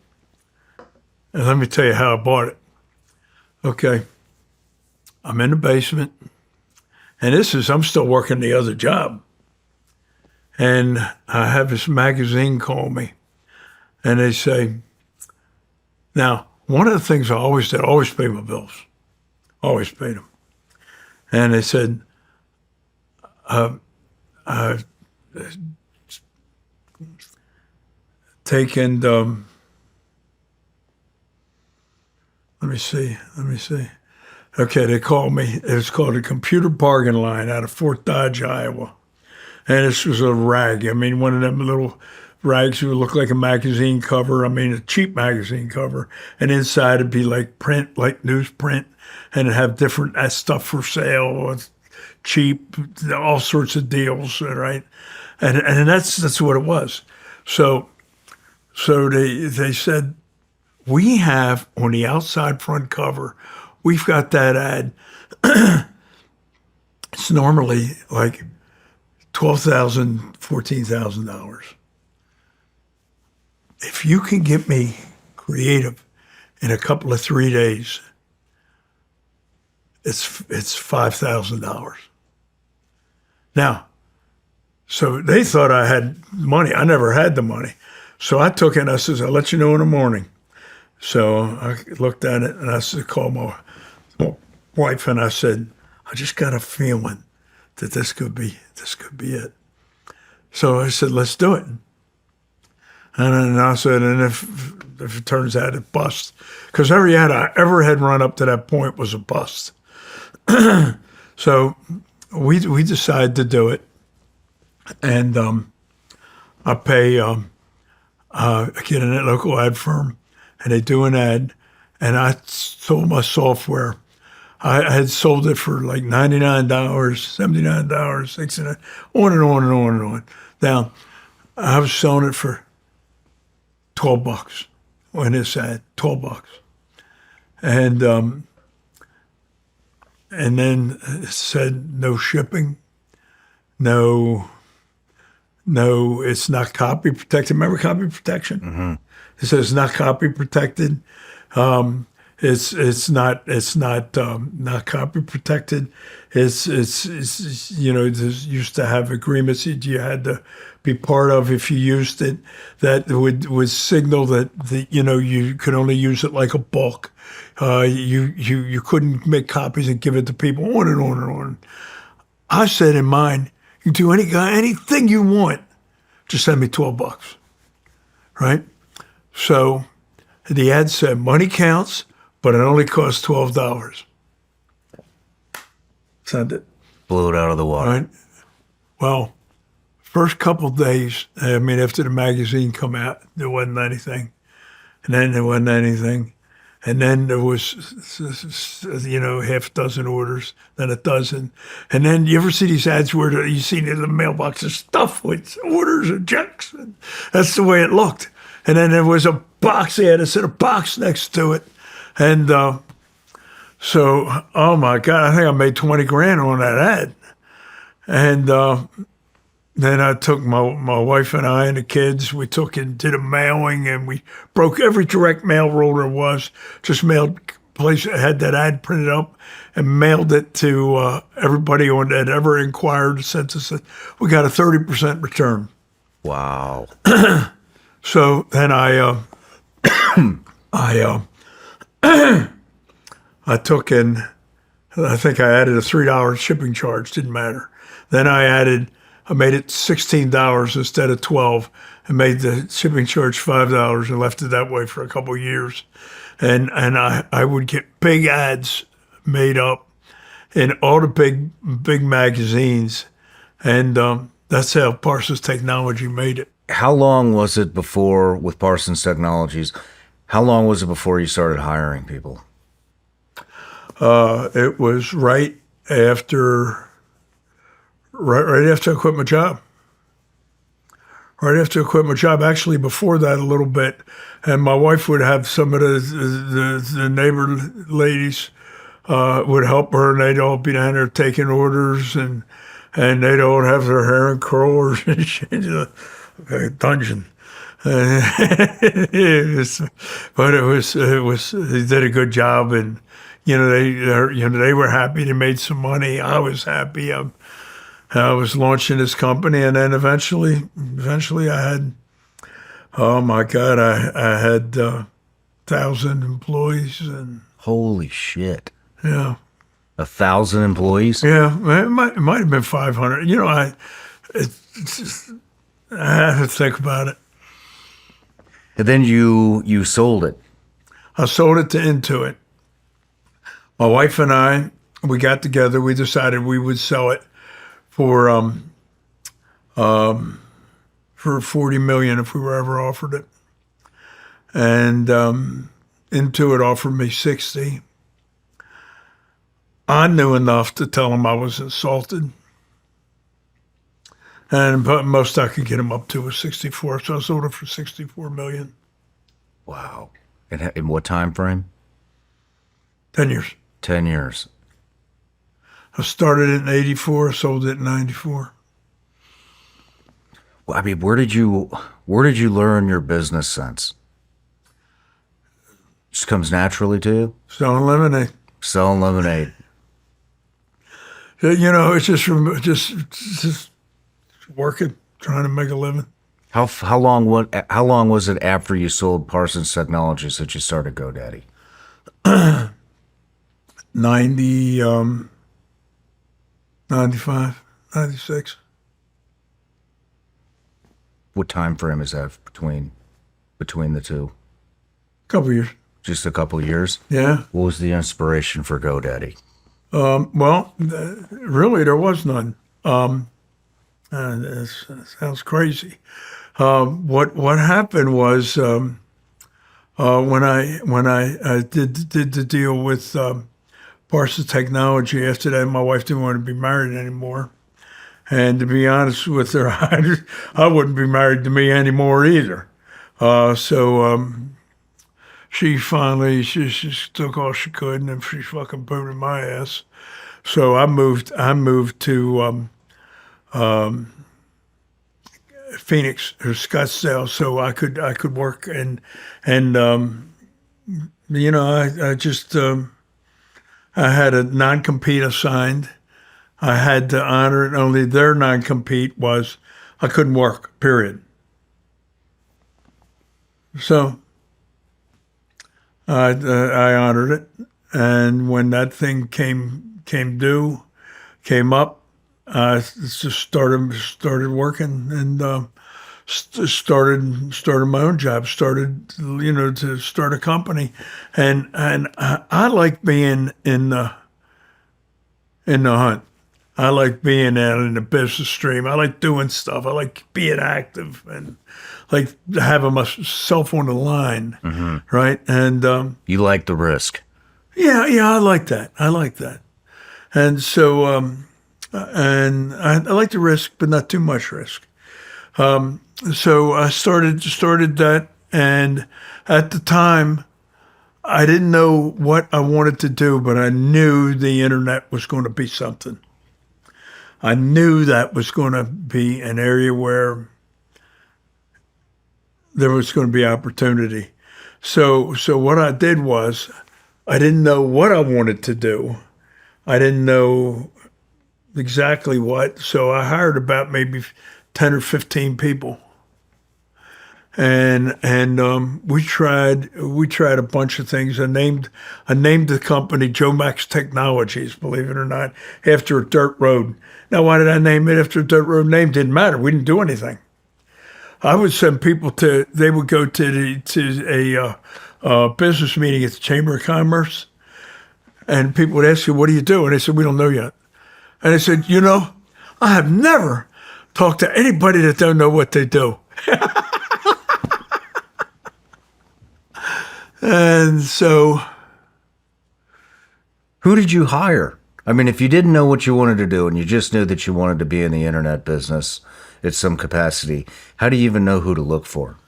And let me tell you how I bought it. Okay. I'm in the basement. And I'm still working the other job. And I have this magazine call me. And they say, now, one of the things I always did, always pay my bills. Always paid them. And they said, taken, let me see. Okay, they called me. It was called a computer bargain line out of Fort Dodge, Iowa. And this was a rag. I mean, one of them little rags that would look like a magazine cover. I mean, a cheap magazine cover. And inside it'd be like print, like newsprint. And it'd have different stuff for sale, cheap, all sorts of deals, right? And that's what it was. So they said, we have on the outside front cover, we've got that ad. It's normally like $12,000, $14,000. If you can get me creative in a couple of 3 days, it's $5,000. Now, so they thought I had money. I never had the money. So I took it and I says, I'll let you know in the morning. So I looked at it and I said, called my wife and I said, I just got a feeling that this could be it. So I said, let's do it. And then I said, and if it turns out it busts, because every ad I ever had run up to that point was a bust. So we decided to do it. And I pay, I get a local ad firm, and they do an ad, and I sold my software. I had sold it for like $99, $79, $69, on and on and on and on. Now, I was selling it for $12 on this ad, $12. And then it said no shipping, no, it's not copy protected. Remember copy protection? Mm-hmm. It says not copy protected. It's not copy protected. It's you know, there's used to have agreements that you had to be part of if you used it that would signal that you know, you could only use it like a book. You couldn't make copies and give it to people, on and on and on. I said in mine, you do anything you want, just send me $12, right? So the ad said money counts, but it only costs $12. Send it. Blew it out of the water. Right? Well, first couple of days, I mean, after the magazine come out, there wasn't anything. And then there wasn't anything. And then there was, you know, half a dozen orders, then a dozen. And then you ever see these ads where you see in the mailbox stuff with orders and checks? And that's the way it looked. And then there was a box. They had a set of box next to it. And so, oh my God, I think I made 20 grand on that ad. And then I took my wife and I and the kids, we took and did a mailing, and we broke every direct mail rule there was, just mailed place, had that ad printed up and mailed it to everybody on that ever inquired, sent us, we got a 30% return. Wow. So then I took in, I think I added a $3 shipping charge, didn't matter. Then I made it $16 instead of $12 and made the shipping charge $5 and left it that way for a couple of years. And I would get big ads made up in all the big magazines. And that's how Parsons Technology made it. How long was it before, with Parsons Technologies, how long was it before you started hiring people? It was right after I quit my job. Right after I quit my job, actually before that a little bit, and my wife would have some of the neighbor ladies would help her, and they'd all be down there taking orders, and they'd all have their hair in curlers and shit, a dungeon. It was, they did a good job, and they were happy. They made some money. I was happy. I was launching this company, and then eventually I had, oh my God, I had 1,000 employees. And holy shit. Yeah. 1,000 employees? Yeah, it might have been 500. I have to think about it. And then you sold it. I sold it to Intuit. My wife and I, we got together. We decided we would sell it for $40 million if we were ever offered it. And Intuit offered me 60. I knew enough to tell him I was insulted. And but most I could get him up to was 64. So I sold it for $64 million. Wow. In what time frame? 10 years. 10 years. I started it in 84, sold it in 94. Well, I mean, where did you learn your business sense? Just comes naturally to you? Selling lemonade. Selling lemonade. It's just working, trying to make a living. How long was it after you sold Parsons Technologies that you started GoDaddy? 95, 96. What time frame is that between the two? Couple years. Just a couple of years? Yeah. What was the inspiration for GoDaddy? Really, there was none. It sounds crazy. What happened was when I did the deal with Parsons Technology. After that, my wife didn't want to be married anymore. And to be honest with her, I wouldn't be married to me anymore either. So she finally, she took all she could, and then she fucking booted my ass. So I moved to Phoenix or Scottsdale, so I could work and I had a non-compete assigned. I had to honor it. Only their non-compete was I couldn't work, period. So I honored it. And when that thing came up, I just started working and started my own job. Started to start a company, and I like being in the hunt. I like being out in the business stream. I like doing stuff. I like being active and like having myself on the line, right? And you like the risk. Yeah, I like that. And so, and I like the risk, but not too much risk. So I started that And at the time, I didn't know what I wanted to do, but I knew the internet was going to be something. I knew that was going to be an area where there was going to be opportunity. So what I did was, I didn't know what I wanted to do. I didn't know exactly what. So I hired about maybe 10 or 15 people. And we tried a bunch of things. I named the company Joe Max Technologies, believe it or not, after a dirt road. Now, why did I name it after a dirt road? Name didn't matter. We didn't do anything. I would send people they would go to a business meeting at the Chamber of Commerce, and people would ask you, "What do you do?" And they said, "We don't know yet." And I said, I have never talked to anybody that don't know what they do. And so, Who did you hire? I mean, if you didn't know what you wanted to do and you just knew that you wanted to be in the internet business at some capacity, how do you even know who to look for?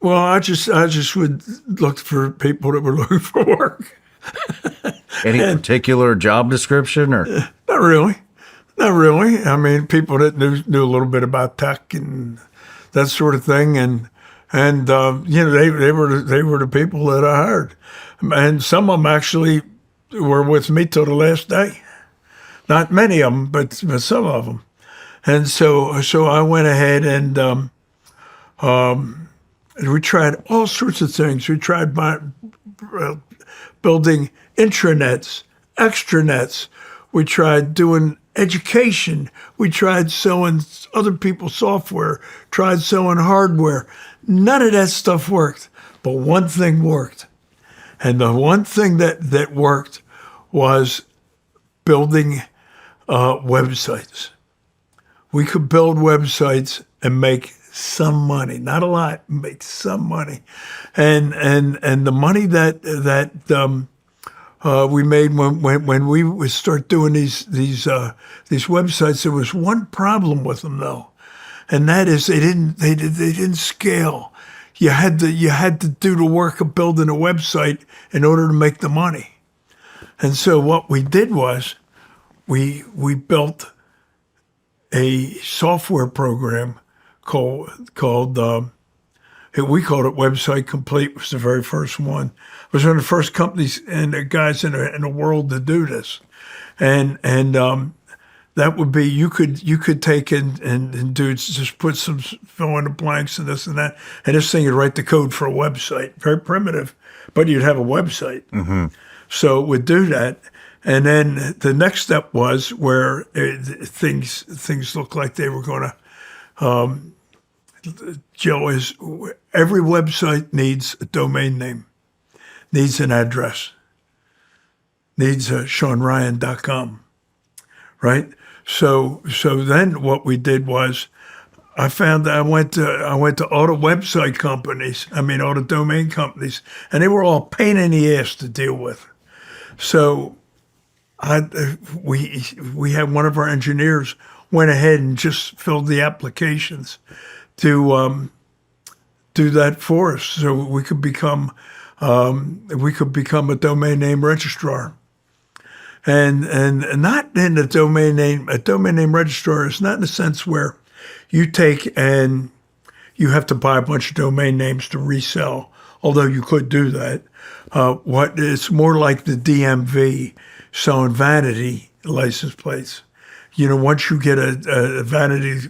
well, I just would look for people that were looking for work. Any particular job description or? Not really. I mean, people that knew a little bit about tech and that sort of thing, and they were the people that I hired, and some of them actually were with me till the last day. Not many of them, but some of them. And so I went ahead and we tried all sorts of things. We tried building intranets, extranets. We tried doing education. We tried selling other people's software, tried selling hardware. None of that stuff worked, but one thing worked. And the one thing that worked was building websites. We could build websites and make some money, not a lot, make some money. And the money that we made when we would start doing these websites, there was one problem with them though, and that is they didn't scale. You had to do the work of building a website in order to make the money. And so what we did was we built a software program called we called it Website Complete. Was the very first one. It was one of the first companies and the guys in the world to do this, and that would be you could take and do just put some fill in the blanks and this and that, and this thing would write the code for a website. Very primitive, but you'd have a website. Mm-hmm. So it would do that. And then the next step was where things looked like they were going to. Joe, is every website needs a domain name, needs an address, needs a ShawnRyan.com, right? So then what we did was, I found that I went to all the website companies, all the domain companies, and they were all pain in the ass to deal with. So we had one of our engineers went ahead and just filled the applications to do that for us, so we could become a domain name registrar, and not in the domain name. A domain name registrar is not in the sense where you take and you have to buy a bunch of domain names to resell, although you could do that. What it's more like the DMV selling vanity license plates. Once you get a vanity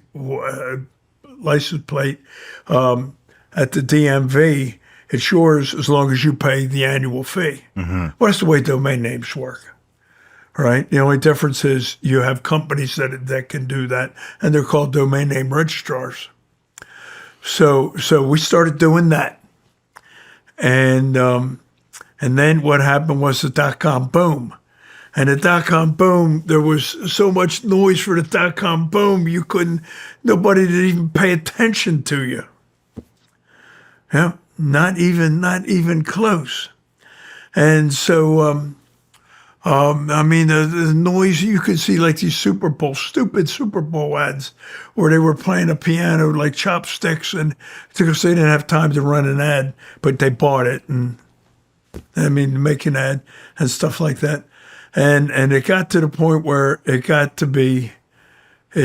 license plate at the DMV, it's yours as long as you pay the annual fee. Mm-hmm. Well, that's the way domain names work, right? The only difference is you have companies that can do that, and they're called domain name registrars. So we started doing that, and then what happened was the .com boom. And the .com boom, there was so much noise for the .com boom, nobody didn't even pay attention to you. Yeah, not even close. And so I mean, the noise you could see, like these stupid Super Bowl ads, where they were playing a piano like chopsticks, and because they didn't have time to run an ad, but they bought it, and I mean, make an ad and stuff like that, and it got to the point where it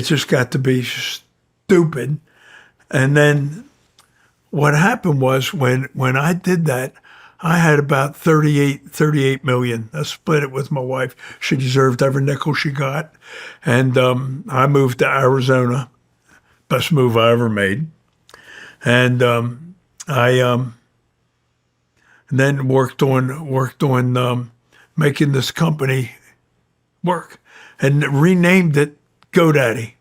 just got to be stupid, and then what happened was when I did that, I had about 38 million. I split it with my wife. She deserved every nickel she got. And I moved to Arizona. Best move I ever made. And I then worked on making this company work and renamed it GoDaddy.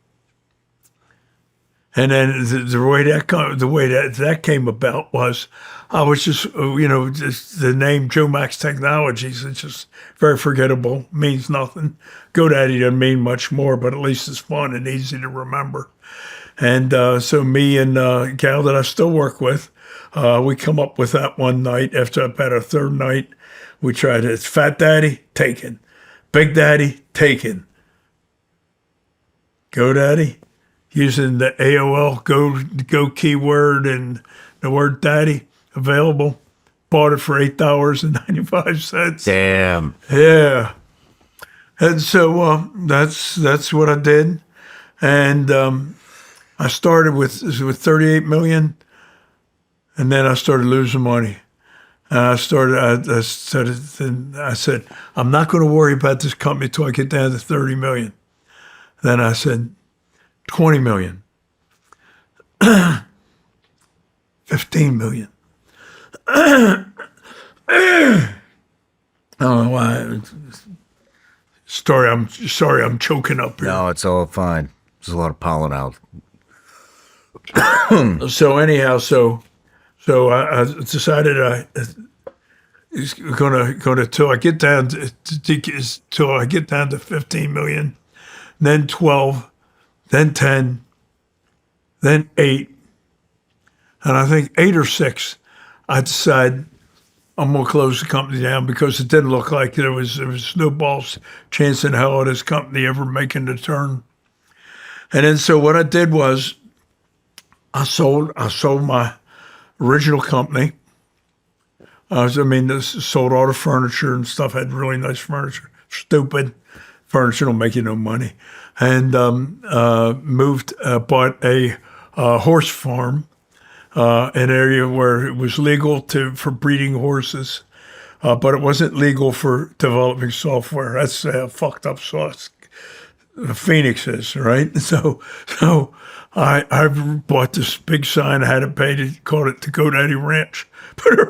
And then the way that came about was I was just the name Joe Max Technologies. It's just very forgettable, means nothing. GoDaddy doesn't mean much more, but at least it's fun and easy to remember. And so me and a gal that I still work with, we come up with that one night. After about a third night, we tried it. It's Fat Daddy, taken. Big Daddy, taken. GoDaddy, using the AOL go keyword and the word daddy, available. Bought it for $8.95. Damn. Yeah. And so that's what I did. And I started with 38 million, and then I started losing money. And I said, I'm not going to worry about this company till I get down to 30 million. Then I said, 20 million, 15 million. I don't know why. I'm sorry, I'm choking up here. No, it's all fine. There's a lot of pollen out. So anyhow, so I decided I was gonna till I get down to 15 million, then 12. Then 10, then 8, and I think 8 or 6, I decided I'm going to close the company down because it didn't look like there was no balls chance in hell of this company ever making the turn. And then so what I did was I sold my original company. Sold all the furniture and stuff, had really nice furniture. Stupid furniture don't make you no money. And bought a horse farm, an area where it was legal for breeding horses, but it wasn't legal for developing software. That's fucked up sauce. Phoenix is, right? So I bought this big sign. I had it painted, called it the GoDaddy Ranch. Put it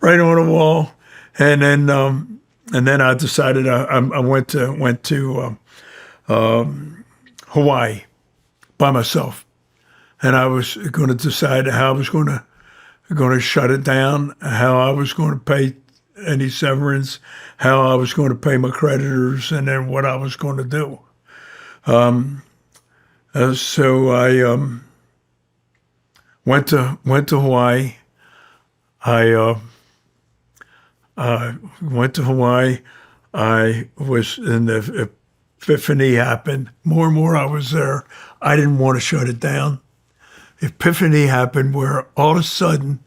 right on the wall, and then I decided I went to Hawaii by myself, and I was going to decide how I was going to shut it down, how I was going to pay any severance, how I was going to pay my creditors, and then what I was going to do. So I went to Hawaii. I went to Hawaii. I was in the epiphany happened. More and more I was there. I didn't want to shut it down. Epiphany happened where all of a sudden,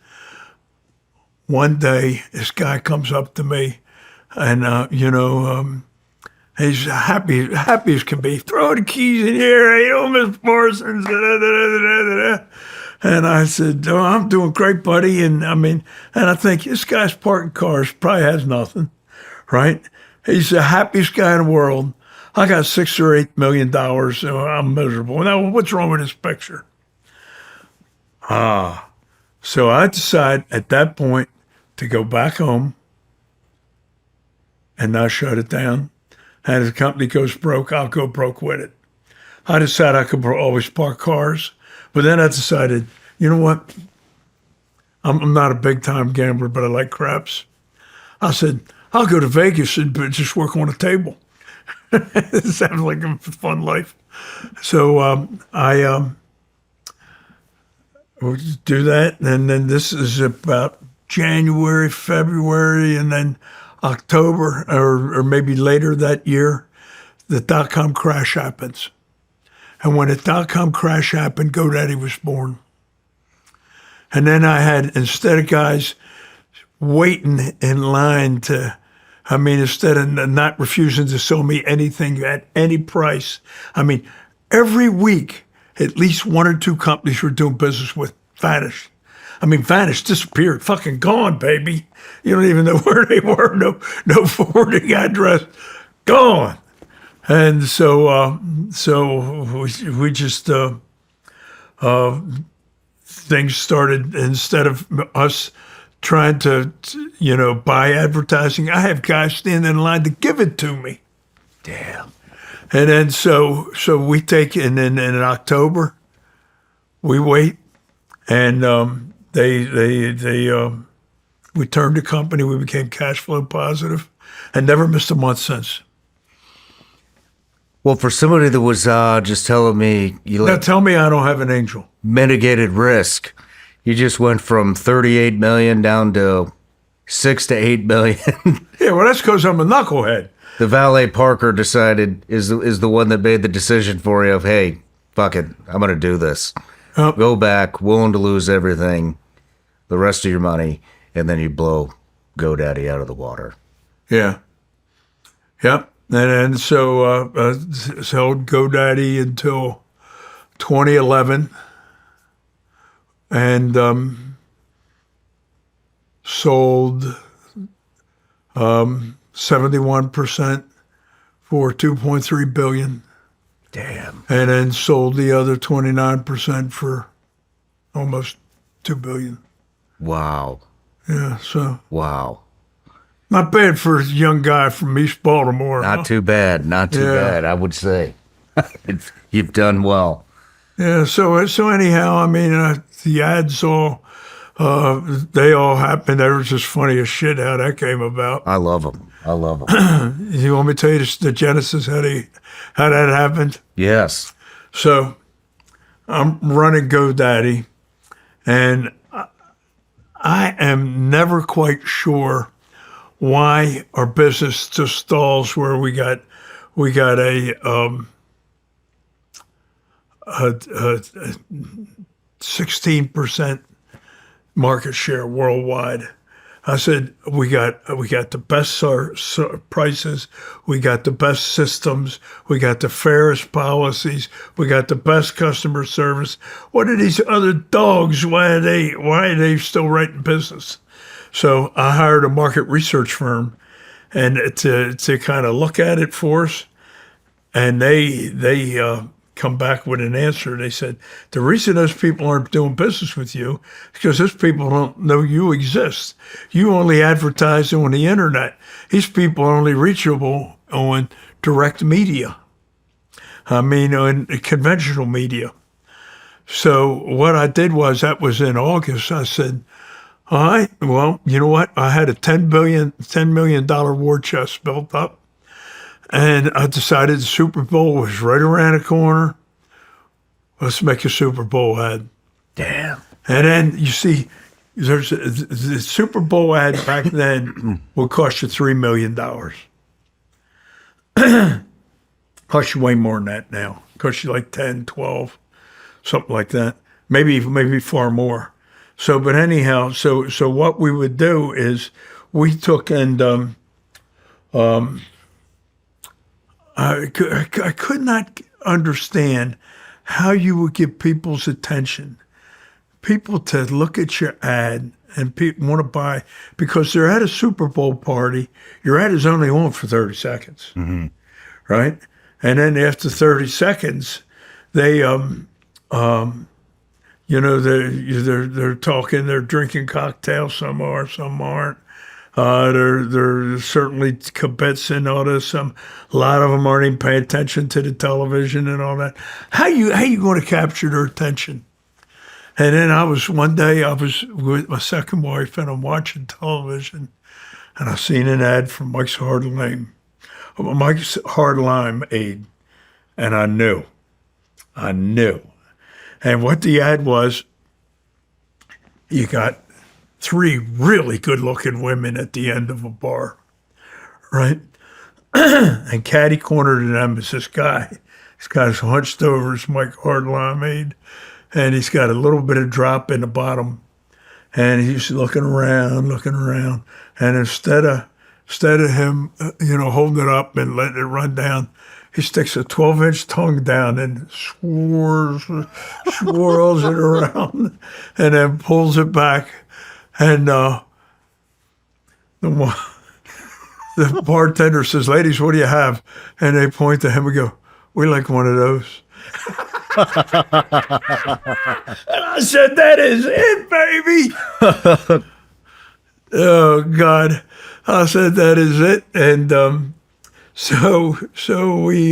one day, this guy comes up to me and, he's happy as can be. Throw the keys in here. Hey, Miss Parsons. And I said, oh, I'm doing great, buddy. And I think this guy's parking cars, probably has nothing, right? He's the happiest guy in the world. I got $6 or $8 million, so I'm miserable. Now, what's wrong with this picture? So I decided at that point to go back home and not shut it down. And if the company goes broke, I'll go broke with it. I decided I could always park cars. But then I decided, you know what? I'm not a big-time gambler, but I like craps. I said, I'll go to Vegas and just work on a table. It sounds like a fun life. So I would do that. And then this is about January, February, and then October or maybe later that year, the dot-com crash happens. And when the dot-com crash happened, GoDaddy was born. And then I had, instead of guys waiting in line instead of not refusing to sell me anything at any price, every week, at least one or two companies we're doing business with vanished. Vanished, disappeared, fucking gone, baby. You don't even know where they were, no forwarding address, gone. And so we just, things started, instead of us trying to, buy advertising, I have guys standing in line to give it to me. Damn. And then so we take, and then in October, we wait, and we turned the company. We became cash flow positive, and never missed a month since. Well, for somebody that was just telling me, Now tell me I don't have an angel. Mitigated risk. You just went from 38 million down to 6 to 8 million. Yeah, well, that's because I'm a knucklehead. The valet Parker decided is the one that made the decision for you of, hey, fuck it, I'm going to do this. Go back, willing to lose everything, the rest of your money, and then you blow GoDaddy out of the water. Yeah. Yep. And so held GoDaddy until 2011, and sold 71% for $2.3 billion. Damn. And then sold the other 29% for almost $2 billion. Wow. Yeah, so Wow. not bad for a young guy from East Baltimore. Not too bad. Not too bad, I would say. You've done well. Yeah, so anyhow, the ads they all happened. They were just funny as shit how that came about. I love them. You want me to tell you the genesis, how that happened? Yes. So I'm running GoDaddy, and I am never quite sure why our business just stalls where we got a 16% market share worldwide. I said, we got the best prices, we got the best systems, we got the fairest policies, we got the best customer service. What are these other dogs? Why are they still writing business? So I hired a market research firm, and to kind of look at it for us, and they come back with an answer. They said, the reason those people aren't doing business with you is because those people don't know you exist. You only advertise on the internet. These people are only reachable on direct media. On conventional media. So what I did was, that was in August, I said, all right, well, you know what? I had a $10 million war chest built up. And I decided the Super Bowl was right around the corner. Let's make a Super Bowl ad. Damn. And then you see, the Super Bowl ad back then would cost you $3 million. Cost you way more than that now. Cost you like 10, 12, something like that. Maybe far more. So, but anyhow, so what we would do is we took and I could not understand how you would get people's attention. People to look at your ad and people want to buy, because they're at a Super Bowl party. Your ad is only on for 30 seconds, right? And then after 30 seconds, they, they're talking, they're drinking cocktails. Some are, some aren't. They're certainly kibitzing all this. A lot of them aren't even paying attention to the television and all that. How you going to capture their attention? And then one day I was with my second wife, and I'm watching television, and I seen an ad for Mike's Hardlime aid, and I knew. And what the ad was, you got 3 really good-looking women at the end of a bar. right? And catty cornered to them is this guy. He's got his hunched over, his Mike Hard limeade, and he's got a little bit of drop in the bottom. And he's looking around, and instead of him, holding it up and letting it run down, he sticks a 12-inch tongue down and swirls it around, and then pulls it back. And the bartender says, "Ladies, what do you have?" And they point to him and go, "We like one of those." And I said, "That is it, baby." Oh God. I said, "That is it." And so we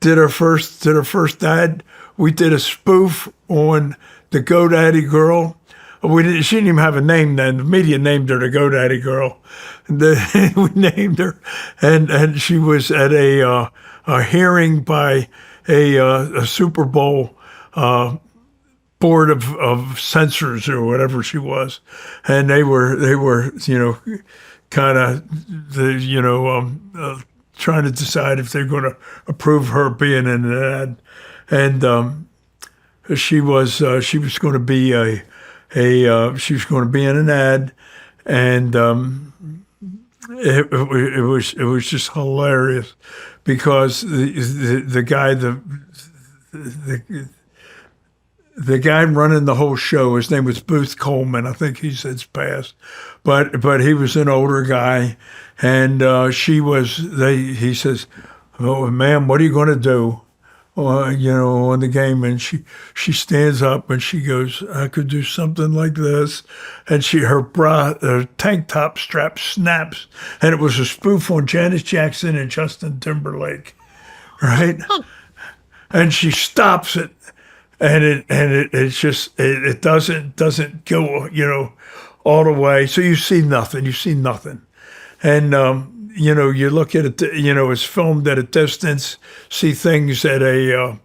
did our first ad. We did a spoof on the GoDaddy girl. She didn't even have a name then. The media named her the GoDaddy girl. We named her, and she was at a hearing by a Super Bowl board of censors or whatever she was, and they were kind of trying to decide if they're going to approve her being in an ad, and she was going to be she was going to be in an ad, and it was just hilarious because the guy running the whole show, his name was Booth Coleman. I think he's since passed, but he was an older guy, and he says, "Oh, ma'am, what are you going to do?" On the game, and she stands up and she goes, "I could do something like this," and her tank top strap snaps, and it was a spoof on Janet Jackson and Justin Timberlake, right? And she stops it, and it doesn't go all the way, so you see nothing, and you look at it, it's filmed at a distance, see things at a,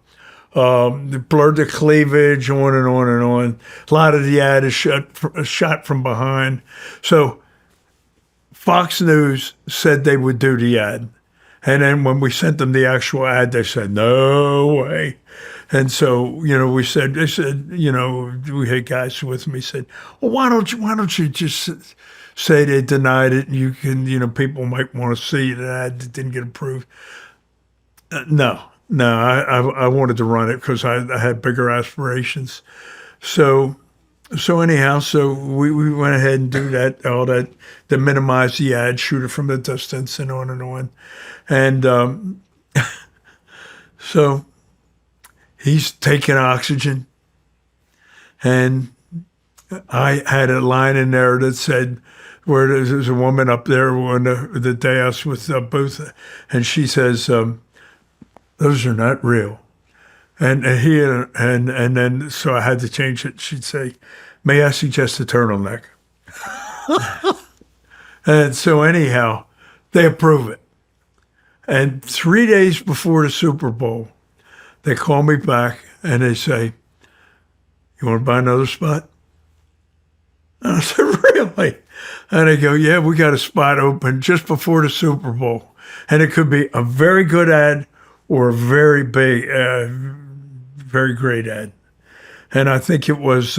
blur the cleavage, on and on and on. A lot of the ad is shot from behind. So Fox News said they would do the ad. And then when we sent them the actual ad, they said, "No way." And so, they said, we had guys with me said, "Well, why don't you just say they denied it, and you can, people might want to see that it didn't get approved." No, I wanted to run it because I had bigger aspirations. So anyhow, we went ahead and do all that to minimize the ad, shoot it from the distance, and on and on. And so he's taking oxygen, and I had a line in there that said, where there's a woman up there on the dais with Booth, and she says, "Those are not real." And then so I had to change it. She'd say, "May I suggest a turtleneck?" And so anyhow, they approve it. And 3 days before the Super Bowl, they call me back and they say, "You want to buy another spot?" And I said, "Really?" And they go, "Yeah, we got a spot open just before the Super Bowl. And it could be a very good ad or a very big, very great ad." And I think it was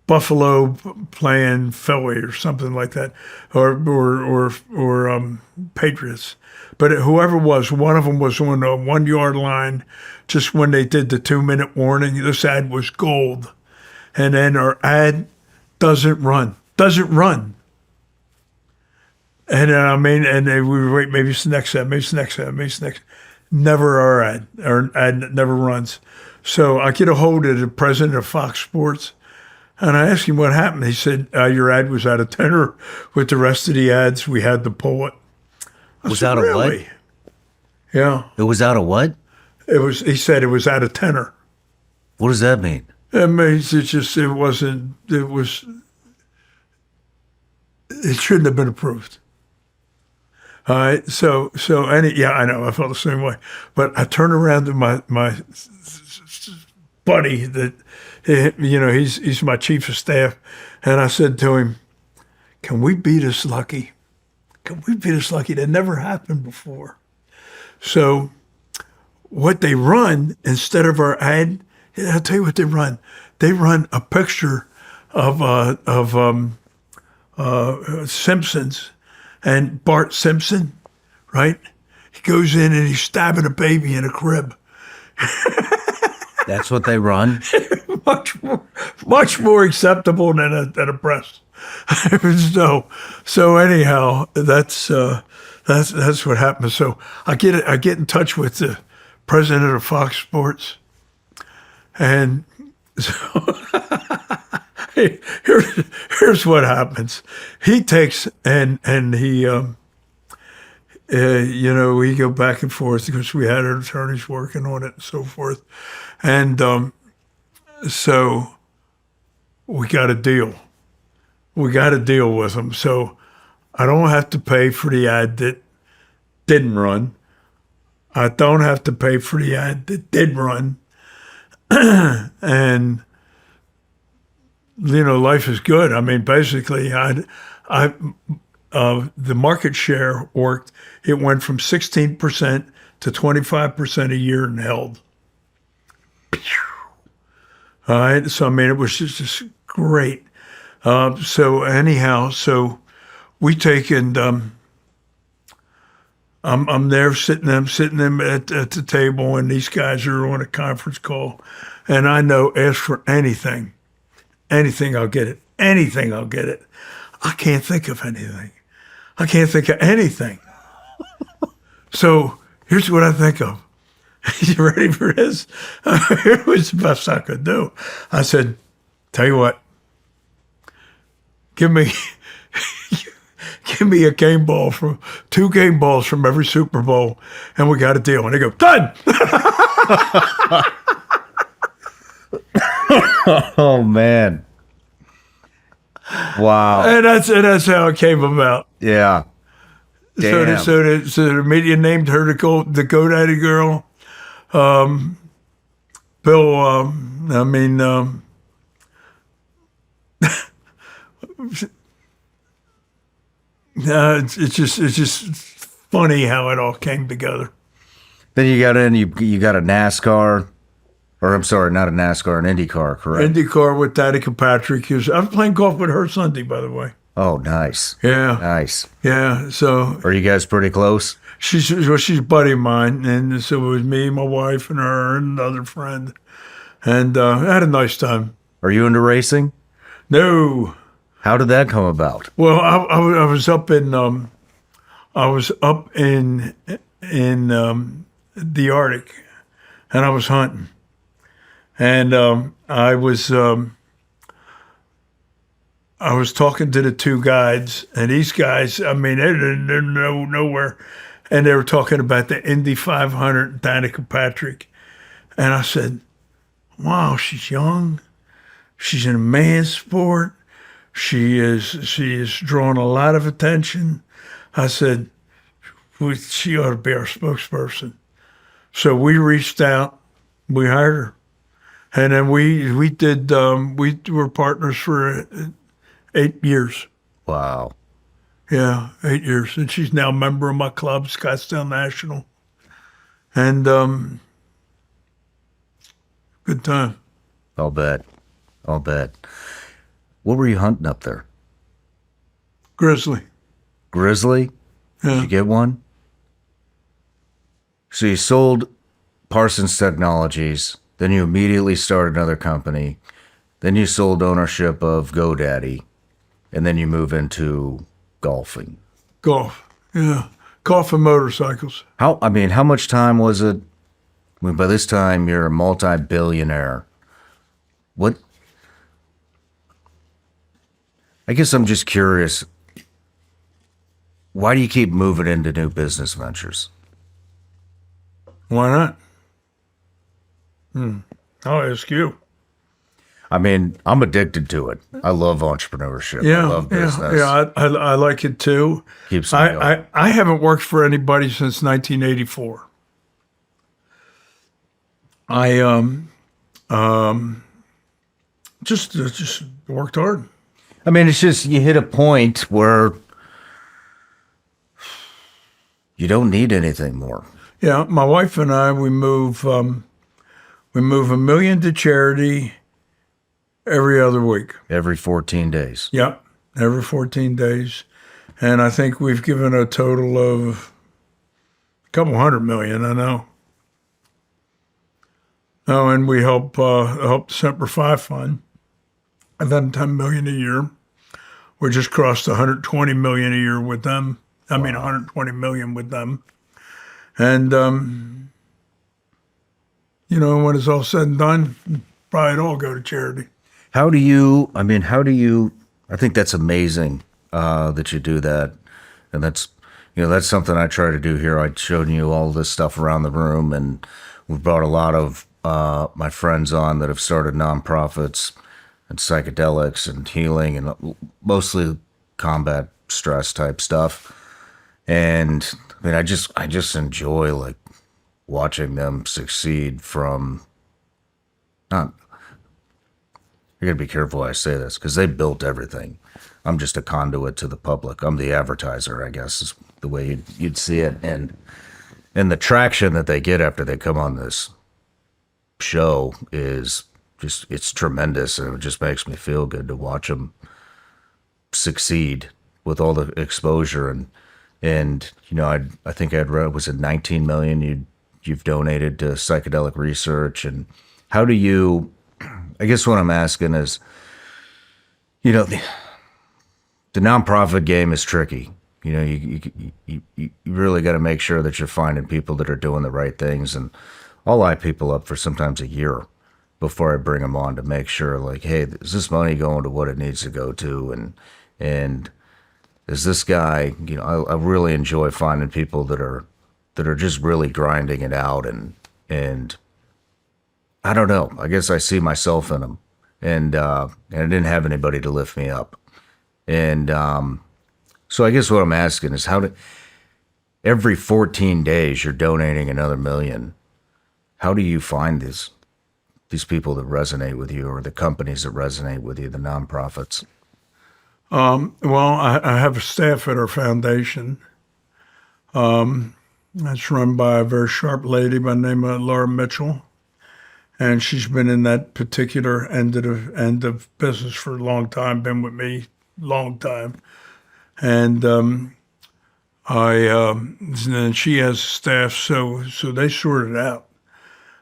Buffalo playing Philly or something like that, or Patriots. But whoever it was, one of them was on the 1 yard line just when they did the 2-minute warning. This ad was gold. And then our ad doesn't run. And and we would wait, maybe it's the next ad, Never our ad never runs. So I get a hold of the president of Fox Sports, and I asked him what happened. He said, "Your ad was out of tenor with the rest of the ads. We had to pull it." Was out of what? Yeah. It was out of what? He said it was out of tenor. What does that mean? It means it shouldn't have been approved. All right. I know, I felt the same way. But I turned around to my buddy that, he's my chief of staff. And I said to him, "Can we be this lucky could we be this lucky? That never happened before. So what they run instead of our ad, I'll tell you what they run. They run a picture of Simpsons and Bart Simpson, right? He goes in and he's stabbing a baby in a crib. That's what they run? much more acceptable than a breast. So anyhow, that's what happened. So I get in touch with the president of Fox Sports, and so here's what happens. He takes and he we go back and forth because we had our attorneys working on it and so forth, and so we got a deal. We got a deal with them, so I don't have to pay for the ad that didn't run. I don't have to pay for the ad that did run. And, life is good. I mean, basically, the market share worked. It went from 16% to 25% a year and held. All right. So, I mean, it was just great. So anyhow, so we take and I'm there sitting at the table, and these guys are on a conference call, and I know, ask for anything I'll get it. Anything I'll get it. I can't think of anything. I can't think of anything. So here's what I think of. You ready for this? It was the best I could do. I said, tell you what. Give me a game ball from 2 game balls from every Super Bowl, and we got a deal. And they go, done. Oh man! Wow. And that's how it came about. Yeah. Damn. So the media named her the GoDaddy girl. Bill. It's just funny how it all came together. Then you got you got a NASCAR, or I'm sorry, not a NASCAR, an IndyCar, correct? IndyCar with Danica Patrick. I was playing golf with her Sunday, by the way. Oh, nice. Yeah. Nice. Yeah. So are you guys pretty close? She's a buddy of mine, and so it was me, my wife, and her, and another friend, and I had a nice time. Are you into racing? No. How did that come about? Well, I was up in the Arctic, and I was hunting, and I was talking to the 2 guides, and these guys, I mean, they're nowhere, and they were talking about the Indy 500, Danica Patrick, and I said, "Wow, she's young, she's in a man's sport." She is drawing a lot of attention. I said, she ought to be our spokesperson. So we reached out, we hired her, and then we did. We were partners for 8 years. Wow. Yeah, 8 years, and she's now a member of my club, Scottsdale National, and good time. I'll bet. What were you hunting up there? Grizzly. Grizzly? Yeah. Did you get one? So you sold Parsons Technologies, then you immediately started another company, then you sold ownership of GoDaddy, and then you move into golfing. Golf, yeah. Golf and motorcycles. How much time was it? I mean, by this time, you're a multi-billionaire. What? I guess I'm just curious. Why do you keep moving into new business ventures? Why not? I'll ask you. I mean, I'm addicted to it. I love entrepreneurship. Yeah, I love business. I like it too. Keeps me going. I haven't worked for anybody since 1984. I just worked hard. I mean, it's just you hit a point where You don't need anything more. Yeah, my wife and I, we move $1 million to charity every other week. Every 14 days. Yeah, every 14 days. And I think we've given a total of a couple hundred million, I know. Oh, and we help the Semper Fi Fund. And then 10 million a year. We just crossed 120 million a year with them. I mean, 120 million with them. And, when it's all said and done, probably it'll all go to charity. I think that's amazing that you do that. And that's something I try to do here. I showed you all this stuff around the room, and we've brought a lot of my friends on that have started nonprofits and psychedelics and healing and mostly combat stress type stuff. And I mean, I just enjoy like watching them succeed from not, I gotta be careful how I say this because they built everything. I'm just a conduit to the public. I'm the advertiser, I guess, is the way you'd see it. And the traction that they get after they come on this show is just, it's tremendous. And it just makes me feel good to watch them succeed with all the exposure. And I think I'd read, was it 19 million you've donated to psychedelic research? And how do you, I guess what I'm asking is, the nonprofit game is tricky. You really got to make sure that you're finding people that are doing the right things. And I'll line people up for sometimes a year before I bring them on to make sure, like, hey, is this money going to what it needs to go to? And is this guy, I really enjoy finding people that are just really grinding it out. And I don't know, I guess I see myself in them. And I didn't have anybody to lift me up. And so I guess what I'm asking is every 14 days you're donating another million. How do you find these people that resonate with you, or the companies that resonate with you, the nonprofits? Well, I have a staff at our foundation. That's run by a very sharp lady by the name of Laura Mitchell. And she's been in that particular end of business for a long time, been with me long time. And and she has staff, so they sort it out.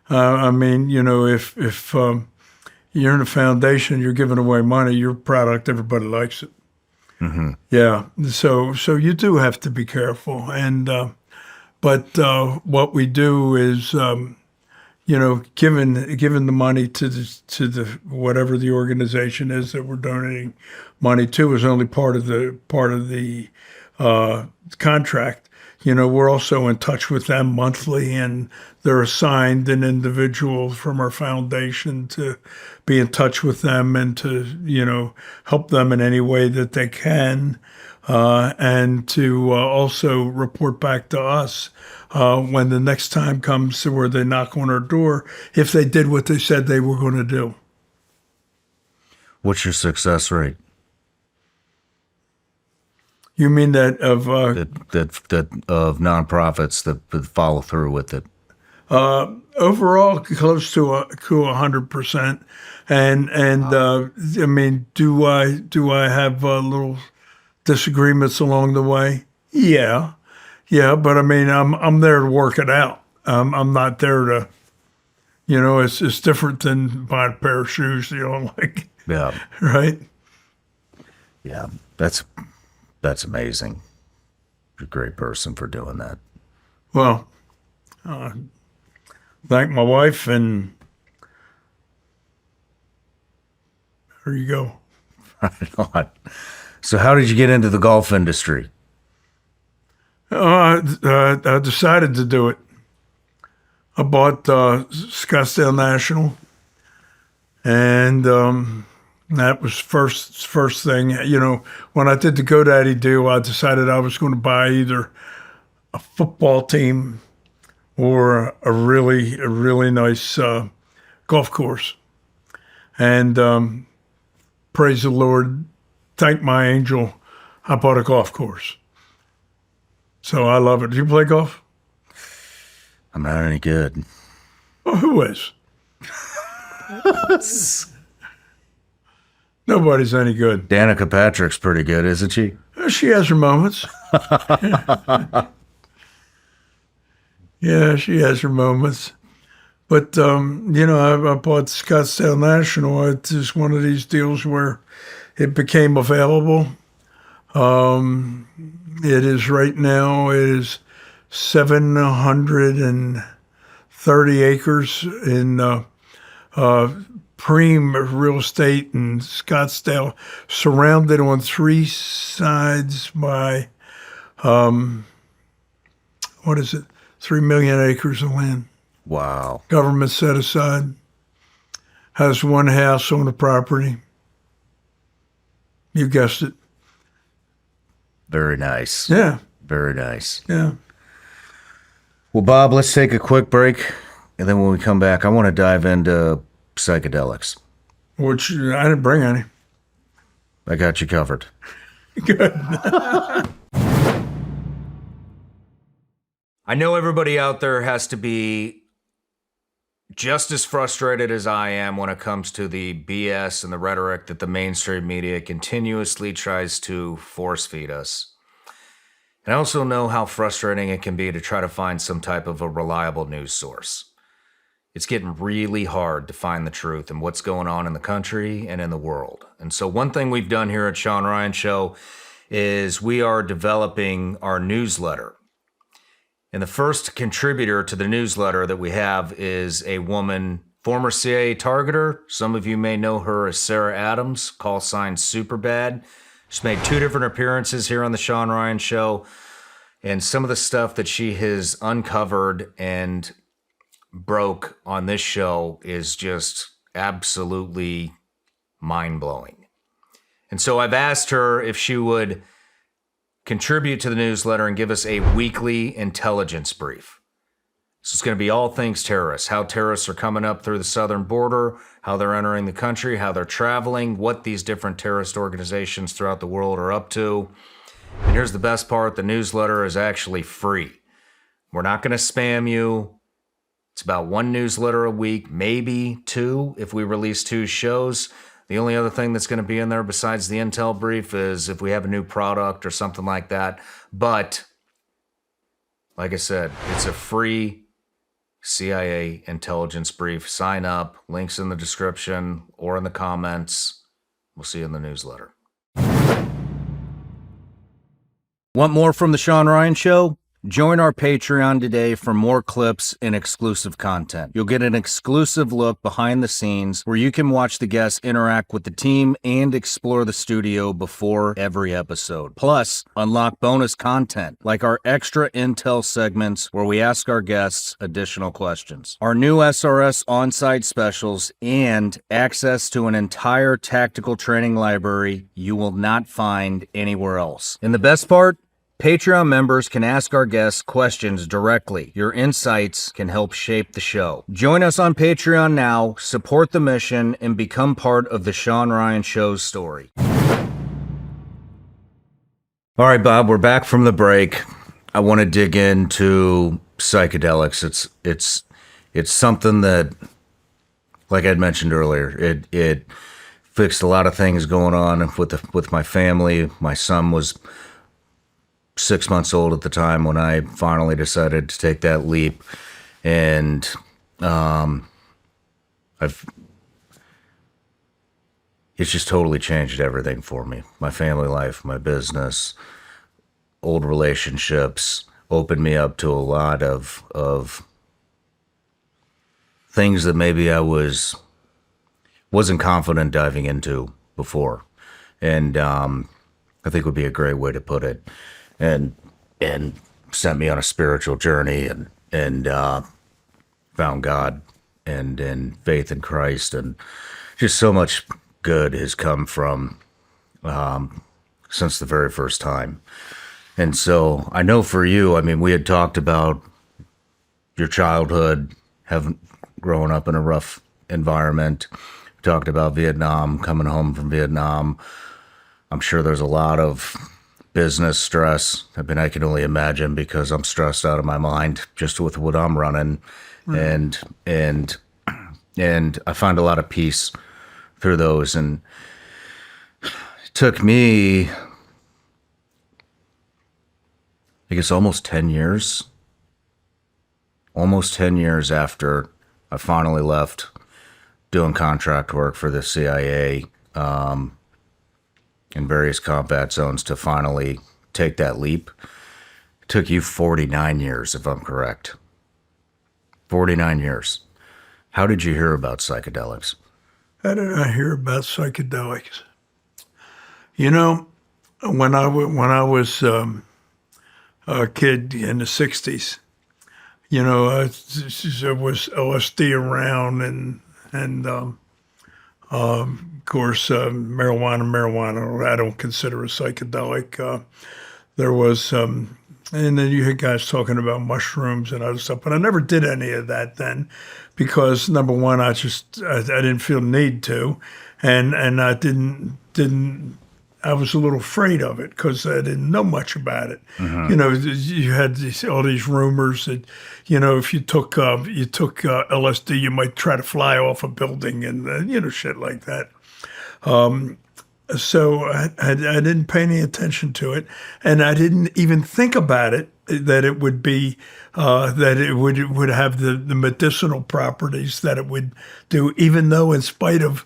If you're in a foundation, you're giving away money, your product, everybody likes it. Mm-hmm. Yeah, so you do have to be careful. And but what we do is, giving the money to the whatever the organization is that we're donating money to is only part of the contract. We're also in touch with them monthly, and they're assigned an individual from our foundation to be in touch with them and to, help them in any way that they can, and to also report back to us when the next time comes to where they knock on our door, if they did what they said they were going to do. What's your success rate? You mean that of of nonprofits that follow through with it? Overall, close to 100%. And do I have little disagreements along the way? Yeah, but I'm there to work it out. I'm not there to, it's different than buying a pair of shoes. Yeah, right? Yeah, that's amazing. You're a great person for doing that. Well, thank my wife, and there you go. Right on. So how did you get into the golf industry? I decided to do it. I bought Scottsdale National, and that was first thing. When I did the GoDaddy deal, I decided I was going to buy either a football team or a really nice golf course. And praise the Lord, thank my angel, I bought a golf course. So I love it. Do you play golf? I'm not any good. Oh, who is? Nobody's any good. Danica Patrick's pretty good, isn't she? She has her moments. Yeah, she has her moments. But, I bought Scottsdale National. It's just one of these deals where it became available. It is right now, it is 730 acres in prime real estate in Scottsdale, surrounded on three sides by, 3 million acres of land. Wow. Government set aside. Has one house on the property. You guessed it. Very nice. Yeah. Very nice. Yeah. Well, Bob, let's take a quick break. And then when we come back, I want to dive into psychedelics. Which I didn't bring any. I got you covered. Good. I know everybody out there has to be just as frustrated as I am when it comes to the BS and the rhetoric that the mainstream media continuously tries to force feed us. And I also know how frustrating it can be to try to find some type of a reliable news source. It's getting really hard to find the truth and what's going on in the country and in the world. And so one thing we've done here at Shawn Ryan Show is we are developing our newsletter. And the first contributor to the newsletter that we have is a woman, former CIA targeter. Some of you may know her as Sarah Adams, call sign Superbad. She's made 2 different appearances here on the Shawn Ryan Show. And some of the stuff that she has uncovered and broke on this show is just absolutely mind-blowing. And so I've asked her if she would contribute to the newsletter and give us a weekly intelligence brief. So it's going to be all things terrorists, how terrorists are coming up through the southern border, how they're entering the country, how they're traveling, what these different terrorist organizations throughout the world are up to. And here's the best part, the newsletter is actually free. We're not going to spam you. It's about 1 newsletter a week, maybe 2 if we release 2 shows. The only other thing that's going to be in there besides the intel brief is if we have a new product or something like that. But, like I said, it's a free CIA intelligence brief. Sign up. Links in the description or in the comments. We'll see you in the newsletter. Want more from the Shawn Ryan Show? Join our Patreon today for more clips and exclusive content. You'll get an exclusive look behind the scenes where you can watch the guests interact with the team and explore the studio before every episode. Plus, unlock bonus content like our extra intel segments where we ask our guests additional questions, our new SRS on-site specials, and access to an entire tactical training library you will not find anywhere else. And the best part? Patreon members can ask our guests questions directly. Your insights can help shape the show. Join us on Patreon now, support the mission, and become part of the Shawn Ryan Show's story. All right, Bob, we're back from the break. I want to dig into psychedelics. It's something that, like I'd mentioned earlier, it fixed a lot of things going on with my family. My son was 6 months old at the time when I finally decided to take that leap, and it's just totally changed everything for me. My family life, my business, old relationships, opened me up to a lot of things that maybe I wasn't confident diving into before, and I think would be a great way to put it. And sent me on a spiritual journey and found God and faith in Christ, and just so much good has come from since the very first time. And so I know for you, I mean, we had talked about your childhood, growing up in a rough environment. We talked about Vietnam, coming home from Vietnam. I'm sure there's a lot of business stress. I mean, I can only imagine because I'm stressed out of my mind just with what I'm running, and I find a lot of peace through those. And it took me, I guess, almost 10 years after I finally left doing contract work for the CIA in various combat zones to finally take that leap. It took you 49 years, if I'm correct. 49 years. How did you hear about psychedelics? How did I hear about psychedelics? You know, when I was a kid in the 60s, you know, there was LSD around, and of course, marijuana, I don't consider a psychedelic. There was, and then you hear guys talking about mushrooms and other stuff, but I never did any of that then because number one, I didn't feel need to, and I didn't. I was a little afraid of it because I didn't know much about it. You know, you had all these rumors that, you know, if you took LSD, you might try to fly off a building and you know, shit like that. So I didn't pay any attention to it, and I didn't even think about it that it would be that it would have the medicinal properties that it would do. Even though, in spite of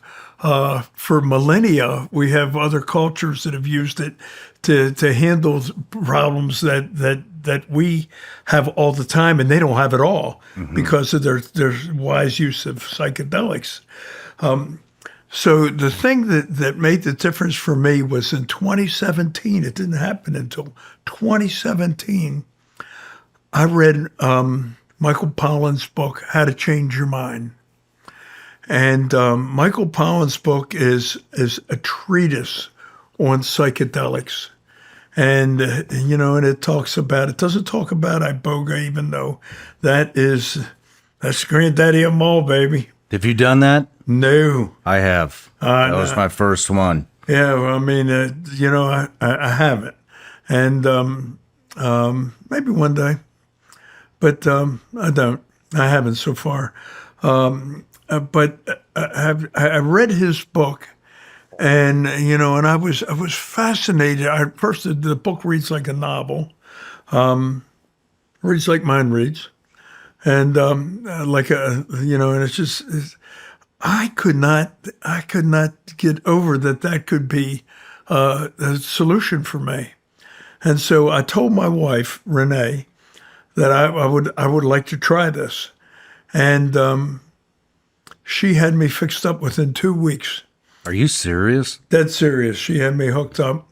for millennia, we have other cultures that have used it to handle problems that we have all the time, and they don't have it all because of their wise use of psychedelics. So the thing that made the difference for me was in 2017. It didn't happen until 2017. I read Michael Pollan's book, How to Change Your Mind. And Michael Pollan's book is a treatise on psychedelics. And, you know, and it doesn't talk about iboga, even though that's granddaddy of them all, baby. Have you done that? No. I have. That was my first one. Yeah, well, I mean, you know, I haven't. And maybe one day. But I don't. I haven't so far. But I read his book, and you know, and I was fascinated. First, the book reads like a novel, reads like mine reads, and like a, you know, and I could not get over that could be a solution for me, and so I told my wife Renee that I would like to try this, and she had me fixed up within 2 weeks. Are you serious? Dead serious. She had me hooked up.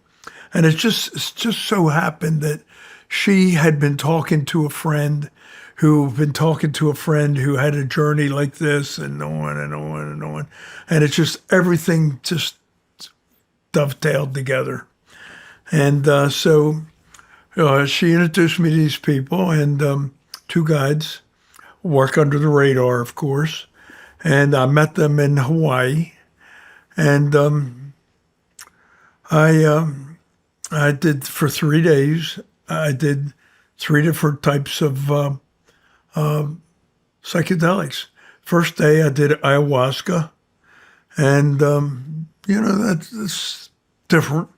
And it just so happened that she had been talking to a friend who had a journey like this, and on and on and on. And it's just, everything just dovetailed together. And so she introduced me to these people, and two guides, work under the radar, of course. And I met them in Hawaii, and I did for 3 days. I did 3 different types of psychedelics. First day I did ayahuasca, and you know, that's different.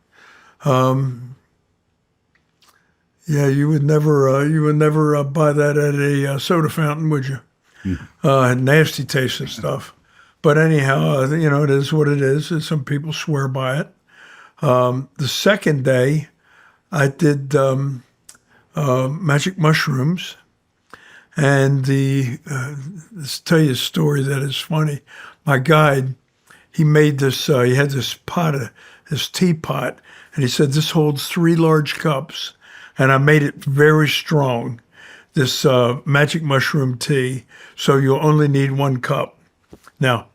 Yeah, you would never buy that at a soda fountain, would you? Nasty tasting stuff. But anyhow, you know, it is what it is. Some people swear by it. The second day, I did magic mushrooms. And let's tell you a story that is funny. My guide, he made this, he had this this teapot, and he said, this holds 3 large cups. And I made it very strong, this magic mushroom tea, so you'll only need 1 cup. Now,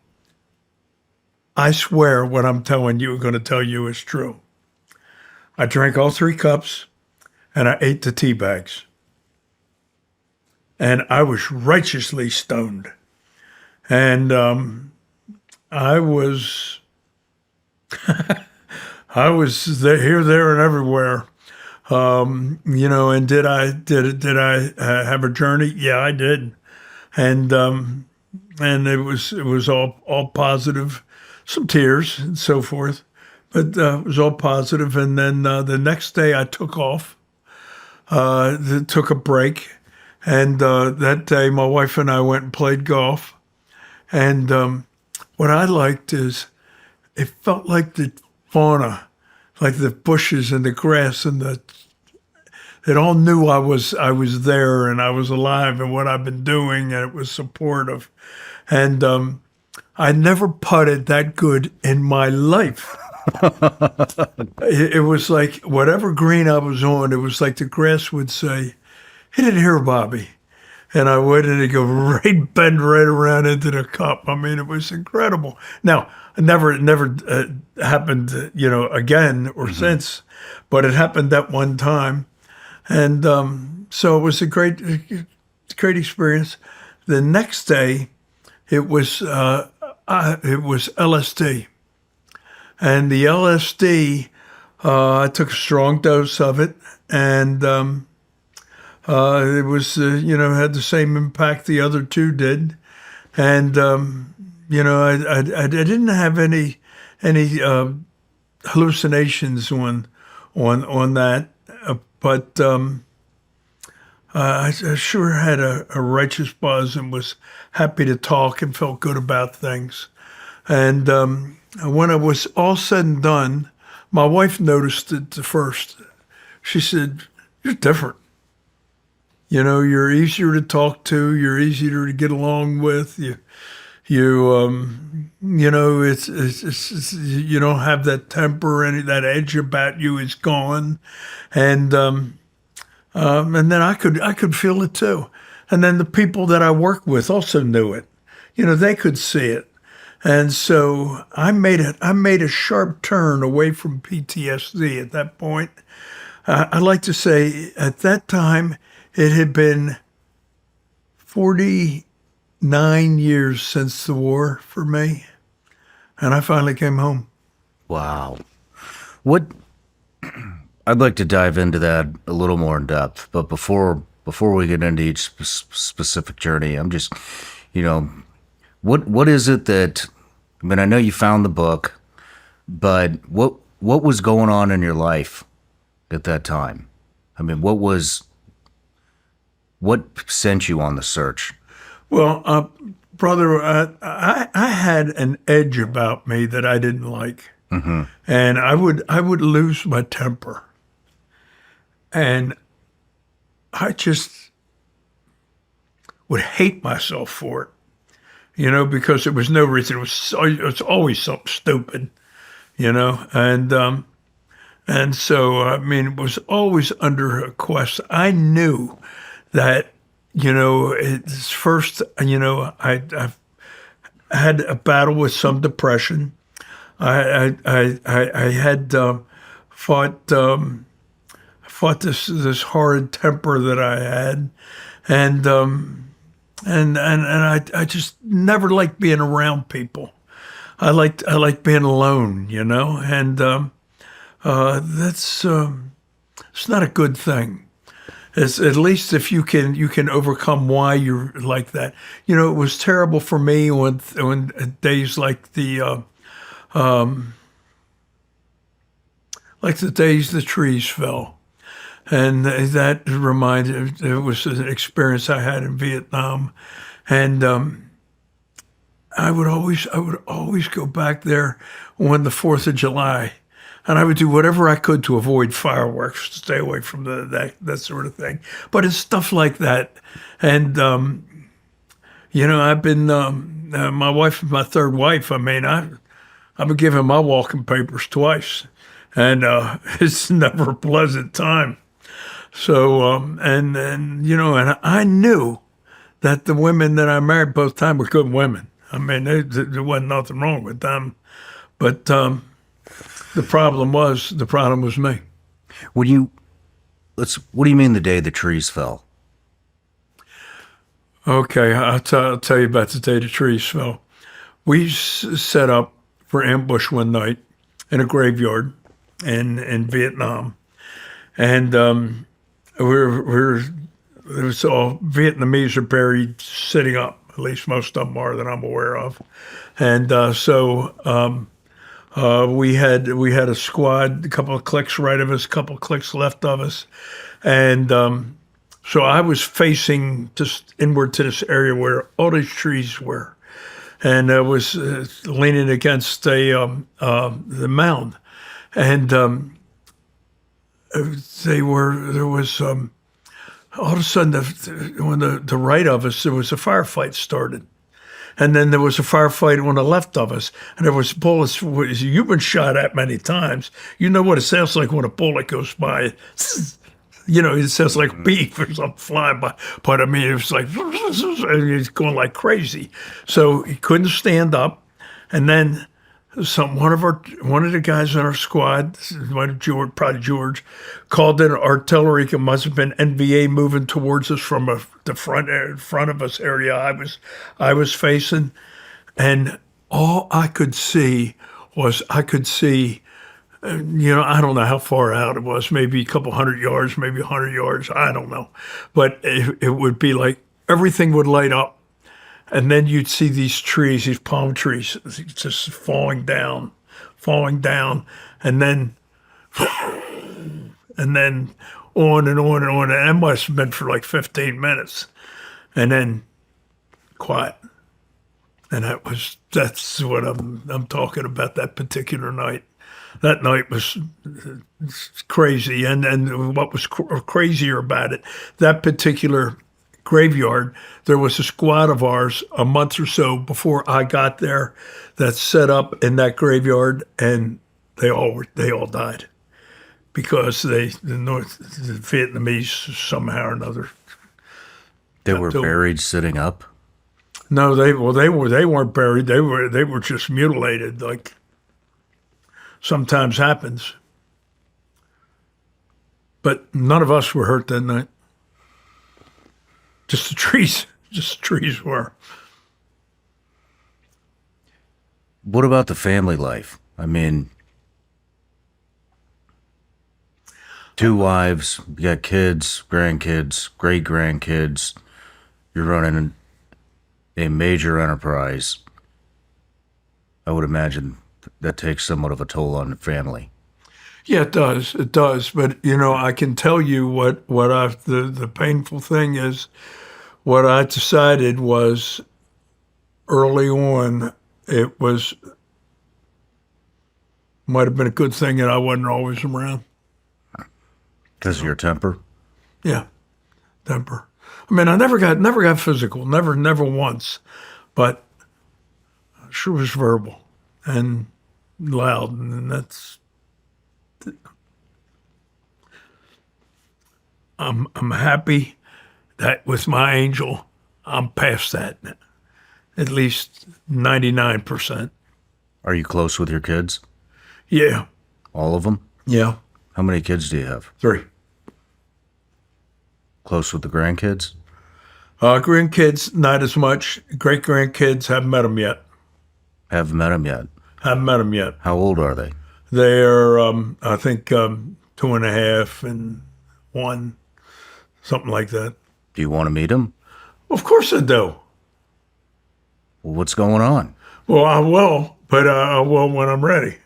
I swear what I'm going to tell you is true. I drank all 3 cups, and I ate the tea bags. And I was righteously stoned. And I was there, here, there, and everywhere. And did I have a journey? Yeah, I did. And it was all positive, some tears and so forth, but it was all positive. And then the next day I took off, took a break, and that day my wife and I went and played golf. And what I liked is it felt like the fauna, like the bushes and the grass and it all knew I was there and I was alive and what I've been doing, and it was supportive. And I never putted that good in my life. It was like whatever green I was on, it was like the grass would say, "Hit it here, Bobby." And I went and it go bend right around into the cup. I mean, it was incredible. Now, it never happened, again or since, but it happened that one time. And so it was a great experience. The next day, it was LSD, and the LSD, I took a strong dose of it, and it was had the same impact the other two did, and I didn't have any hallucinations on that. But I sure had a righteous buzz and was happy to talk and felt good about things. And when it was all said and done, my wife noticed it first. She said, "You're different. You're easier to talk to. You're easier to get along with. It's you don't have that temper, and that edge about you is gone." And then I could feel it too. And then the people that I work with also knew it. They could see it. And so I made a sharp turn away from PTSD at that point. I'd like to say at that time it had been 49 years since the war for me, and I finally came home. Wow. What I'd like to dive into that a little more in depth, but before we get into each specific journey, I'm just, what is it that, I know you found the book, but what was going on in your life at that time? What sent you on the search? Well, brother, I had an edge about me that I didn't like, and I would lose my temper. And I just would hate myself for it, because there was no reason. It was always something stupid, and so it was always under a quest. I knew that, it's first, I've had a battle with some depression. I had fought this horrid temper that I had, and I just never liked being around people. I liked being alone, and that's it's not a good thing. It's, at least if you can overcome why you're like that. It was terrible for me when days like the days the trees fell. And that reminded, it was an experience I had in Vietnam. And I would always go back there on the 4th of July. And I would do whatever I could to avoid fireworks, to stay away from that sort of thing. But it's stuff like that. And, I've been, my wife is my third wife. I've been given my walking papers twice. And it's never a pleasant time. So, and I knew that the women that I married both times were good women. There wasn't nothing wrong with them. But the problem was me. What do you mean the day the trees fell? Okay, I'll tell you about the day the trees fell. We set up for ambush one night in a graveyard in Vietnam. and we're it was all Vietnamese are buried sitting up. At least most of them are that I'm aware of, and we had a squad, a couple of clicks right of us, a couple of clicks left of us, and so I was facing just inward to this area where all these trees were, and I was leaning against the mound, and there was all of a sudden on the right of us there was a firefight started. And then there was a firefight on the left of us, and there was bullets. You've been shot at many times. You know what it sounds like when a bullet goes by. You know, it sounds like beef or something flying by. But I mean, it was like, it's going like crazy. So he couldn't stand up. And then one of the guys in our squad, probably George, called in artillery. It must have been NVA moving towards us from the front of us area I was facing, and all I could see was I don't know how far out it was, maybe a couple 100 yards, maybe 100 yards, I don't know, but it would be like everything would light up. And then you'd see these trees, these palm trees, just falling down, and then on and on and on. And it must have been for like 15 minutes. And then quiet. And that's what I'm talking about, that particular night. That night was crazy. And what was crazier about it, that particular graveyard, there was a squad of ours a month or so before I got there that set up in that graveyard, and they all died because the Vietnamese somehow or another. They were buried sitting up? No, they weren't buried. They were just mutilated, like sometimes happens. But none of us were hurt that night. Just the trees were. What about the family life? I mean, 2 wives, you got kids, grandkids, great-grandkids. You're running a major enterprise. I would imagine that takes somewhat of a toll on the family. Yeah, it does. It does. But, I can tell you the painful thing is, what I decided was early on, might have been a good thing that I wasn't always around. Because of your temper? Yeah, temper. I mean, I never got physical, never once, but I sure was verbal and loud, and that's. I'm happy that with my angel, I'm past that. At least 99%. Are you close with your kids? Yeah. All of them? Yeah. How many kids do you have? 3. Close with the grandkids? Grandkids, not as much. Great-grandkids, haven't met them yet. Haven't met them yet? Haven't met them yet. How old are they? They're, I think, 2.5 and 1, something like that. Do you want to meet them? Of course I do. Well, what's going on? Well, I will, but I will when I'm ready.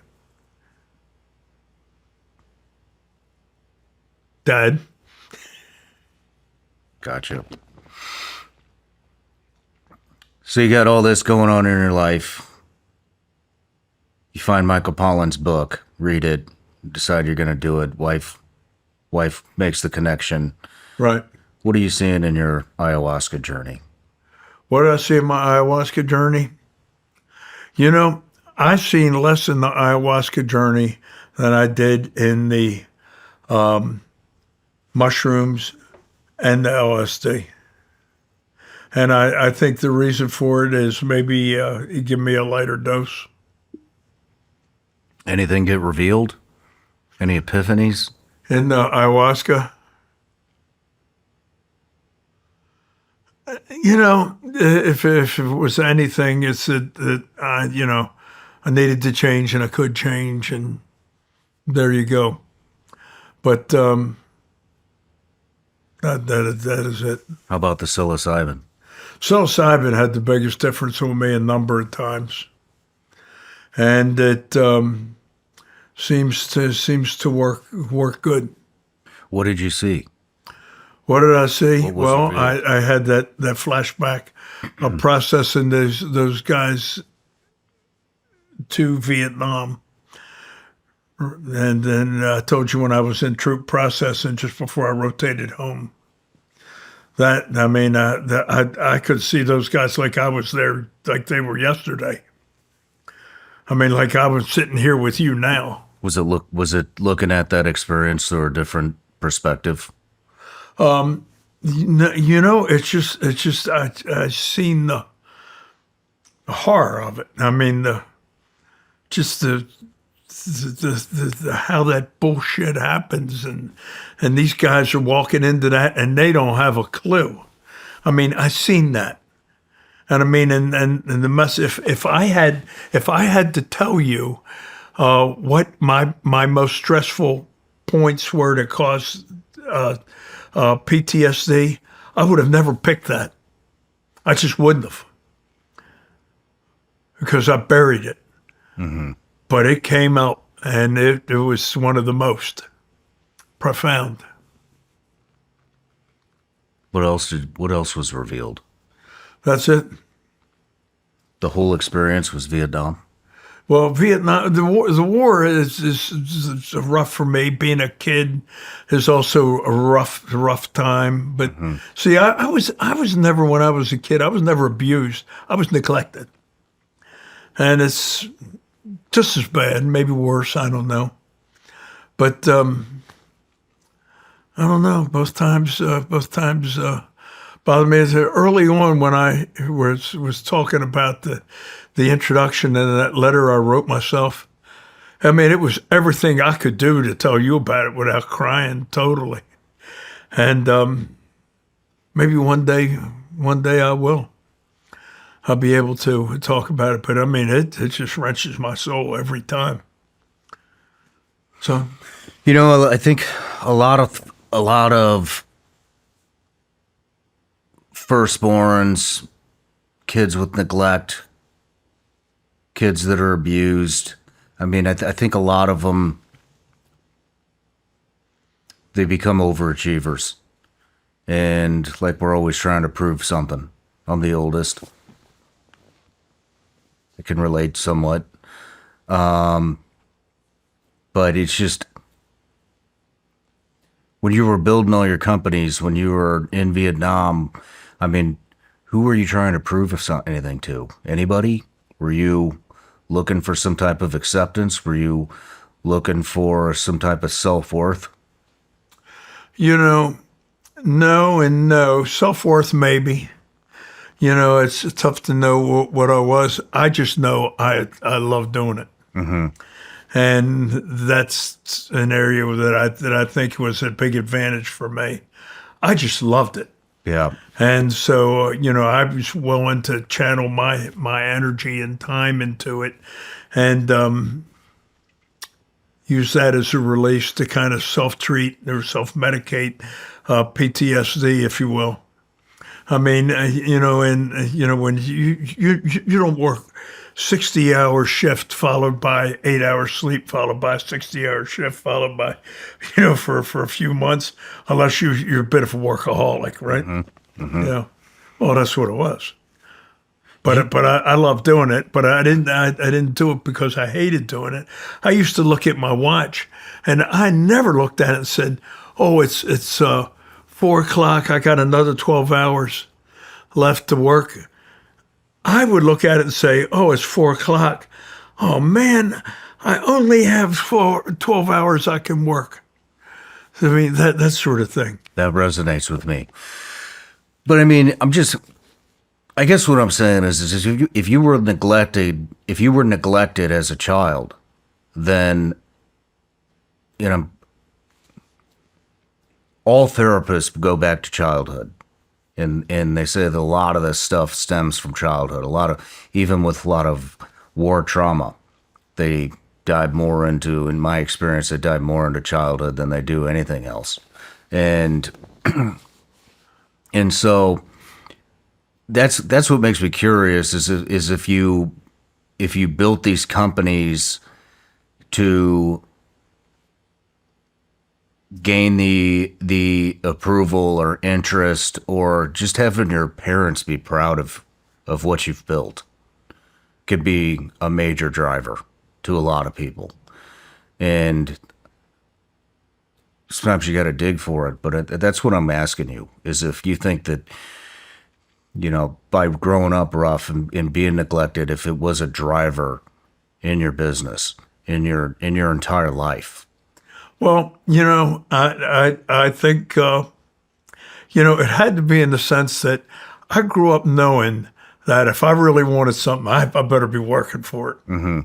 Dad. Gotcha. So you got all this going on in your life. You find Michael Pollan's book, read it, decide you're going to do it. Wife makes the connection. Right. What are you seeing in your ayahuasca journey? What did I see in my ayahuasca journey? I seen less in the ayahuasca journey than I did in the mushrooms and the LSD. And I think the reason for it is maybe you give me a lighter dose. Anything get revealed? Any epiphanies? In the ayahuasca? If it was anything, it's that I needed to change and I could change, and there you go. But That is it. How about the psilocybin? Psilocybin had the biggest difference with me a number of times, and it seems to work good. What did you see? What did I see? What was Well, revealed? I had that flashback of processing those guys to Vietnam. And then I told you when I was in troop processing just before I rotated home. I could see those guys like I was there, like they were yesterday. I mean, like I was sitting here with you now. Was it looking at that experience through a different perspective? It's just I seen the horror of it. I mean, the how that bullshit happens, and these guys are walking into that and they don't have a clue. I mean, I seen that, and I mean, and the mess. If I had to tell you what my most stressful points were to cause PTSD, I would have never picked that. I just wouldn't have, because I buried it. Mm-hmm. But it came out, and it was one of the most profound. What else was revealed? That's it. The whole experience was Vietnam. Well, Vietnam, the war is rough for me. Being a kid is also a rough time. But see, I was never, when I was a kid, I was never abused. I was neglected, and it's just as bad, maybe worse. I don't know, but I don't know. Both times bothered me. Early on, when I was talking about the introduction and that letter I wrote myself, I mean, it was everything I could do to tell you about it without crying totally. And maybe one day I will. I'll be able to talk about it, but I mean, it just wrenches my soul every time. So, I think a lot of firstborns, kids with neglect, kids that are abused. I mean, I think a lot of them, they become overachievers, and like we're always trying to prove something. I'm the oldest. I can relate somewhat. But it's just, when you were building all your companies, when you were in Vietnam, I mean, who were you trying to prove anything to? Anybody? Were you looking for some type of acceptance? Were you looking for some type of self-worth? No and no. Self-worth, maybe. It's tough to know what I was. I just know I love doing it. Mm-hmm. And that's an area that I think was a big advantage for me. I just loved it. Yeah. And so, I was willing to channel my energy and time into it, and use that as a release to kind of self-treat or self-medicate PTSD, if you will. I mean, when you don't work 60-hour shift followed by 8 hours sleep, followed by a 60-hour shift, followed by, for a few months, unless you're a bit of a workaholic, right? Mm-hmm. Mm-hmm. Yeah. Well, that's what it was. But I love doing it. But I didn't do it because I hated doing it. I used to look at my watch, and I never looked at it and said, "Oh, it's 4:00. I got another 12 hours left to work." I would look at it and say, "Oh, it's 4:00. Oh man, I only have 12 hours I can work." I mean, that sort of thing. That resonates with me. But I mean, I guess what I'm saying is if you were neglected as a child, then, all therapists go back to childhood. And they say that a lot of this stuff stems from childhood. Even with a lot of war trauma, they dive more into, in my experience, they dive more into childhood than they do anything else. And And so that's what makes me curious is if you built these companies to gain the approval or interest, or just having your parents be proud of what you've built, could be a major driver to a lot of people. And sometimes you got to dig for it, but that's what I'm asking you, is if you think that, by growing up rough and being neglected, if it was a driver in your business, in your entire life. Well, I think, it had to be in the sense that I grew up knowing that if I really wanted something, I better be working for it. Mm-hmm.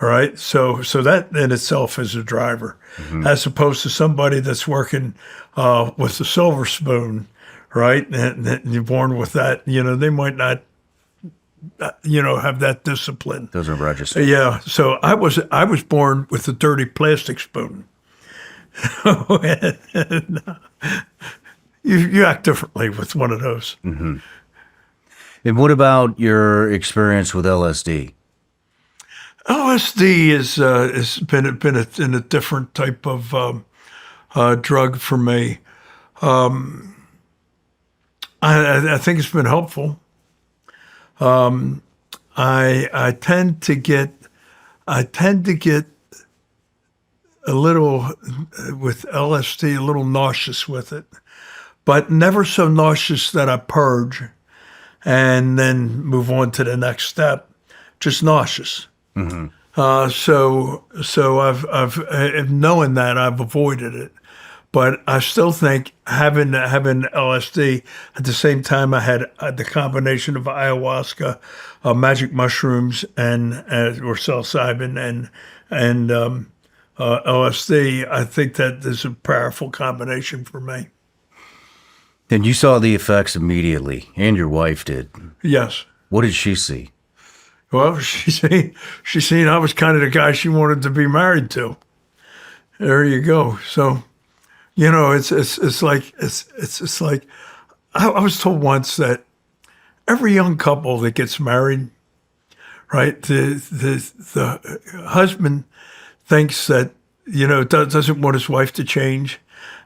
All right. So that in itself is a driver, as opposed to somebody that's working with a silver spoon, right? And you're born with that, they might not, have that discipline. Doesn't register. Yeah. So I was born with a dirty plastic spoon. You act differently with one of those. Mm-hmm. And what about your experience with LSD? LSD has been in a different type of drug for me. I think it's been helpful. I tend to get a little with LSD, a little nauseous with it, but never so nauseous that I purge and then move on to the next step. Just nauseous. Mm-hmm. So I've knowing that I've avoided it, but I still think having LSD at the same time I had the combination of ayahuasca, magic mushrooms, and or psilocybin and LSD. I think that is a powerful combination for me. And you saw the effects immediately, and your wife did. Yes. What did she see? Well, she seen I was kind of the guy she wanted to be married to. There you go. So, it's like I was told once that every young couple that gets married, right, the husband thinks that doesn't want his wife to change,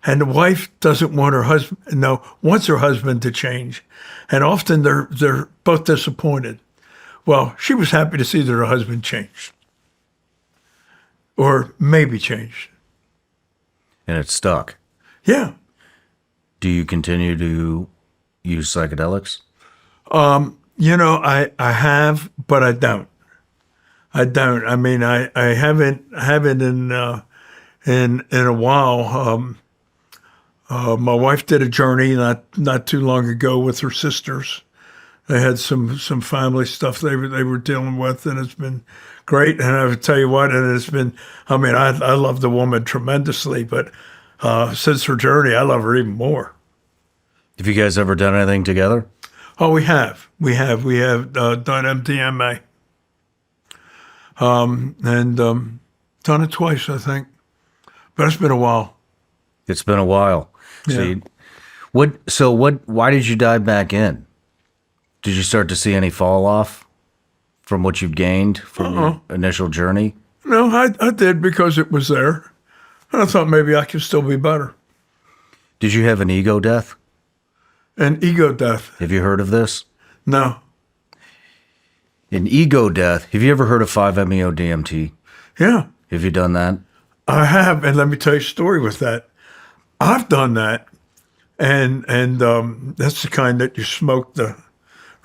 and the wife doesn't want wants her husband to change, and often they're both disappointed. Well, she was happy to see that her husband changed, or maybe changed, and it stuck. Yeah. Do you continue to use psychedelics? I have, but I don't. I mean, I haven't in a while. My wife did a journey not too long ago with her sisters. They had some family stuff they were dealing with, and it's been great. And I would tell you what, and it's been. I mean, I love the woman tremendously, but since her journey, I love her even more. Have you guys ever done anything together? Oh, we have done MDMA. And done it twice, I think, but it's been a while. It's been a while. Yeah. Why did you dive back in? Did you start to see any fall off from what you've gained from your initial journey? No, I did because it was there. And I thought maybe I could still be better. Did you have an ego death? An ego death? Have you heard of this? No. An ego death. Have you ever heard of 5-MeO-DMT? Yeah. Have you done that? I have, and let me tell you a story with that. I've done that, and that's the kind that you smoke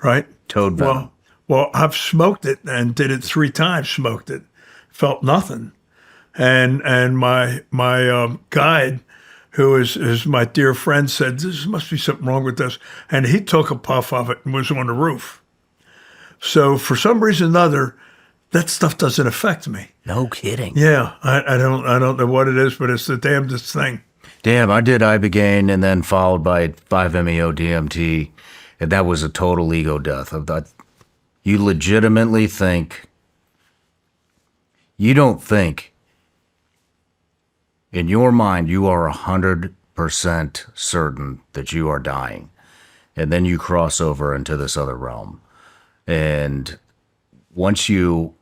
right? Toad venom. Well, I've smoked it and did it 3 times, smoked it. Felt nothing. And my guide, who is my dear friend, said, there must be something wrong with this. And he took a puff of it and was on the roof. So for some reason or another, that stuff doesn't affect me. No kidding. Yeah, I don't know what it is, but it's the damnedest thing. Damn, I did Ibogaine and then followed by 5-MeO-DMT, and that was a total ego death. You legitimately think, you don't think, in your mind, you are 100% certain that you are dying. and then you cross over into this other realm. And once you,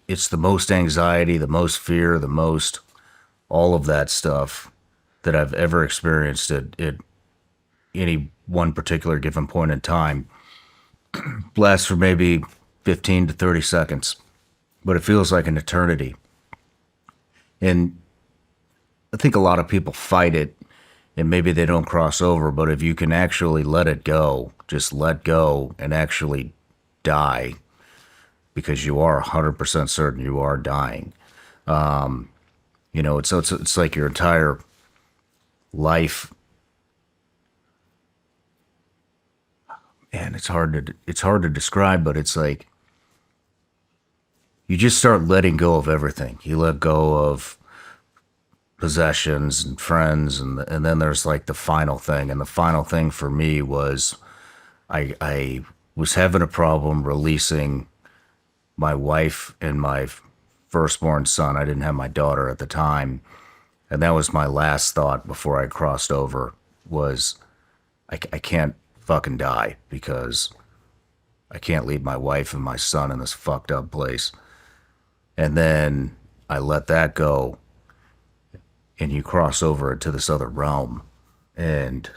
it's the most anxiety, the most fear, the most all of that stuff that I've ever experienced at any one particular given point in time. Lasts for maybe 15 to 30 seconds, but it feels like an eternity. And I think a lot of people fight it and maybe they don't cross over, but if you can actually let it go, just let go and actually die, because you are 100% certain you are dying. You know, it's like your entire life. And it's hard to describe, but it's like you just start letting go of everything. You let go of possessions and friends, and then there's like the final thing. And the final thing for me was I was having a problem releasing my wife and my firstborn son. I didn't have my daughter at the time, and that was my last thought before I crossed over. Was I can't fucking die, because I can't leave my wife and my son in this fucked up place. And then I let that go, and you cross over into this other realm, and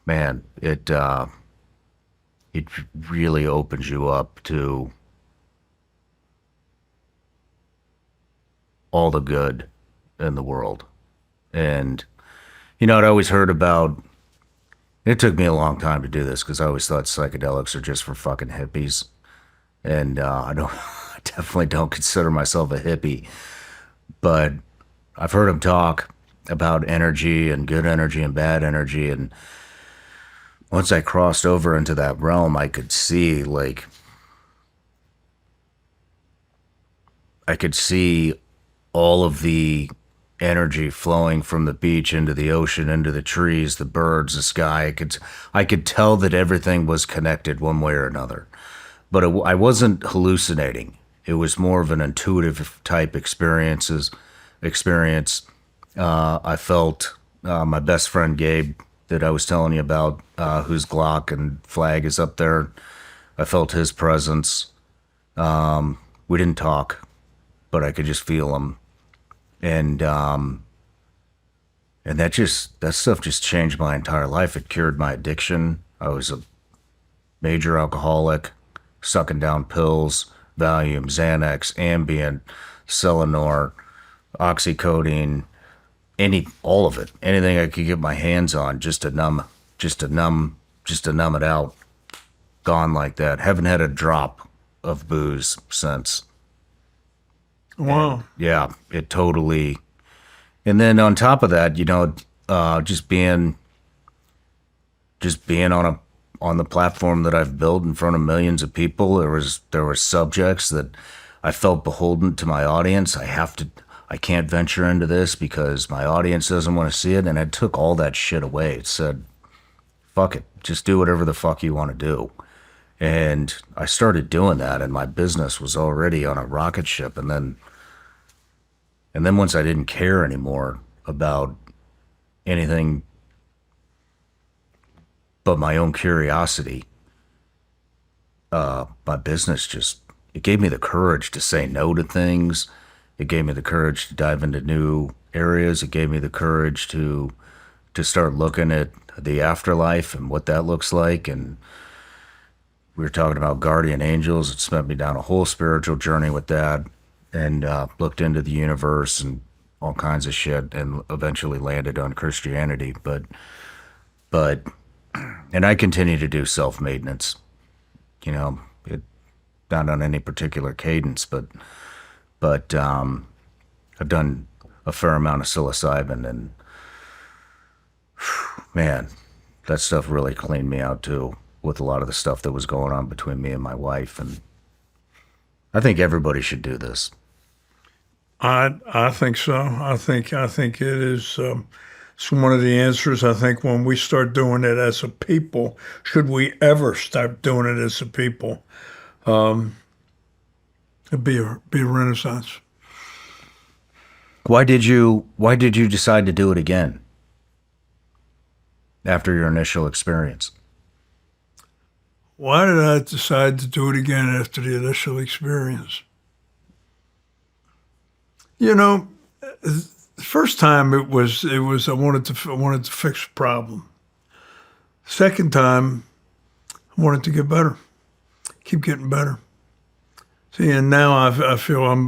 man, it really opens you up to all the good in the world. And you know, I'd always heard about, it took me a long time to do this because I always thought psychedelics are just for fucking hippies. And I definitely don't consider myself a hippie, but I've heard him talk about energy and good energy and bad energy. And once I crossed over into that realm, I could see all of the energy flowing from the beach into the ocean, into the trees, the birds, the sky. I could tell that everything was connected one way or another. But I wasn't hallucinating. It was more of an intuitive type experience. I felt my best friend Gabe, that I was telling you about, whose Glock and flag is up there. I felt his presence. We didn't talk, but I could just feel him. And that stuff just changed my entire life. It cured my addiction. I was a major alcoholic, sucking down pills, Valium, Xanax, Ambien, Selenor, oxycodone, all of it, anything I could get my hands on, just to numb it out. Gone like that. Haven't had a drop of booze since. Wow. And yeah, it totally. And then on top of that, you know, just being on the platform that I've built in front of millions of people, there were subjects that I felt beholden to my audience. I can't venture into this because my audience doesn't want to see it. And it took all that shit away. It said, fuck it, just do whatever the fuck you want to do. And I started doing that, and my business was already on a rocket ship. And then once I didn't care anymore about anything but my own curiosity, my business it gave me the courage to say no to things. It gave me the courage to dive into new areas. It gave me the courage to start looking at the afterlife and what that looks like. And we were talking about guardian angels. It sent me down a whole spiritual journey with that, and looked into the universe and all kinds of shit, and eventually landed on Christianity. And I continue to do self-maintenance, you know, not on any particular cadence, but I've done a fair amount of psilocybin, and man, that stuff really cleaned me out too, with a lot of the stuff that was going on between me and my wife. And I think everybody should do this. I think so. I think it is. It's one of the answers. I think when we start doing it as a people, should we ever start doing it as a people, it'd be a renaissance. Why did you decide to do it again? after your initial experience? Why did I decide to do it again after the initial experience? You know, the first time it was I wanted to fix a problem. Second time, I wanted to get better, keep getting better. See, and now I feel I'm,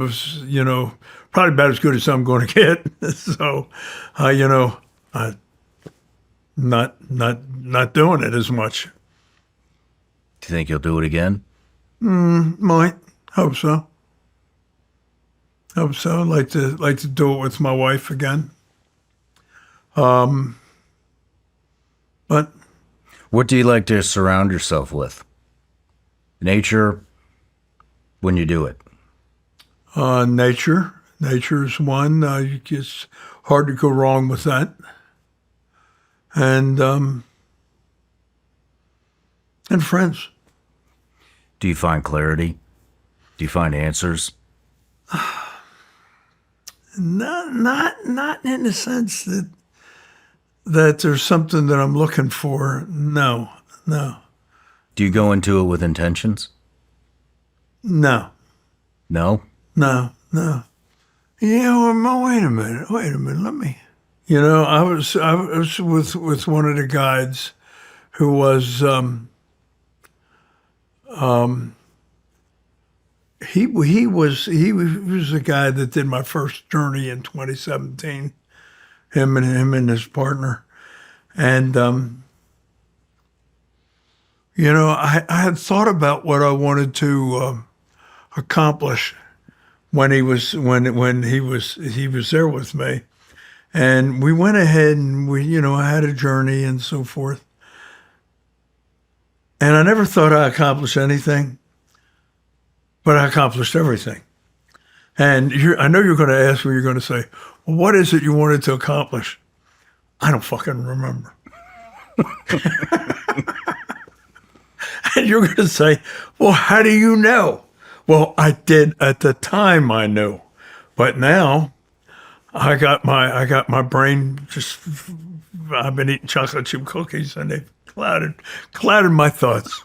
probably about as good as I'm going to get. So, I not doing it as much. Do you think you'll do it again? Might. Hope so. Hope so. Like to do it with my wife again. But What do you like to surround yourself with? Nature, when you do it? nature. Nature is one. It's hard to go wrong with that. And friends. Do you find clarity? Do you find answers? Not in the sense that there's something that I'm looking for. No. Do you go into it with intentions? No. No? Yeah, well, wait a minute. Let me. I was with one of the guides who was he was the guy that did my first journey in 2017. Him and his partner, and I had thought about what I wanted to accomplish when he was there with me, and we went ahead and I had a journey and so forth, and I never thought I accomplished anything, but I accomplished everything. And I know you're going to ask me, you're going to say, well, what is it you wanted to accomplish? I don't fucking remember. And you're going to say, well, how do you know? Well, I did at the time, I knew. But now I got my brain just, I've been eating chocolate chip cookies and they've clouded my thoughts.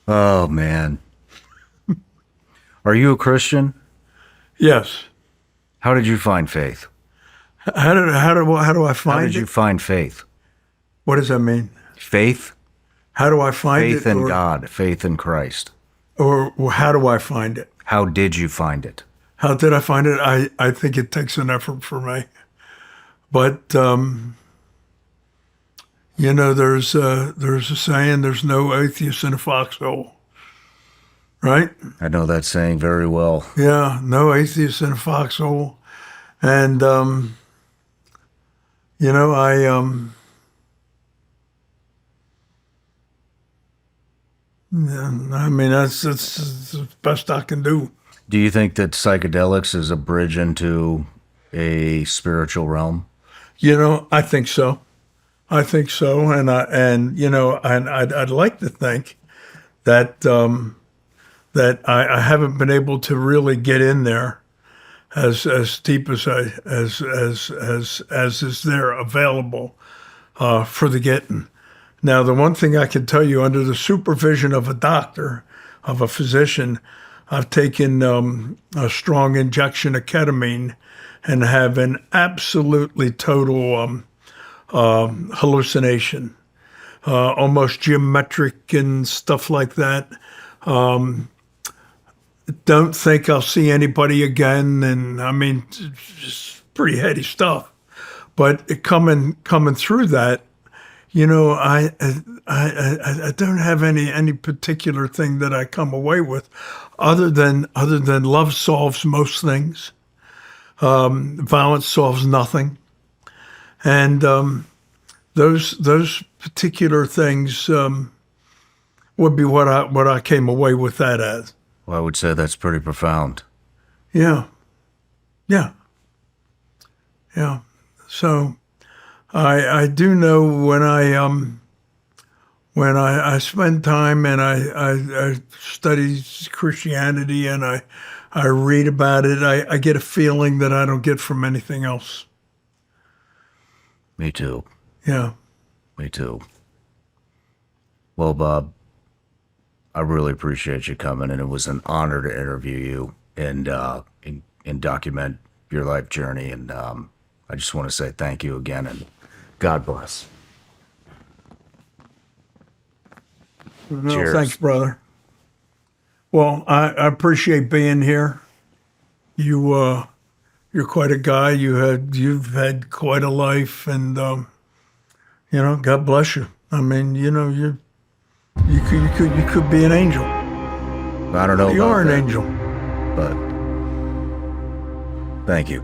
Oh, man. Are you a Christian? Yes. How did you find faith? How do I find it? How did you find faith? What does that mean? Faith? How do I find it? Faith in God, faith in Christ. Or how do I find it? How did you find it? How did I find it? I think it takes an effort for me. But, there's a saying, there's no atheist in a foxhole. Right? I know that saying very well. Yeah, no atheist in a foxhole. And, that's the best I can do. Do you think that psychedelics is a bridge into a spiritual realm? I think so. And I'd like to think that, that I haven't been able to really get in there as deep as is there available for the getting. Now, the one thing I can tell you, under the supervision of a doctor, of a physician, I've taken a strong injection of ketamine and have an absolutely total hallucination, almost geometric and stuff like that. Don't think I'll see anybody again, and just pretty heady stuff. But coming through that, I don't have any particular thing that I come away with, other than love solves most things, violence solves nothing, and those particular things would be what I came away with that as. Well, I would say that's pretty profound. Yeah. So I do know when I spend time and I study Christianity and I read about it, I get a feeling that I don't get from anything else. Me too. Yeah. Me too. Well, Bob, I really appreciate you coming, and it was an honor to interview you and document your life journey. And I just want to say thank you again, and God bless. No, Cheers. thanks, brother. Well, I appreciate being here. You're quite a guy. You've had quite a life, and God bless you. I mean, you could be an angel. I don't know. You about are an that, angel. but thank you.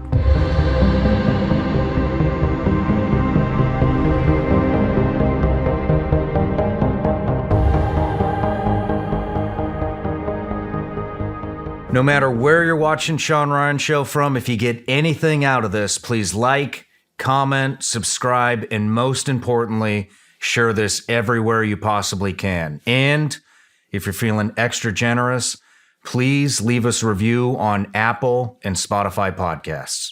No matter where you're watching Shawn Ryan Show from, if you get anything out of this, please like, comment, subscribe, and most importantly, share this everywhere you possibly can. And if you're feeling extra generous, please leave us a review on Apple and Spotify podcasts.